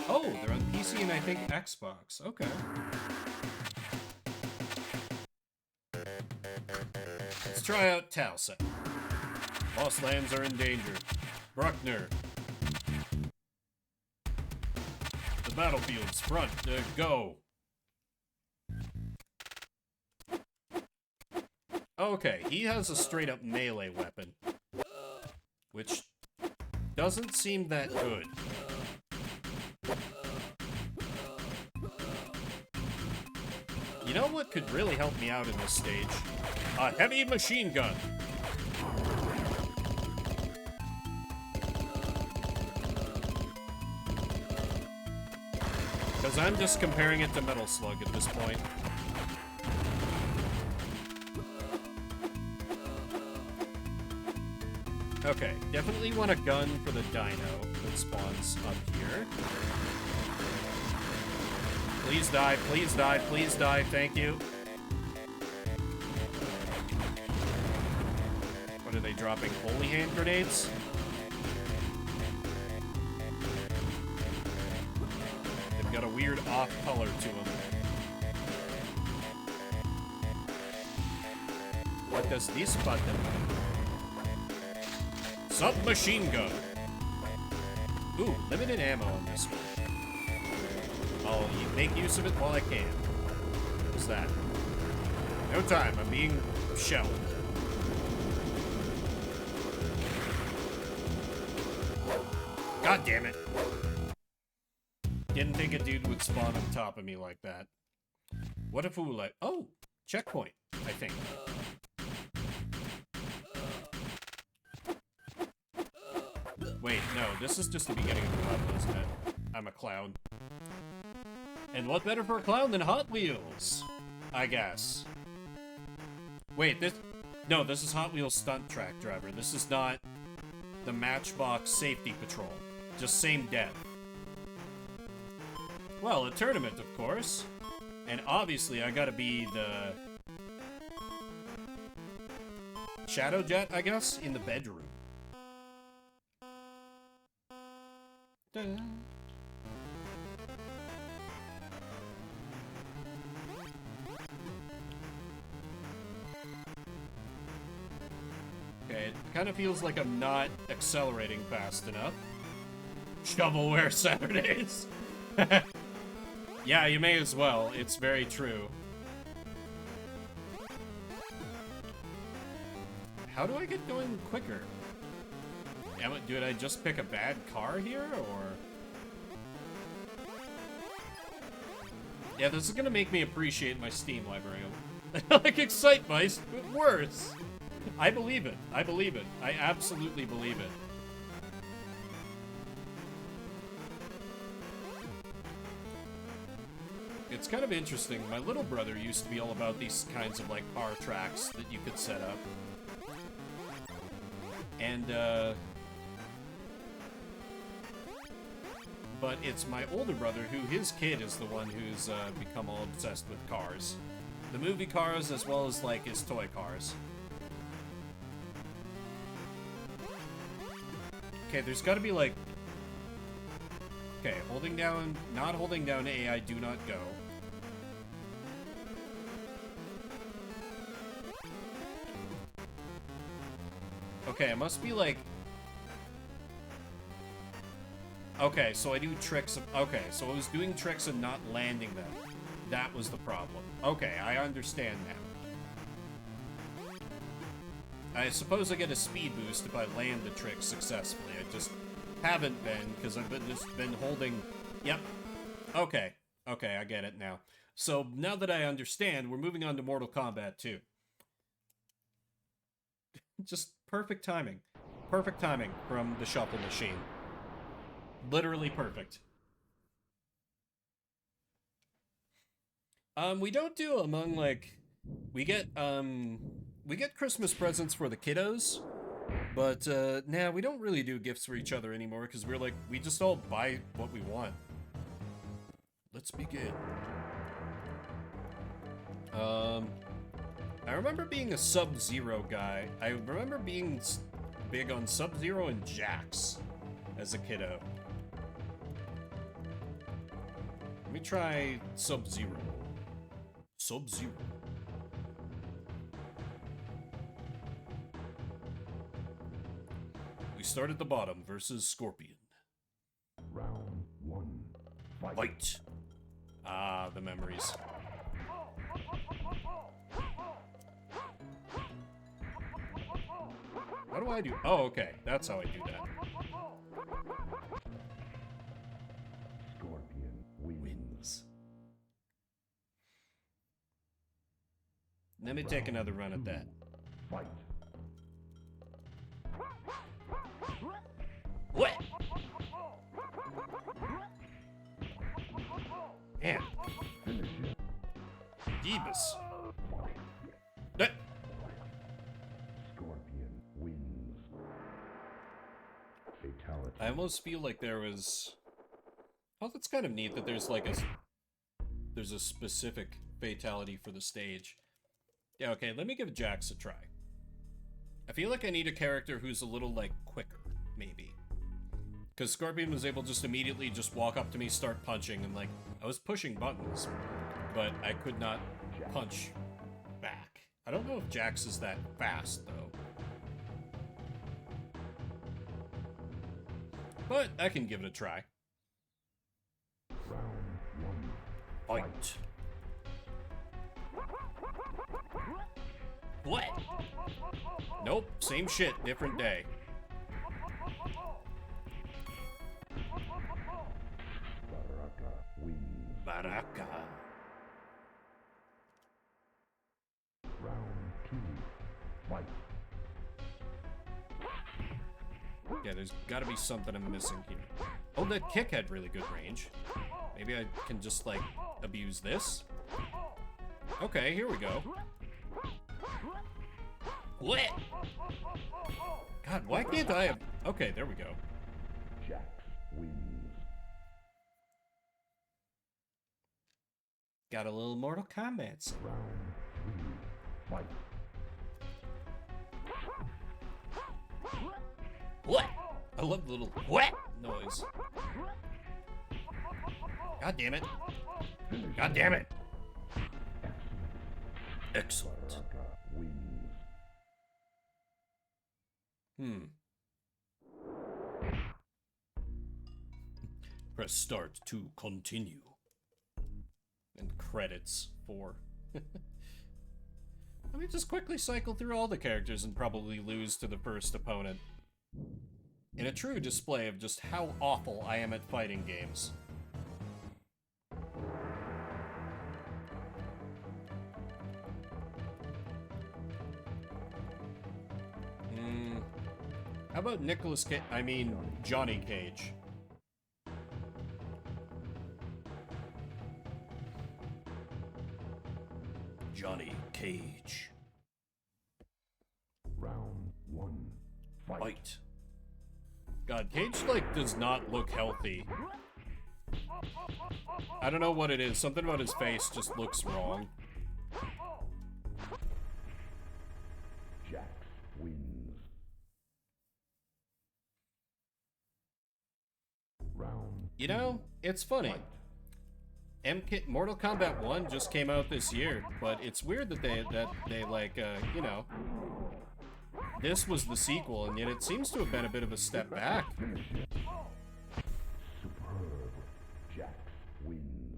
S1: Oh, they're on PC and I think Xbox. Okay. Let's try out Talset. Lost Lands are in danger. Bruckner. The battlefield's front. Go. Okay, he has a straight-up melee weapon. Which doesn't seem that good. You know what could really help me out in this stage? A heavy machine gun. Because I'm just comparing it to Metal Slug at this point. Okay, definitely want a gun for the dino that spawns up here. Please die, please die, please die, thank you. What are they dropping? Holy hand grenades? They've got a weird off color to them. What does this button do? Submachine gun. Ooh, limited ammo on this one. I'll make use of it while I can. What's that? No time, I'm being shelled. God damn it. Didn't think a dude would spawn on top of me like that. What a fool I... Oh! Checkpoint, I think. Wait, no, this is just the beginning of the level, isn't it? I'm a clown. And what better for a clown than Hot Wheels? I guess. Wait, this... No, this is Hot Wheels Stunt Track Driver. This is not the Matchbox Safety Patrol. Just same death. Well, a tournament, of course. And obviously, I gotta be the... Shadow Jet, I guess, in the bedroom. Dun. Okay, it kind of feels like I'm not accelerating fast enough. Shovelware Saturdays! Yeah, you may as well. It's very true. How do I get going quicker? Did I just pick a bad car here, or...? Yeah, this is gonna make me appreciate my Steam library. Like Excite Mice, but worse! I believe it. I believe it. I absolutely believe it. It's kind of interesting. My little brother used to be all about these kinds of, like, car tracks that you could set up. And, but it's my older brother who, his kid is the one who's, become all obsessed with cars. The movie cars as well as, like, his toy cars. Okay, there's gotta be, like... Okay, holding down... Not holding down A, I do not go. Okay, it must be, like... Okay, so I do tricks of... Okay, so I was doing tricks and not landing them. That was the problem. Okay, I understand now. I suppose I get a speed boost if I land the trick successfully. I just haven't been, because I've just been holding... Yep. Okay. Okay, I get it now. So, now that I understand, we're moving on to Mortal Kombat 2. Just perfect timing. Perfect timing from the shuffle machine. Literally perfect. We don't do among, like... We get Christmas presents for the kiddos, but, nah, we don't really do gifts for each other anymore, because we're like, we just all buy what we want. Let's begin. I remember being a Sub-Zero guy. I remember being big on Sub-Zero and Jax as a kiddo. Let me try Sub-Zero. Sub-Zero. We start at the bottom versus Scorpion.
S2: Round one.
S1: Fight! Ah, the memories. What do I do? Oh, okay. That's how I do that.
S2: Scorpion wins.
S1: Let me take another run at that.
S2: Fight.
S1: What? Man.
S2: Finish it.
S1: Jeebus. That.
S2: Scorpion wins. Fatality.
S1: I almost feel like there was... Oh, that's kind of neat that there's like a... There's a specific fatality for the stage. Yeah, okay, let me give Jax a try. I feel like I need a character who's a little, like, quicker, maybe. Because Scorpion was able just immediately just walk up to me, start punching, and, like, I was pushing buttons, but I could not punch back. I don't know if Jax is that fast, though. But I can give it a try. Fight. What? Nope, same shit, different day. Baraka.
S2: Round 2. Fight.
S1: Yeah, there's gotta be something I'm missing here. Oh, that kick had really good range. Maybe I can just, like, abuse this? Okay, here we go. What? God, why can't I have... Okay, there we go.
S2: Jax wins.
S1: Got a little Mortal Kombat.
S2: Round 3. Fight.
S1: What? I love the little what noise. God damn it. God damn it. Excellent.
S2: Baraka wins.
S1: Press start to continue. And credits for... Let me just quickly cycle through all the characters and probably lose to the first opponent. In a true display of just how awful I am at fighting games. How about Nicolas Cage? I mean, Johnny Cage. Johnny Cage.
S2: Round 1. Fight.
S1: Fight. God, Cage, like, does not look healthy. I don't know what it is. Something about his face just looks wrong.
S2: Jax wins. Round.
S1: You know, it's funny. Mortal Kombat 1 just came out this year, but it's weird that they like, you know, this was the sequel, and yet it seems to have been a bit of a step back.
S2: Superb. Jax wins.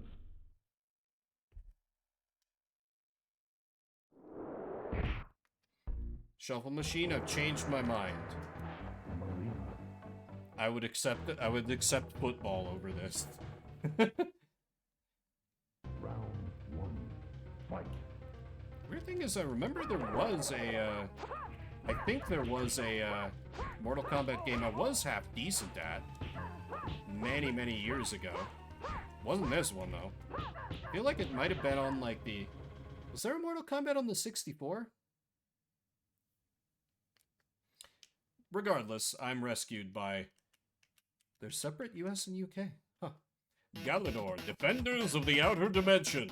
S1: Shuffle machine, I've changed my mind. I would accept it. I would accept football over this.
S2: Round 1. Fight.
S1: Weird thing is, I remember there was a, I think there was a, Mortal Kombat game I was half decent at. Many, many years ago. Wasn't this one, though. I feel like it might have been on, like, the... Was there a Mortal Kombat on the 64? Regardless, I'm rescued by... They're separate US and UK. Huh. Galador, Defenders of the Outer Dimension.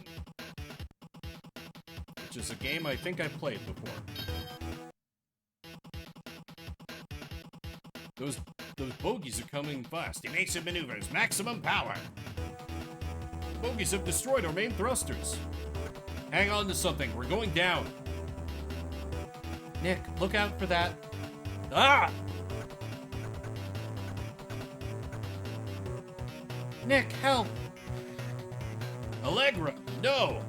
S1: Which is a game I think I've played before. Those bogies are coming fast. Evasive maneuvers, maximum power. Bogies have destroyed our main thrusters. Hang on to something, we're going down. Nick, look out for that. Ah! Nick, help! Allegra, no!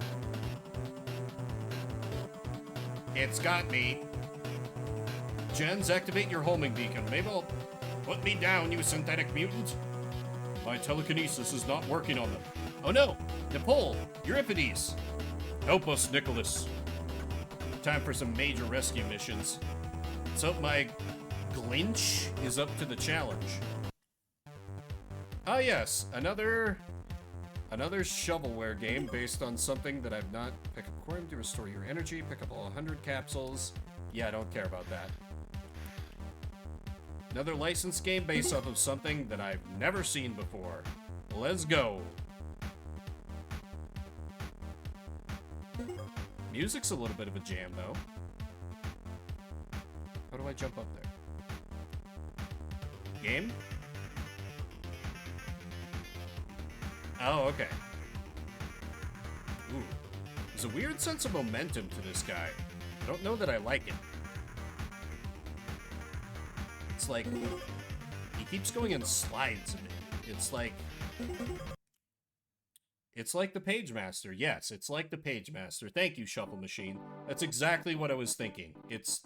S1: It's got me. Gens, activate your homing beacon. Mabel, put me down, you synthetic mutant. My telekinesis is not working on them. Oh no! Nepal, Euripides! Help us, Nicholas. Time for some major rescue missions. So my Glinch is up to the challenge. Ah yes, another shovelware game based on something that I've not... Pick a coin to restore your energy, pick up all 100 capsules. Yeah, I don't care about that. Another licensed game based off of something that I've never seen before. Let's go. Music's a little bit of a jam, though. How do I jump up there? Game? Oh, okay. Ooh. There's a weird sense of momentum to this guy. I don't know that I like it. It's like... he keeps going in slides a bit. It's like... it's like the Page Master. Yes, it's like the Page Master. Thank you, Shuffle Machine. That's exactly what I was thinking. It's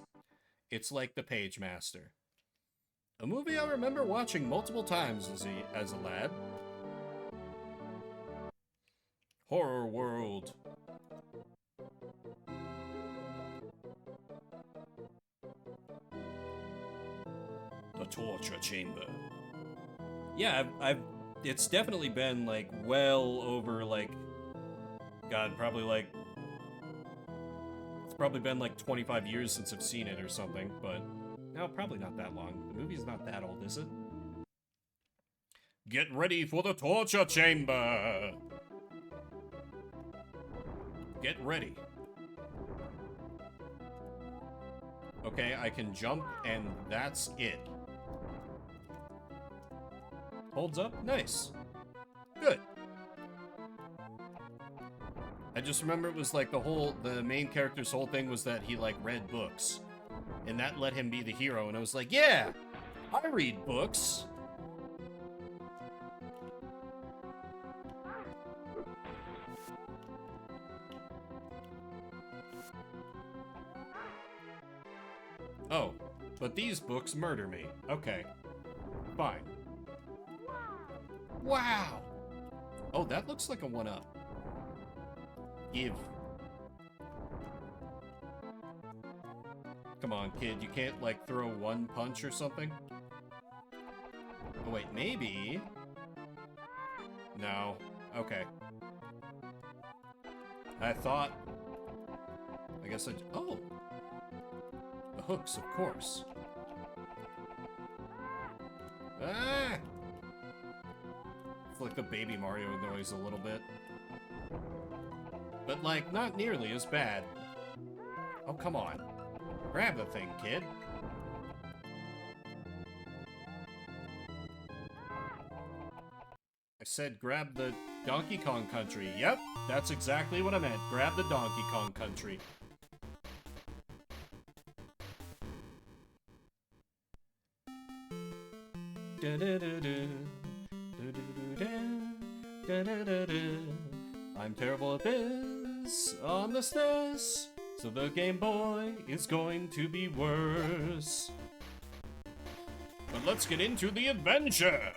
S1: like the Page Master. A movie I remember watching multiple times as a lad. Horror World. The Torture Chamber. Yeah, I've it's definitely been, like, well over, like, God, probably, like, it's probably been, like, 25 years since I've seen it or something, but, no, probably not that long. The movie's not that old, is it? Get ready for the Torture Chamber! Get ready. Okay, I can jump, and that's it. Holds up? Nice. Good. I just remember it was like the main character's whole thing was that he like read books. And that let him be the hero, and I was like, yeah! I read books! Oh, but these books murder me. Okay. Fine. Wow! Oh, that looks like a 1-up. Give. Come on, kid. You can't, like, throw one punch or something? Oh, wait. Maybe? No. Okay. I thought... I guess I... Oh! The hooks, of course. Ah! It's like the Baby Mario noise a little bit. But, like, not nearly as bad. Oh, come on. Grab the thing, kid. I said grab the Donkey Kong Country. Yep, that's exactly what I meant. Grab the Donkey Kong Country. I'm terrible at this on the SNES, so the Game Boy is going to be worse. But let's get into the adventure!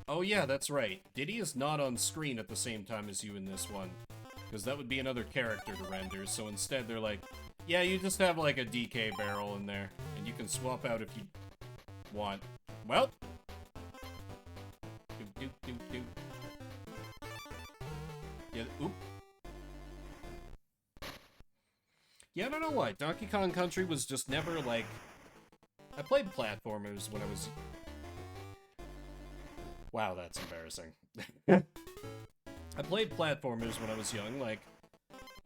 S1: Oh yeah, that's right. Diddy is not on screen at the same time as you in this one. Because that would be another character to render, so instead they're like, yeah, you just have like a DK barrel in there, and you can swap out if you want. Well. Doop, doop, doop, doop. Yeah, oop. Yeah, I don't know why. Donkey Kong Country was just never like... I played platformers when I was... Wow, that's embarrassing. I played platformers when I was young, like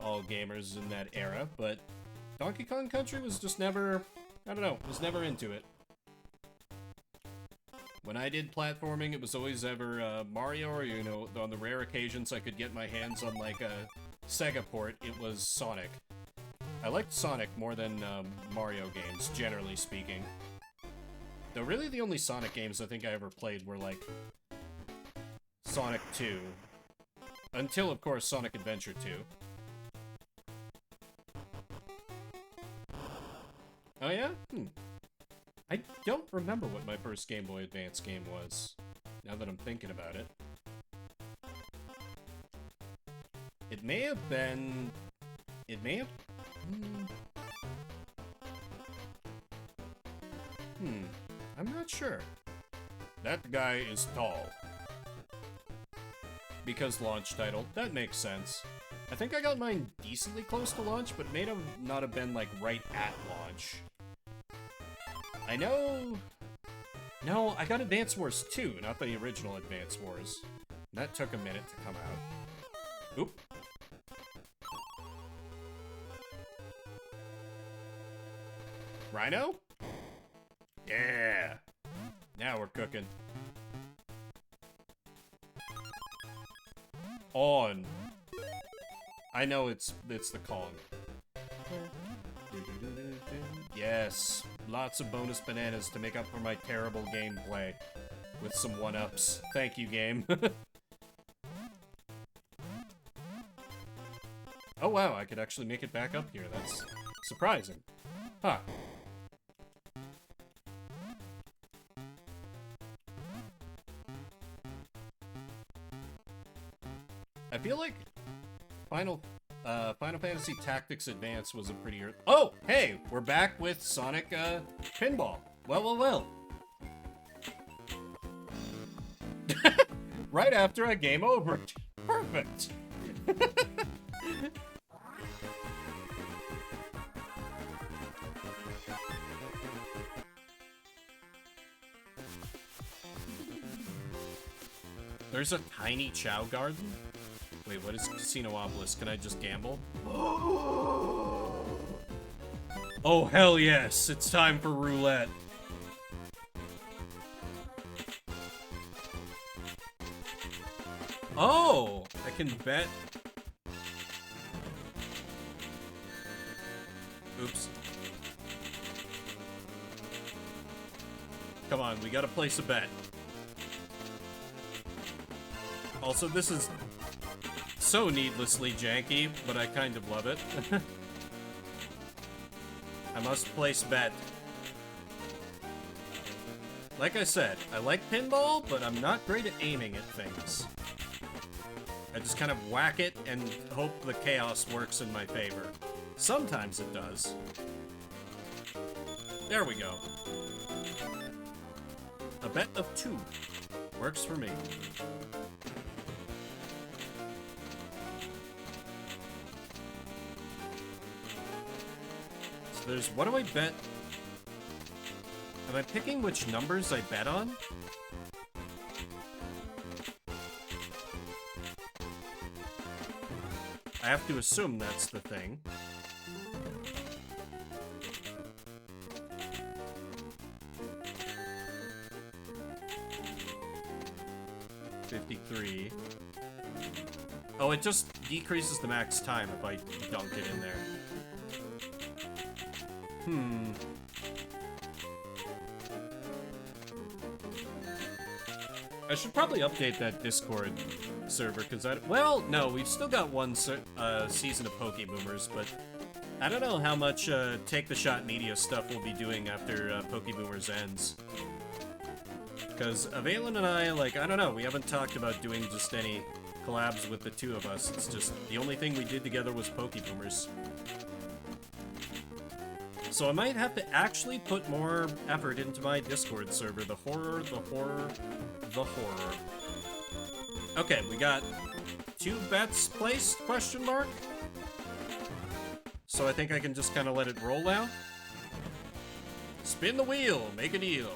S1: all gamers in that era, but Donkey Kong Country was just never, I don't know, was never into it. When I did platforming, it was always ever Mario, or, you know, on the rare occasions I could get my hands on, like, a Sega port, it was Sonic. I liked Sonic more than Mario games, generally speaking. Though really the only Sonic games I think I ever played were, like, Sonic 2. Until, of course, Sonic Adventure 2. Oh, yeah? I don't remember what my first Game Boy Advance game was, now that I'm thinking about it. It may have been... It may have... I'm not sure. That guy is tall. Because launch title. That makes sense. I think I got mine decently close to launch, but may have not have been, like, right at launch. I know... No, I got Advance Wars 2, not the original Advance Wars. That took a minute to come out. Oop. Rhino? Yeah! Now we're cooking. On. I know it's the Kong. Yes, lots of bonus bananas to make up for my terrible gameplay. With some 1-ups. Thank you, game. Oh wow, I could actually make it back up here. That's surprising. Huh. I feel like Final Fantasy Tactics Advance was a prettier... Oh, hey, we're back with Sonic Pinball. Well. Right after a game over. Perfect. There's a tiny Chow Garden? Wait, what is Casino Obelisk? Can I just gamble? Oh, hell yes! It's time for roulette. Oh! I can bet... Oops. Come on, we gotta place a bet. Also, this is so needlessly janky, but I kind of love it. I must place bet. Like I said, I like pinball, but I'm not great at aiming at things. I just kind of whack it and hope the chaos works in my favor. Sometimes it does. There we go. A bet of 2. Works for me. So there's... What do I bet? Am I picking which numbers I bet on? I have to assume that's the thing. $53. Oh, it just decreases the max time if I dunk it in there. I should probably update that Discord server, because well, no, we've still got one season of Pokeboomers, but I don't know how much Take the Shot Media stuff we'll be doing after Pokeboomers ends. Because Avalon and I, like, I don't know, we haven't talked about doing just any collabs with the two of us. It's just, the only thing we did together was Pokeboomers. So I might have to actually put more effort into my Discord server. The horror. Okay, we got 2 bets placed, question mark? So I think I can just kind of let it roll now. Spin the wheel, make a deal.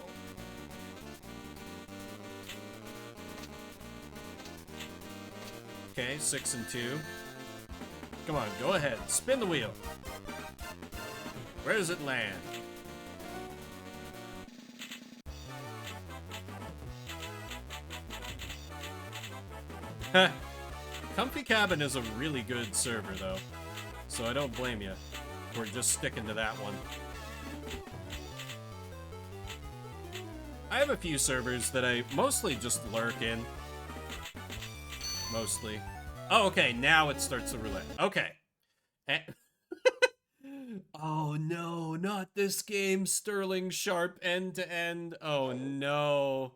S1: Okay, 6 and 2. Come on, go ahead, spin the wheel. Where does it land? Heh. Comfy Cabin is a really good server, though. So I don't blame you for just sticking to that one. I have a few servers that I mostly just lurk in. Mostly. Oh, okay, now it starts the roulette. Okay. Oh no, not this game, Sterling Sharp end to end. Oh no.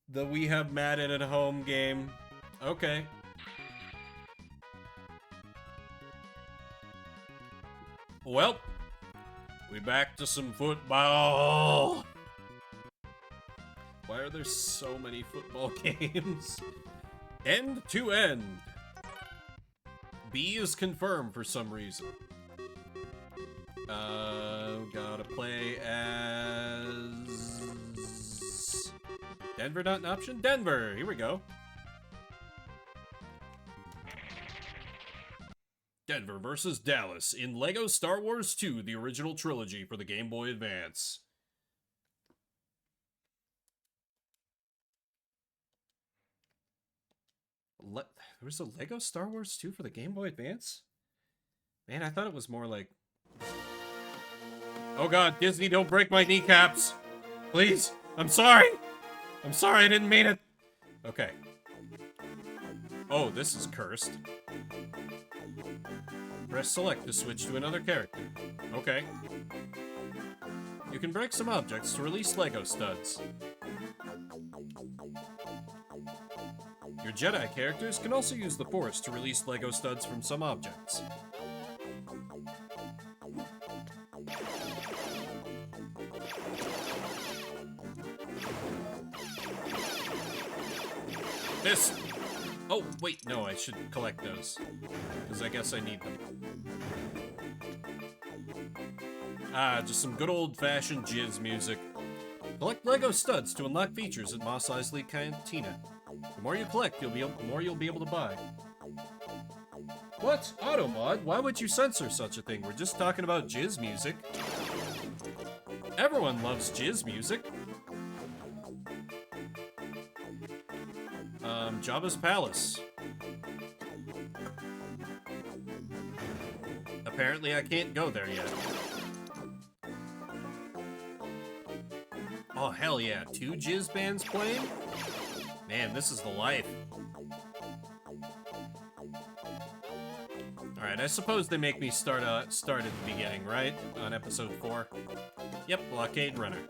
S1: The We Have Madden at Home game. Okay. Well, we back to some football. Why are there so many football games? End to end. B is confirmed for some reason. Gotta play as... Denver not an option? Denver! Here we go. Denver versus Dallas in LEGO Star Wars 2, the original trilogy for the Game Boy Advance. There was a LEGO Star Wars 2 for the Game Boy Advance? Man, I thought it was more like... Oh god, Disney, don't break my kneecaps! Please! I'm sorry! I'm sorry, I didn't mean it! Okay. Oh, this is cursed. Press select to switch to another character. Okay. You can break some objects to release LEGO studs. Your Jedi characters can also use the Force to release LEGO studs from some objects. This... Oh, wait, no, I should collect those. Because I guess I need them. Ah, just some good old-fashioned jizz music. Collect LEGO studs to unlock features at Mos Eisley Cantina. The more you collect, the more you'll be able to buy. What? Automod? Why would you censor such a thing? We're just talking about jizz music. Everyone loves jizz music. Jabba's Palace. Apparently I can't go there yet. Oh, hell yeah. 2 jizz bands playing? Man, this is the life. Alright, I suppose they make me start at the beginning, right? On episode 4. Yep, Blockade Runner.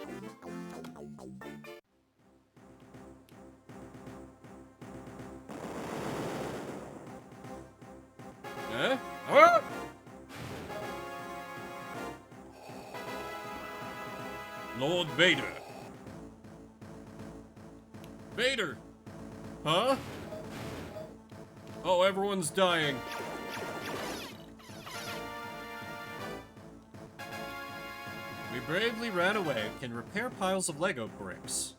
S1: Huh? Ah! Lord Vader. Vader! Huh? Oh, everyone's dying. We bravely ran away. Can repair piles of Lego bricks.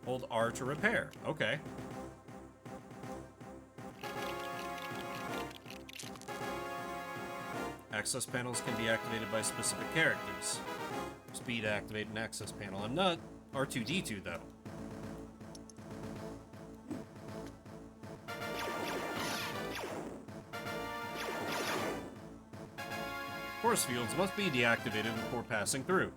S1: Hold R to repair. Okay. Access panels can be activated by specific characters. Speed activate an access panel. I'm not R2-D2 though. Force fields must be deactivated before passing through.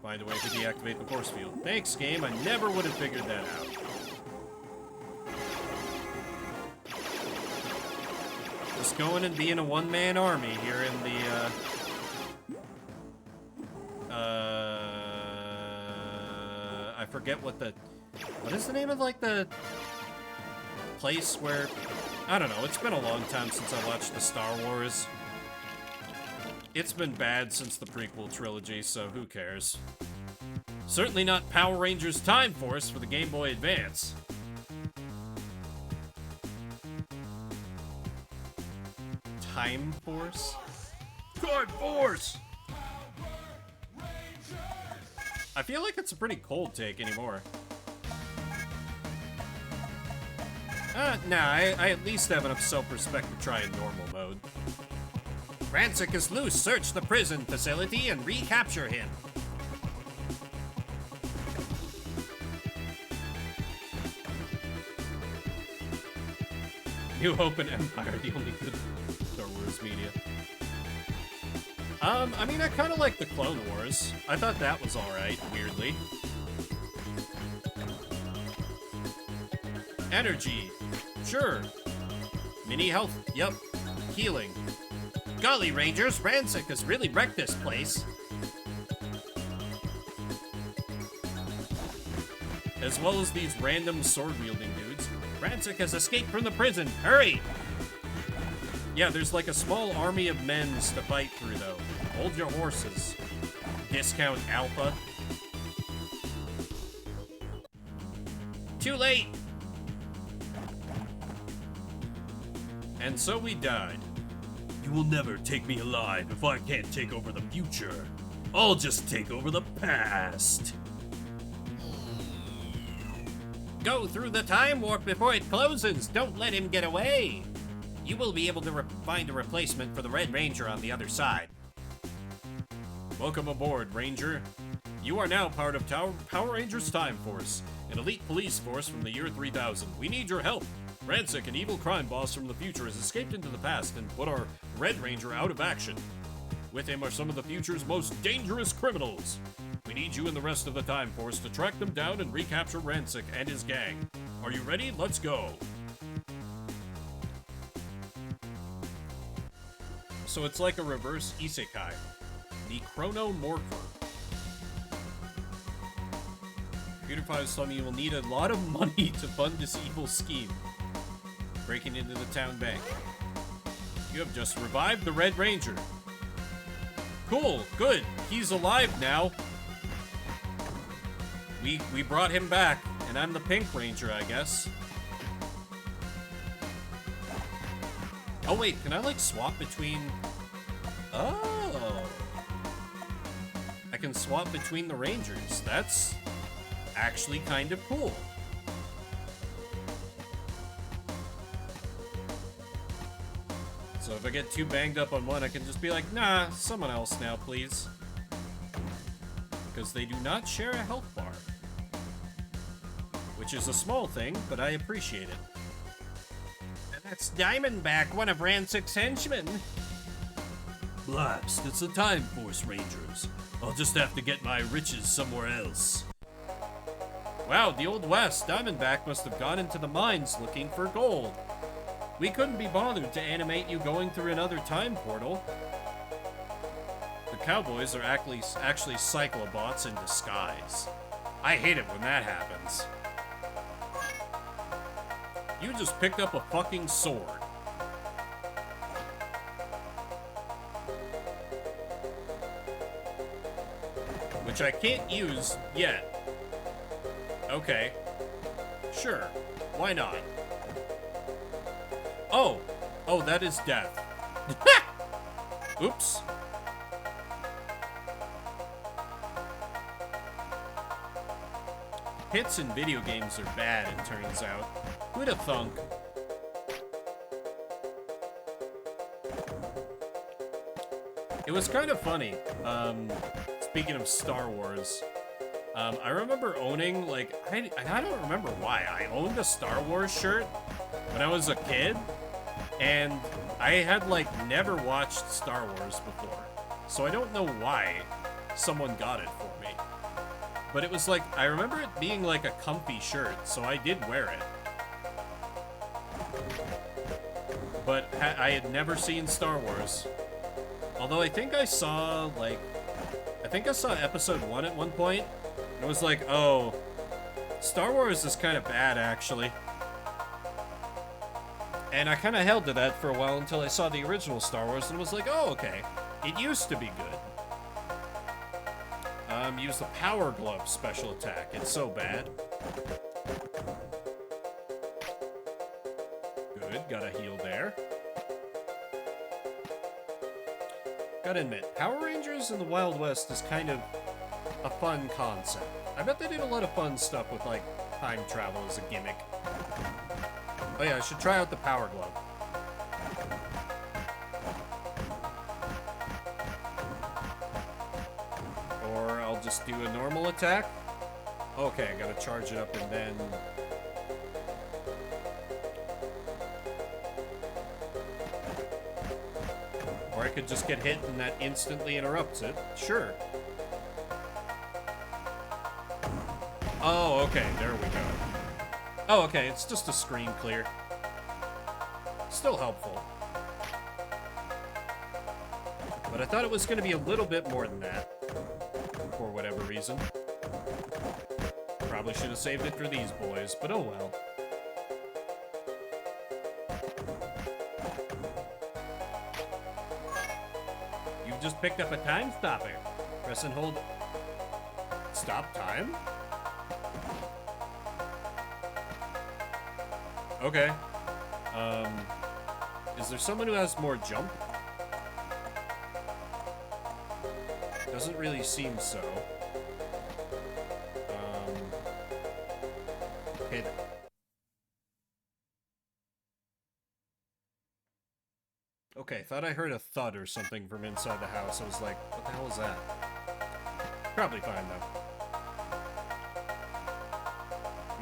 S1: Find a way to deactivate the force field. Thanks, game. I never would have figured that out. Just going and being a one-man army here in the, I forget what is the name of, like, the place where... I don't know. It's been a long time since I watched the Star Wars. It's been bad since the prequel trilogy, so who cares? Certainly not Power Rangers Time Force for the Game Boy Advance. Time Force? Time Force! I feel like it's a pretty cold take anymore. Nah, I at least have enough self-respect to try in normal mode. Rancic is loose. Search the prison facility and recapture him. New Hope and Empire, the only good Star Wars media. I mean, I kind of like the Clone Wars. I thought that was alright, weirdly. Energy. Sure. Mini health. Yep. Healing. Golly, Rangers, Rancic has really wrecked this place. As well as these random sword-wielding dudes. Rancic has escaped from the prison. Hurry! Yeah, there's like a small army of men's to fight through, though. Hold your horses. Discount Alpha. Too late! And so we died. You will never take me alive if I can't take over the future. I'll just take over the past. Go through the time warp before it closes. Don't let him get away. You will be able to find a replacement for the Red Ranger on the other side. Welcome aboard, Ranger. You are now part of Power Rangers Time Force, an elite police force from the year 3000. We need your help. Rancic, an evil crime boss from the future, has escaped into the past and put our Red Ranger out of action. With him are some of the future's most dangerous criminals. We need you and the rest of the Time Force to track them down and recapture Rancic and his gang. Are you ready? Let's go. So it's like a reverse isekai. The Chronomorpher. Computer Files tell me you will need a lot of money to fund this evil scheme. Breaking into the town bank. You have just revived the Red Ranger. Cool, good. He's alive now. We brought him back, and I'm the Pink Ranger, I guess. Oh wait, can I like swap between... Oh. I can swap between the Rangers. That's actually kind of cool. So if I get too banged up on one, I can just be like, nah, someone else now, please. Because they do not share a health bar. Which is a small thing, but I appreciate it. And that's Diamondback, one of Rancic's henchmen. Blast, it's the Time Force Rangers. I'll just have to get my riches somewhere else. Wow, the Old West. Diamondback must have gone into the mines looking for gold. We couldn't be bothered to animate you going through another time portal. The cowboys are actually cyclobots in disguise. I hate it when that happens. You just picked up a fucking sword. Which I can't use yet. Okay. Sure. Why not? Oh! Oh, that is death. Oops. Hits in video games are bad, it turns out. Who'da thunk? It was kind of funny. Speaking of Star Wars, I remember owning, like, I don't remember why. I owned a Star Wars shirt when I was a kid, and I had, like, never watched Star Wars before. So I don't know why someone got it for me. But it was like, I remember it being like a comfy shirt, so I did wear it. But I had never seen Star Wars. Although I think I saw, like, episode 1 at one point. And it was like, oh, Star Wars is kind of bad, actually. And I kind of held to that for a while until I saw the original Star Wars, and was like, oh, okay. It used to be good. Use the Power Glove special attack. It's so bad. Good, gotta heal there. Gotta admit, Power Rangers in the Wild West is kind of a fun concept. I bet they did a lot of fun stuff with, like, time travel as a gimmick. Oh yeah, I should try out the Power Glove. Or I'll just do a normal attack. Okay, I gotta charge it up and then... Or I could just get hit and that instantly interrupts it. Sure. Oh, okay, there we go. Oh, okay, it's just a screen clear. Still helpful. But I thought it was going to be a little bit more than that. For whatever reason. Probably should have saved it for these boys, but oh well. You've just picked up a time stopper. Press and hold... Stop time? Okay. Is there someone who has more jump? Doesn't really seem so. Okay. Okay, thought I heard a thud or something from inside the house. I was like, what the hell is that? Probably fine, though.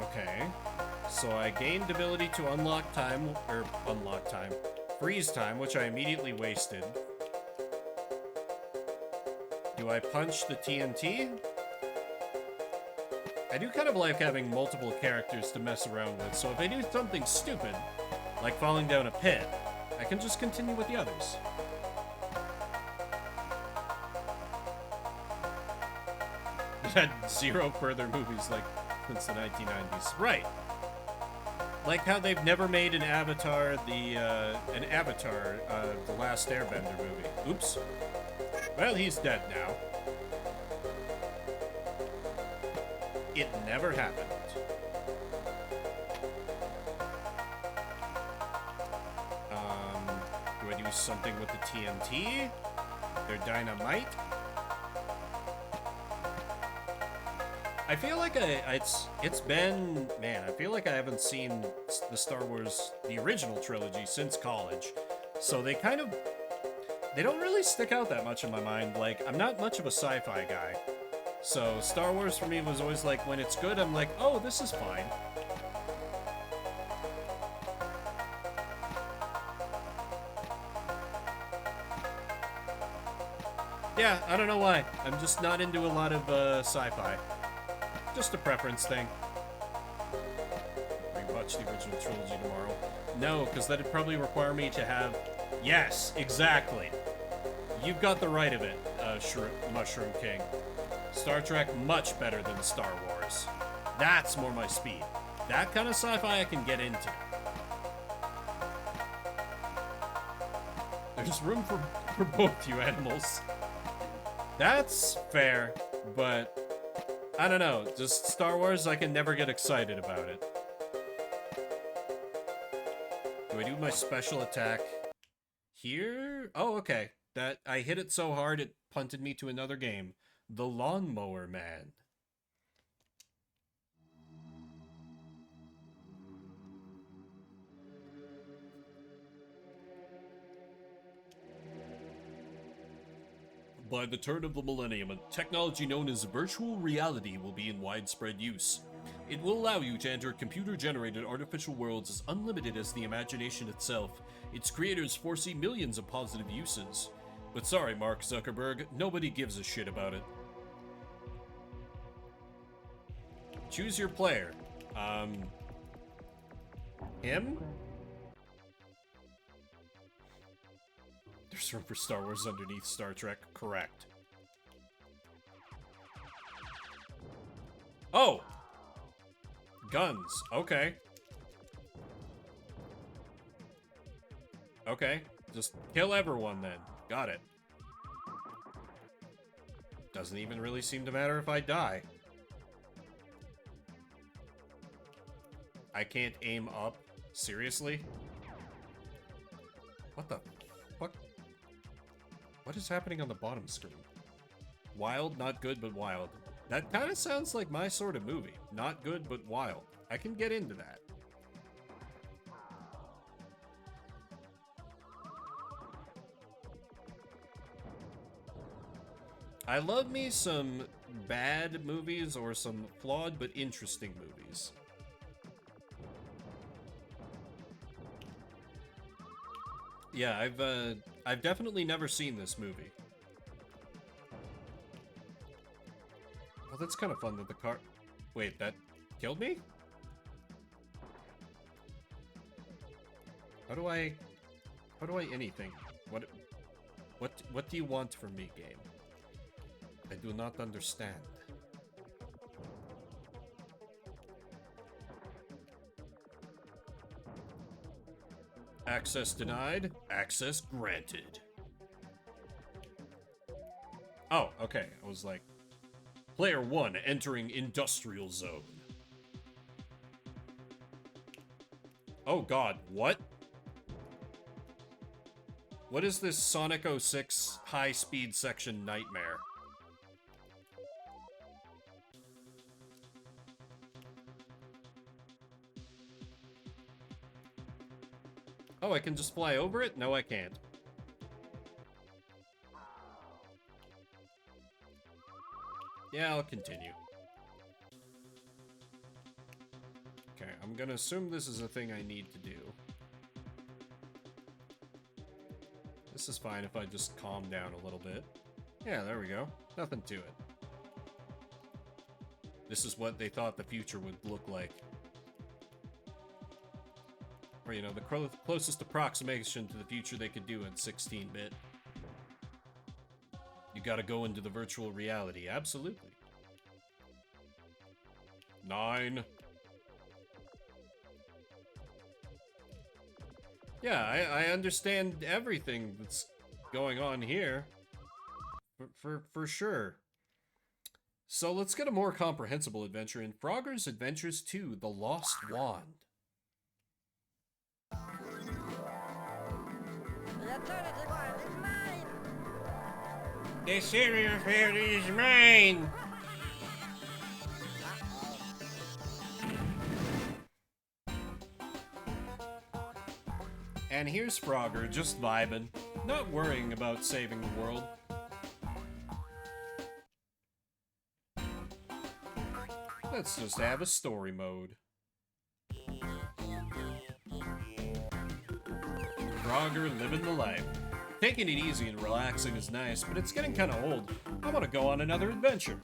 S1: Okay. So I gained ability to unlock time, or unlock time, freeze time, which I immediately wasted. Do I punch the TNT? I do kind of like having multiple characters to mess around with, so if I do something stupid, like falling down a pit, I can just continue with the others. We've had 0 further movies like since the 1990s. Right. Like how they've never made an Avatar, the Last Airbender movie. Oops. Well, he's dead now. It never happened. Do I do something with the TNT? Their dynamite? I feel like it's been, man, I feel like I haven't seen the Star Wars, the original trilogy since college. So they don't really stick out that much in my mind. Like, I'm not much of a sci-fi guy. So Star Wars for me was always like, when it's good, I'm like, oh, this is fine. Yeah, I don't know why. I'm just not into a lot of sci-fi. Just a preference thing. Rewatch the original trilogy tomorrow. No, because that'd probably require me to have... Yes, exactly. You've got the right of it, Mushroom King. Star Trek, much better than Star Wars. That's more my speed. That kind of sci-fi I can get into. There's room for both you animals. That's fair, but I don't know. Just Star Wars, I can never get excited about it. Do I do my special attack here? Oh, okay. That I hit it so hard it punted me to another game. The Lawnmower Man. By the turn of the millennium, a technology known as virtual reality will be in widespread use. It will allow you to enter computer-generated artificial worlds as unlimited as the imagination itself. Its creators foresee millions of positive uses. But sorry, Mark Zuckerberg, nobody gives a shit about it. Choose your player. Him? There's room for Star Wars underneath Star Trek. Correct. Oh! Guns. Okay. Okay. Just kill everyone then. Got it. Doesn't even really seem to matter if I die. I can't aim up. Seriously? What the fuck? What is happening on the bottom screen? Wild, not good, but wild. That kind of sounds like my sort of movie. Not good, but wild. I can get into that. I love me some bad movies or some flawed but interesting movies. Yeah, I've definitely never seen this movie. Well, that's kind of fun that the car... Wait, that killed me? How do I anything? What do you want from me, game? I do not understand. Access denied. Access granted. Oh, okay. I was like... Player 1 entering industrial zone. Oh god, what? What is this Sonic 06 high-speed section nightmare? Oh, I can just fly over it? No, I can't. Yeah, I'll continue. Okay, I'm gonna assume this is a thing I need to do. This is fine if I just calm down a little bit. Yeah, there we go. Nothing to it. This is what they thought the future would look like. Or, you know, the closest approximation to the future they could do in 16-bit. You gotta go into the virtual reality. Absolutely. 9. Yeah, I understand everything that's going on here. For sure. So let's get a more comprehensible adventure in Frogger's Adventures 2, The Lost Wand.
S5: The eternity wand is mine!
S1: The serial fair is mine! And here's Frogger, just vibing, not worrying about saving the world. Let's just have a story mode. Frogger living the life. Taking it easy and relaxing is nice, but it's getting kind of old. I want to go on another adventure.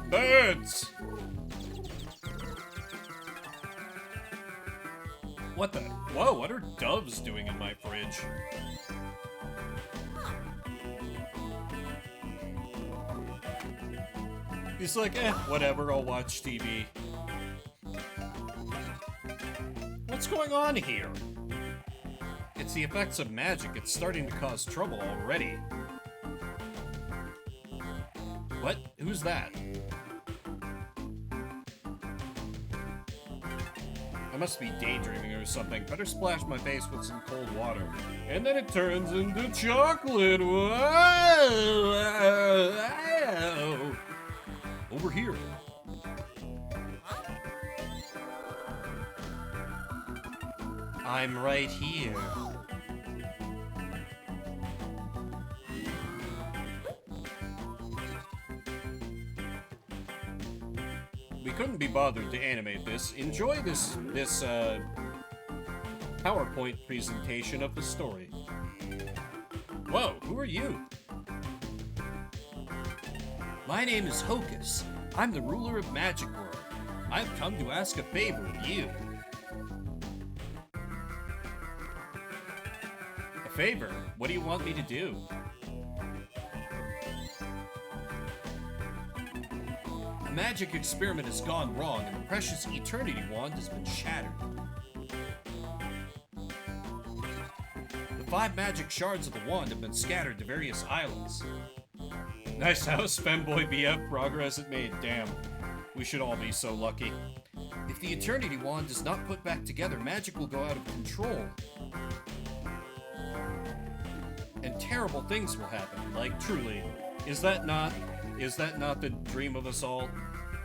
S1: Birds! What the? Whoa, what are doves doing in my fridge? He's like, whatever, I'll watch TV. What's going on here? It's the effects of magic. It's starting to cause trouble already. What? Who's that? I must be daydreaming or something. Better splash my face with some cold water. And then it turns into chocolate. Whoa! Over here. I'm right here. We couldn't be bothered to animate this. Enjoy this PowerPoint presentation of the story. Whoa, who are you? My name is Hocus. I'm the ruler of Magic World. I've come to ask a favor of you. A favor? What do you want me to do? A magic experiment has gone wrong, and the precious Eternity Wand has been shattered. The 5 magic shards of the wand have been scattered to various islands. Nice house, femboy BF, progress it made. Damn, we should all be so lucky. If the Eternity Wand is not put back together, magic will go out of control. And terrible things will happen, like truly. Is that not the dream of us all?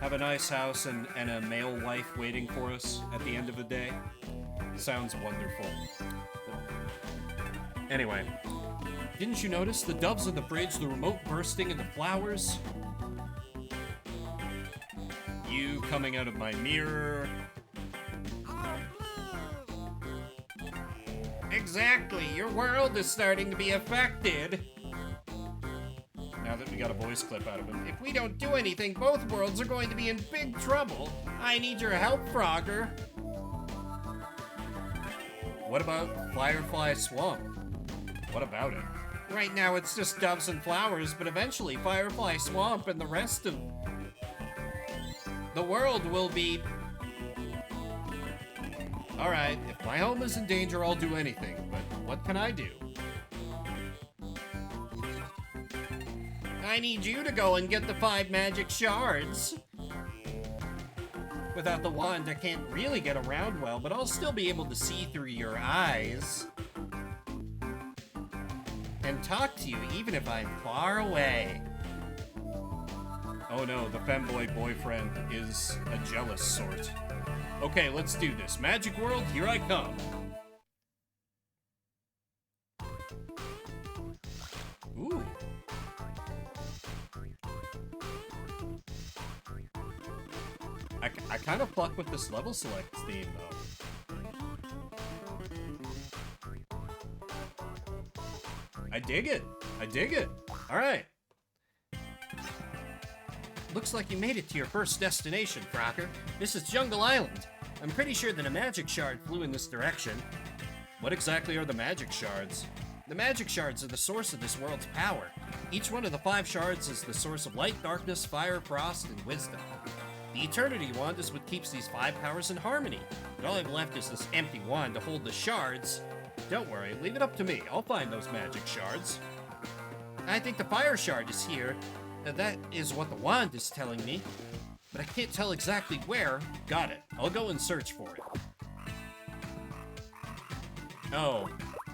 S1: Have a nice house and a male wife waiting for us at the end of the day? Sounds wonderful. Anyway. Didn't you notice the doves in the fridge, the remote bursting, and the flowers? You coming out of my mirror. Exactly, your world is starting to be affected. Now that we got a voice clip out of him. If we don't do anything, both worlds are going to be in big trouble. I need your help, Frogger. What about Firefly Swamp? What about it? Right now it's just doves and flowers, but eventually Firefly Swamp and the rest of the world will be... Alright, if my home is in danger, I'll do anything, but what can I do? I need you to go and get the 5 magic shards. Without the wand, I can't really get around well, but I'll still be able to see through your eyes. And talk to you even if I'm far away. Oh no, the femboy boyfriend is a jealous sort. Okay, let's do this. Magic World, here I come. Ooh. I kind of pluck with this level select theme, though. I dig it. I dig it. All right. Looks like you made it to your first destination, Crocker. This is Jungle Island. I'm pretty sure that a magic shard flew in this direction. What exactly are the magic shards? The magic shards are the source of this world's power. Each one of the 5 shards is the source of light, darkness, fire, frost, and wisdom. The Eternity Wand is what keeps these 5 powers in harmony. But all I've left is this empty wand to hold the shards. Don't worry, leave it up to me. I'll find those magic shards. I think the fire shard is here. That is what the wand is telling me. But I can't tell exactly where. Got it. I'll go and search for it. Oh,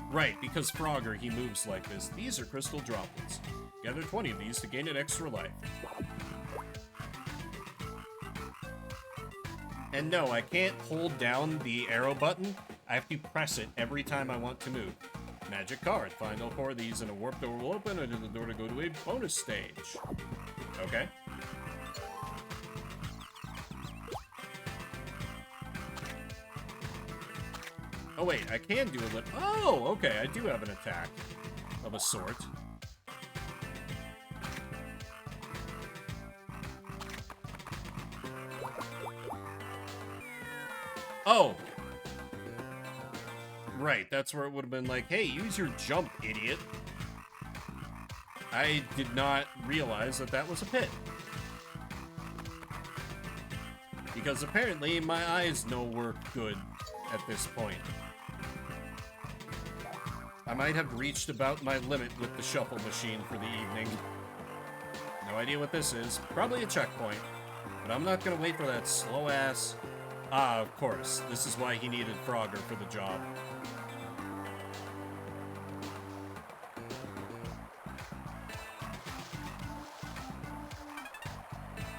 S1: right, because Frogger, he moves like this. These are crystal droplets. Gather 20 of these to gain an extra life. And no, I can't hold down the arrow button. I have to press it every time I want to move. Magic card. Find all 4 of these and a warp door will open and the door to go to a bonus stage. Okay. Oh wait, I can do a little... Oh, okay, I do have an attack of a sort. Oh! Right, that's where it would have been like, hey, use your jump, idiot. I did not realize that that was a pit. Because apparently my eyes no work good at this point. I might have reached about my limit with the shuffle machine for the evening. No idea what this is. Probably a checkpoint. But I'm not gonna wait for that slow-ass... Ah, of course. This is why he needed Frogger for the job.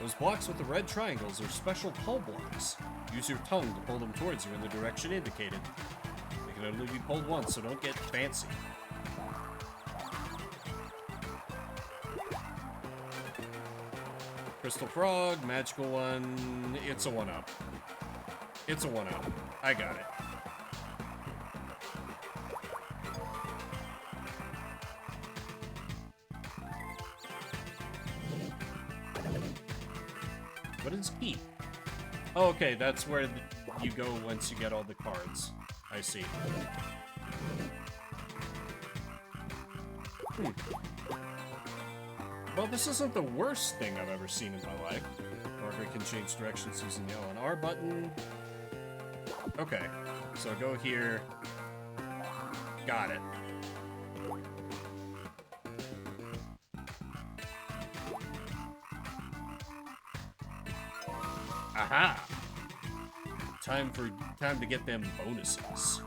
S1: Those blocks with the red triangles are special pull blocks. Use your tongue to pull them towards you in the direction indicated. They can only be pulled once, so don't get fancy. Crystal Frog, magical one, it's a 1-up. It's a 1-up. I got it. What is key? Oh, okay, that's where you go once you get all the cards. I see. Well, this isn't the worst thing I've ever seen in my life. Marker can change directions using the L and R button. Okay, so go here. Got it. Aha! Time to get them bonuses.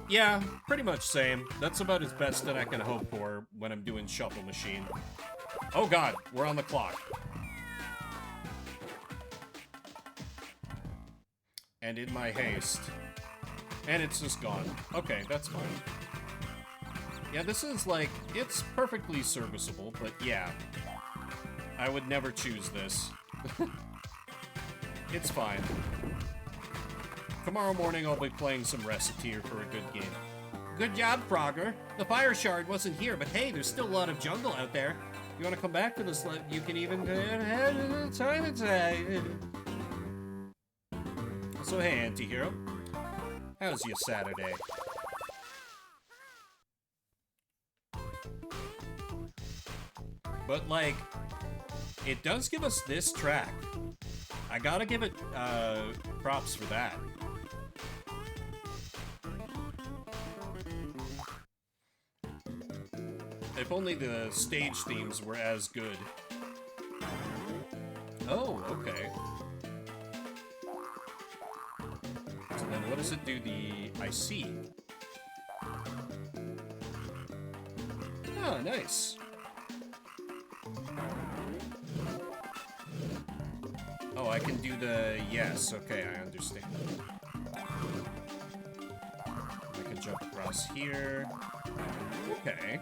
S1: Yeah, pretty much same. That's about as best that I can hope for when I'm doing Shuffle Machine. Oh god, we're on the clock. And in my haste. And it's just gone. Okay, that's fine. Yeah, this is like, it's perfectly serviceable, but yeah. I would never choose this. It's fine. Tomorrow morning I'll be playing some Reciteer for a good game. Good job, Frogger. The fire shard wasn't here, but hey, there's still a lot of jungle out there. You want to come back to this? You can even time attack. So hey, anti-hero. How's your Saturday? But like, it does give us this track. I gotta give it props for that. If only the stage themes were as good. Oh, okay. So then what does it do? I see. nice. Oh, I can do the... Yes, okay, I understand. I can jump across here. Okay.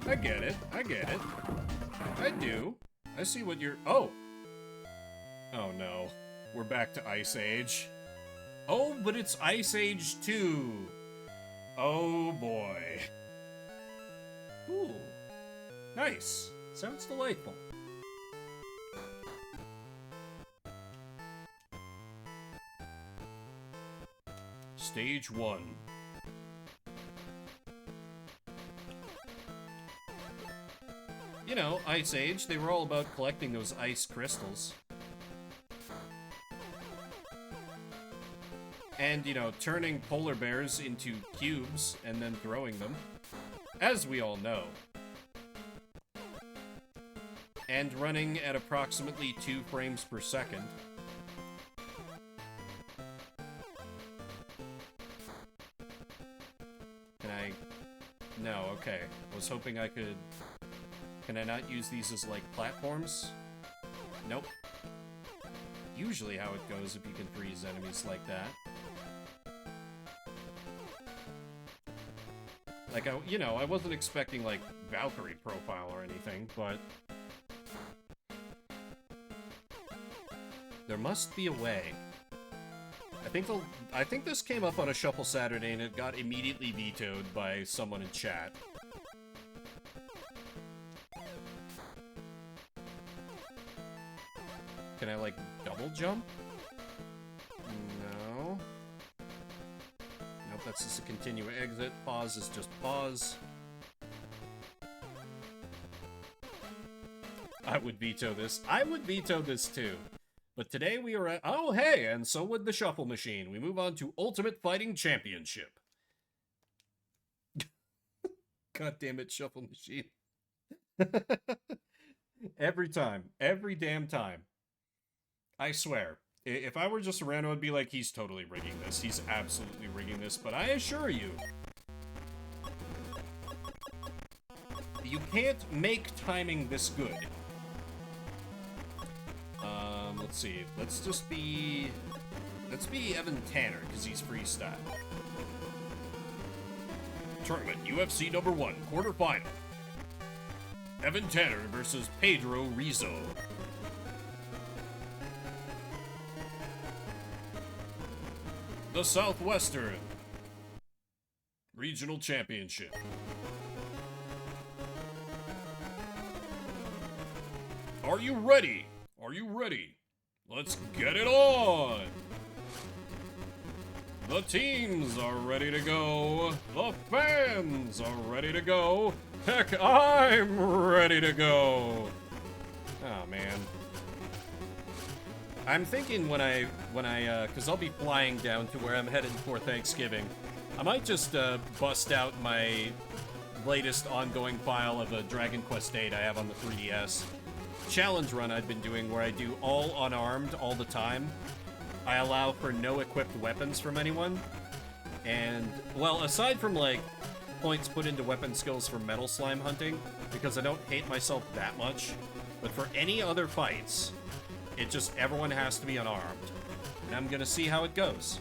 S1: I get it. I get it. I do. I see what you're... Oh! Oh, no. We're back to Ice Age. Oh, but it's Ice Age 2. Oh, boy. Ooh. Nice. Sounds delightful. Stage 1. You know, Ice Age, they were all about collecting those ice crystals. And, you know, turning polar bears into cubes and then throwing them. As we all know. And running at approximately 2 frames per second. Can I... No, okay. I was hoping I could... Can I not use these as, like, platforms? Nope. Usually how it goes if you can freeze enemies like that. Like, you know, I wasn't expecting, like, Valkyrie profile or anything, but... There must be a way. I think this came up on a Shuffle Saturday and it got immediately vetoed by someone in chat. Can I, like, double jump? No. Nope, that's just a continue exit. Pause is just pause. I would veto this. I would veto this too. But today we are at... Oh, hey! And so would the Shuffle Machine. We move on to Ultimate Fighting Championship. God damn it, Shuffle Machine. Every time. Every damn time. I swear. If I were just a random, I'd be like, he's totally rigging this. He's absolutely rigging this. But I assure you... You can't make timing this good. Let's see. Let's just be... Let's be Evan Tanner, because he's freestyle. Tournament UFC number 1, quarterfinal. Evan Tanner versus Pedro Rizzo. The Southwestern Regional Championship. Are you ready? Are you ready? Let's get it on! The teams are ready to go. The fans are ready to go. Heck, I'm ready to go. Oh, man. I'm thinking when I, cause I'll be flying down to where I'm headed for Thanksgiving, I might just, bust out my latest ongoing file of a Dragon Quest VIII I have on the 3DS. Challenge run I've been doing where I do all unarmed all the time. I allow for no equipped weapons from anyone. And, well, aside from, like, points put into weapon skills for metal slime hunting, because I don't hate myself that much, but for any other fights, it just, everyone has to be unarmed. And I'm gonna see how it goes.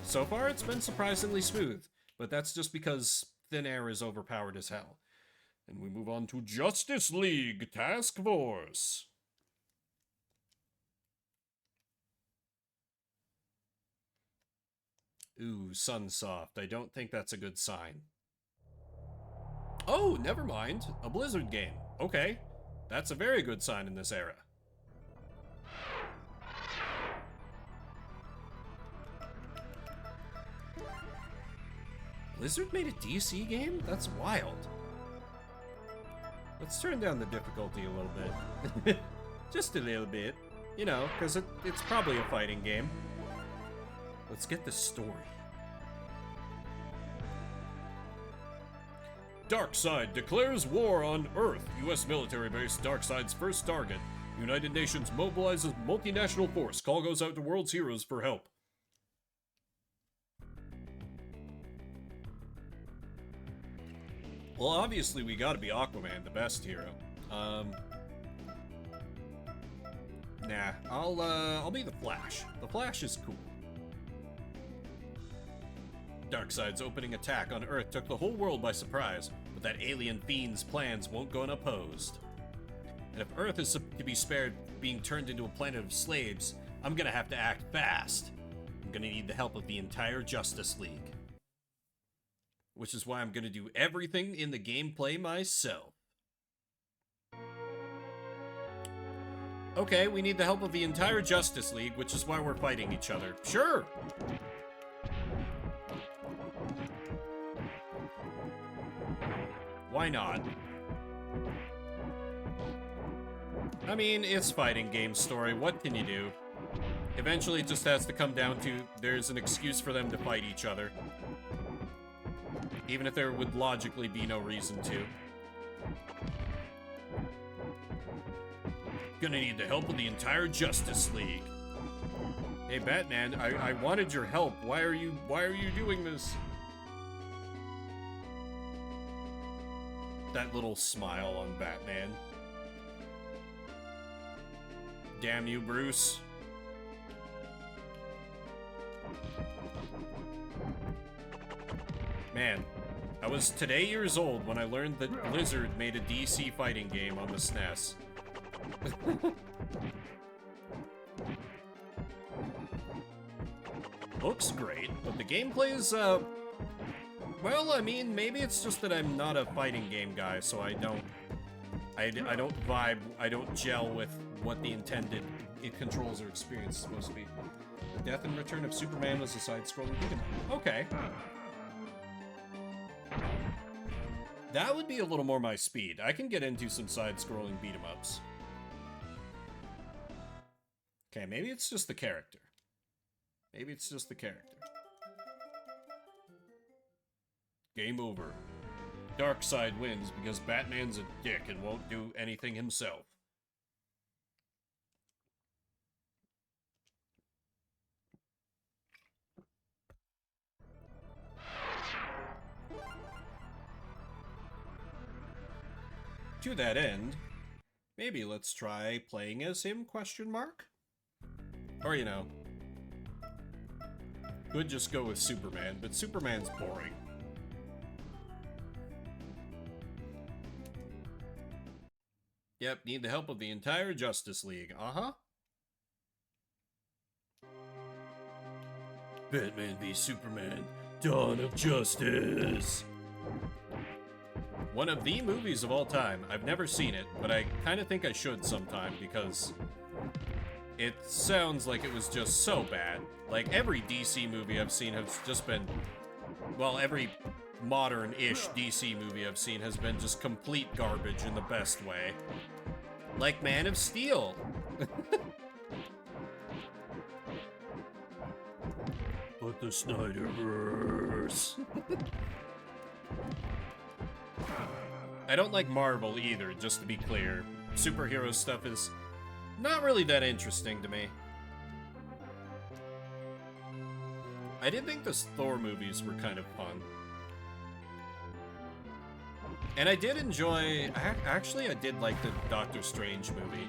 S1: So far, it's been surprisingly smooth, but that's just because thin air is overpowered as hell. And we move on to Justice League Task Force. Ooh, Sunsoft. I don't think that's a good sign. Oh, never mind. A Blizzard game. Okay. That's a very good sign in this era. Blizzard made a DC game? That's wild. Let's turn down the difficulty a little bit. Just a little bit. You know, because it's probably a fighting game. Let's get the story. Darkseid declares war on Earth. U.S. military base Darkseid's first target. United Nations mobilizes multinational force. Call goes out to world's heroes for help. Well, obviously we gotta be Aquaman, the best hero. Nah, I'll be the Flash. The Flash is cool. Darkseid's opening attack on Earth took the whole world by surprise, but that alien fiend's plans won't go unopposed. And if Earth is to be spared being turned into a planet of slaves, I'm gonna have to act fast. I'm gonna need the help of the entire Justice League. Which is why I'm gonna do everything in the gameplay myself. Okay, we need the help of the entire Justice League, which is why we're fighting each other. Sure! Why not? I mean, it's fighting game story. What can you do? Eventually, it just has to come down to there's an excuse for them to fight each other. Even if there would logically be no reason to. Gonna need the help of the entire Justice League. Hey, Batman, I wanted your help. Why are you doing this? That little smile on Batman. Damn you, Bruce. Man, I was today years old when I learned that Blizzard made a DC fighting game on the SNES. Looks great, but the gameplay's, well, I mean, maybe it's just that I'm not a fighting game guy, so I don't vibe, I don't gel with what the intended controls or experience is supposed to be. The death and return of Superman was a side-scrolling beat-em up. Okay. That would be a little more my speed. I can get into some side-scrolling beat-em-ups. Okay, maybe it's just the character. Maybe it's just the character. Game over. Darkseid wins because Batman's a dick and won't do anything himself. To that end, maybe let's try playing as him, question mark? Or, you know, could just go with Superman, but Superman's boring. Yep, need the help of the entire Justice League. Uh-huh. Batman v Superman, Dawn of Justice. One of the movies of all time. I've never seen it, but I kind of think I should sometime because it sounds like it was just so bad. Like, every DC movie I've seen has just been... Well, every modern-ish DC movie I've seen has been just complete garbage in the best way. Like Man of Steel. But the Snyderverse. I don't like Marvel either, just to be clear. Superhero stuff is not really that interesting to me. I did think the Thor movies were kind of fun. And I did enjoy... Actually, I did like the Doctor Strange movie.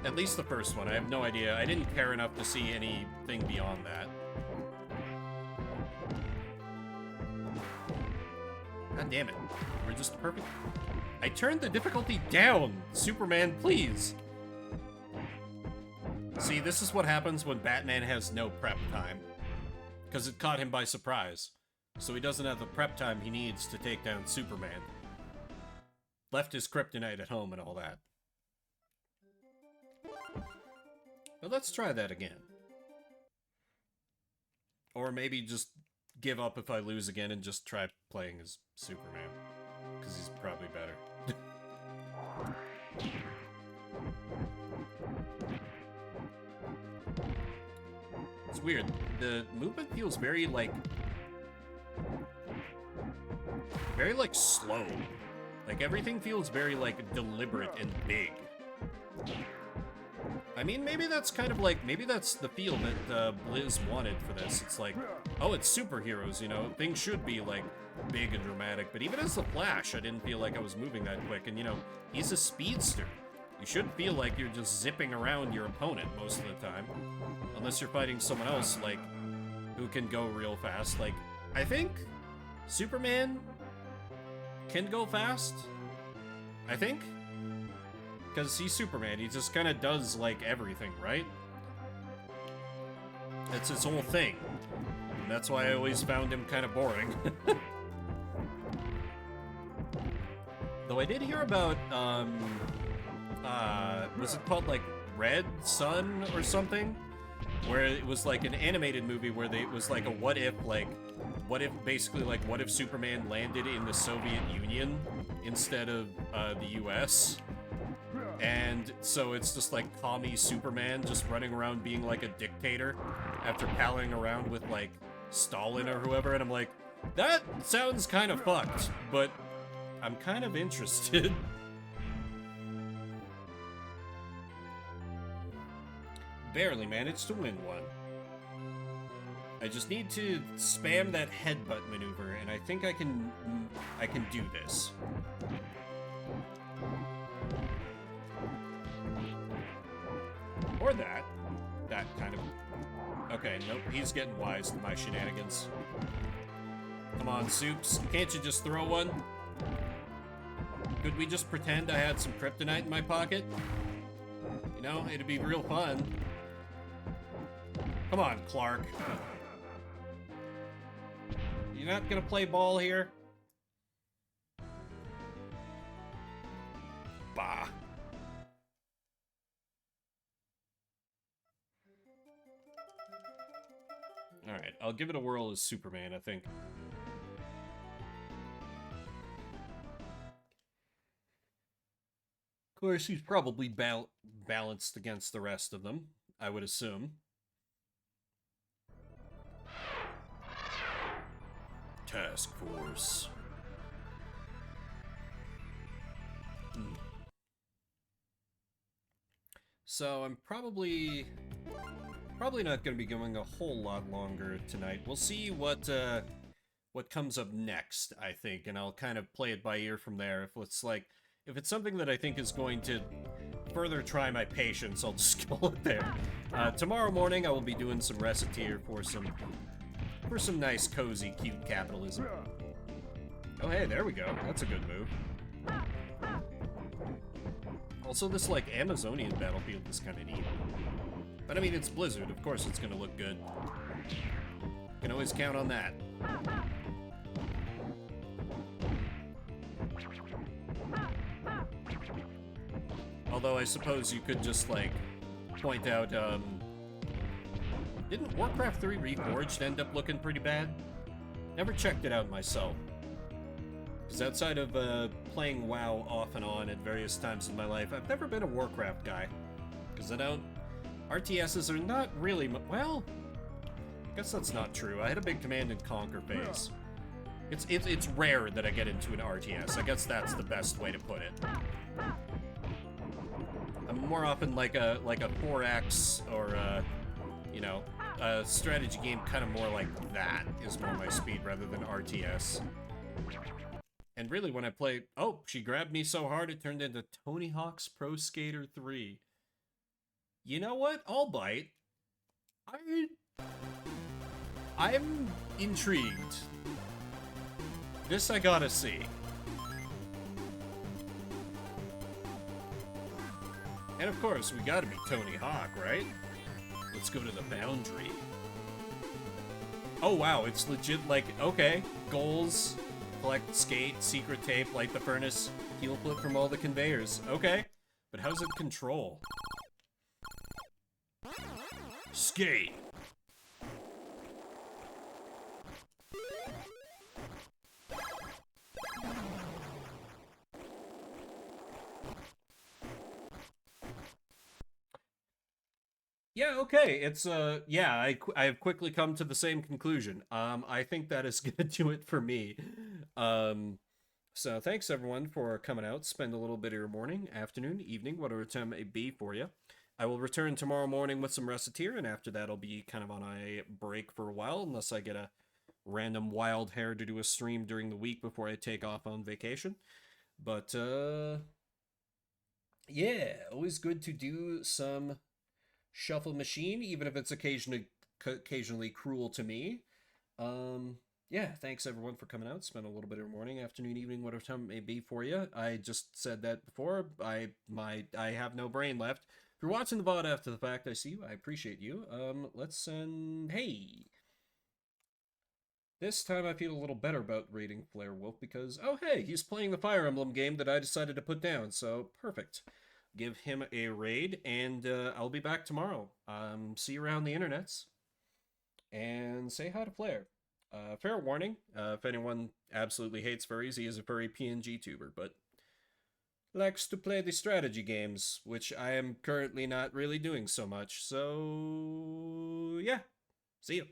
S1: At least the first one. I have no idea. I didn't care enough to see anything beyond that. God damn it. We're just perfect. I turned the difficulty down! Superman, please! See, this is what happens when Batman has no prep time. Because it caught him by surprise. So he doesn't have the prep time he needs to take down Superman. Left his kryptonite at home and all that. But let's try that again. Or maybe just give up if I lose again and just try playing as Superman. Because he's probably better. It's weird. The movement feels very, like, slow. Like, everything feels very, like, deliberate and big. I mean, maybe that's kind of like, maybe that's the feel that Blizz wanted for this. It's like, oh, it's superheroes, you know? Things should be, like, big and dramatic, but even as the Flash, I didn't feel like I was moving that quick. And, you know, he's a speedster. You shouldn't feel like you're just zipping around your opponent most of the time. Unless you're fighting someone else, like, who can go real fast. Like, I think Superman can go fast. I think. Because he's Superman. He just kind of does, like, everything, right? It's his whole thing. And that's why I always found him kind of boring. Though I did hear about, was it called, like, Red Sun or something? Where it was, like, an animated movie where it was, like, a what if Superman landed in the Soviet Union instead of, the US? And so it's just like commie Superman just running around being like a dictator after palling around with like Stalin or whoever, and I'm like, that sounds kind of fucked, but I'm kind of interested. Barely managed to win one. I just need to spam that headbutt maneuver, and I think I can do this. Or that kind of... Okay, nope, he's getting wise to my shenanigans. Come on, Soups, can't you just throw one? Could we just pretend I had some kryptonite in my pocket? You know, it'd be real fun. Come on, Clark. You're not gonna play ball here? Bah. Alright, I'll give it a whirl as Superman, I think. Of course, he's probably balanced against the rest of them, I would assume. Task Force. So I'm probably not going to be going a whole lot longer tonight. We'll see what comes up next, I think, and I'll kind of play it by ear from there. If it's something that I think is going to further try my patience, I'll just call it there. Tomorrow morning I will be doing some Reciteer for some nice, cozy, cute capitalism. Oh hey, there we go. That's a good move. Also, this, like, Amazonian battlefield is kind of neat. But I mean, it's Blizzard, of course it's gonna look good. Can always count on that. Although I suppose you could just, like, point out, didn't Warcraft 3 Reforged end up looking pretty bad? Never checked it out myself. Because outside of, playing WoW off and on at various times in my life, I've never been a Warcraft guy. Because RTSs are not really, well, I guess that's not true. I had a big Command and Conquer phase. It's rare that I get into an RTS. I guess that's the best way to put it. I'm more often like a 4X or you know, a strategy game kind of more like that is more my speed rather than RTS. And really when I play, oh, she grabbed me so hard it turned into Tony Hawk's Pro Skater 3. You know what? I'll bite. I'm intrigued. This I gotta see. And of course, we gotta be Tony Hawk, right? Let's go to the Boundary. Oh wow, it's legit like, okay, goals, collect skate, secret tape, light the furnace, heel flip from all the conveyors. Okay, but how's it control? Skate! Yeah, okay, it's, yeah, I have quickly come to the same conclusion. I think that is gonna do it for me. So thanks everyone for coming out, spend a little bit of your morning, afternoon, evening, whatever time it may be for you. I will return tomorrow morning with some Reciteer, and after that I'll be kind of on a break for a while, unless I get a random wild hair to do a stream during the week before I take off on vacation. But, yeah, always good to do some Shuffle Machine, even if it's occasionally cruel to me. Yeah, thanks everyone for coming out. Spend a little bit of your morning, afternoon, evening, whatever time it may be for you. I just said that before. I have no brain left. If you're watching the VOD after the fact, I see you. I appreciate you. Let's send... Hey! This time I feel a little better about rating Flare Wolf because, oh hey, he's playing the Fire Emblem game that I decided to put down, so perfect. Give him a raid, and I'll be back tomorrow. See you around the internets. And say hi to Flare. Fair warning, if anyone absolutely hates furries, he is a furry PNG tuber, but likes to play the strategy games, which I am currently not really doing so much, so yeah, see you.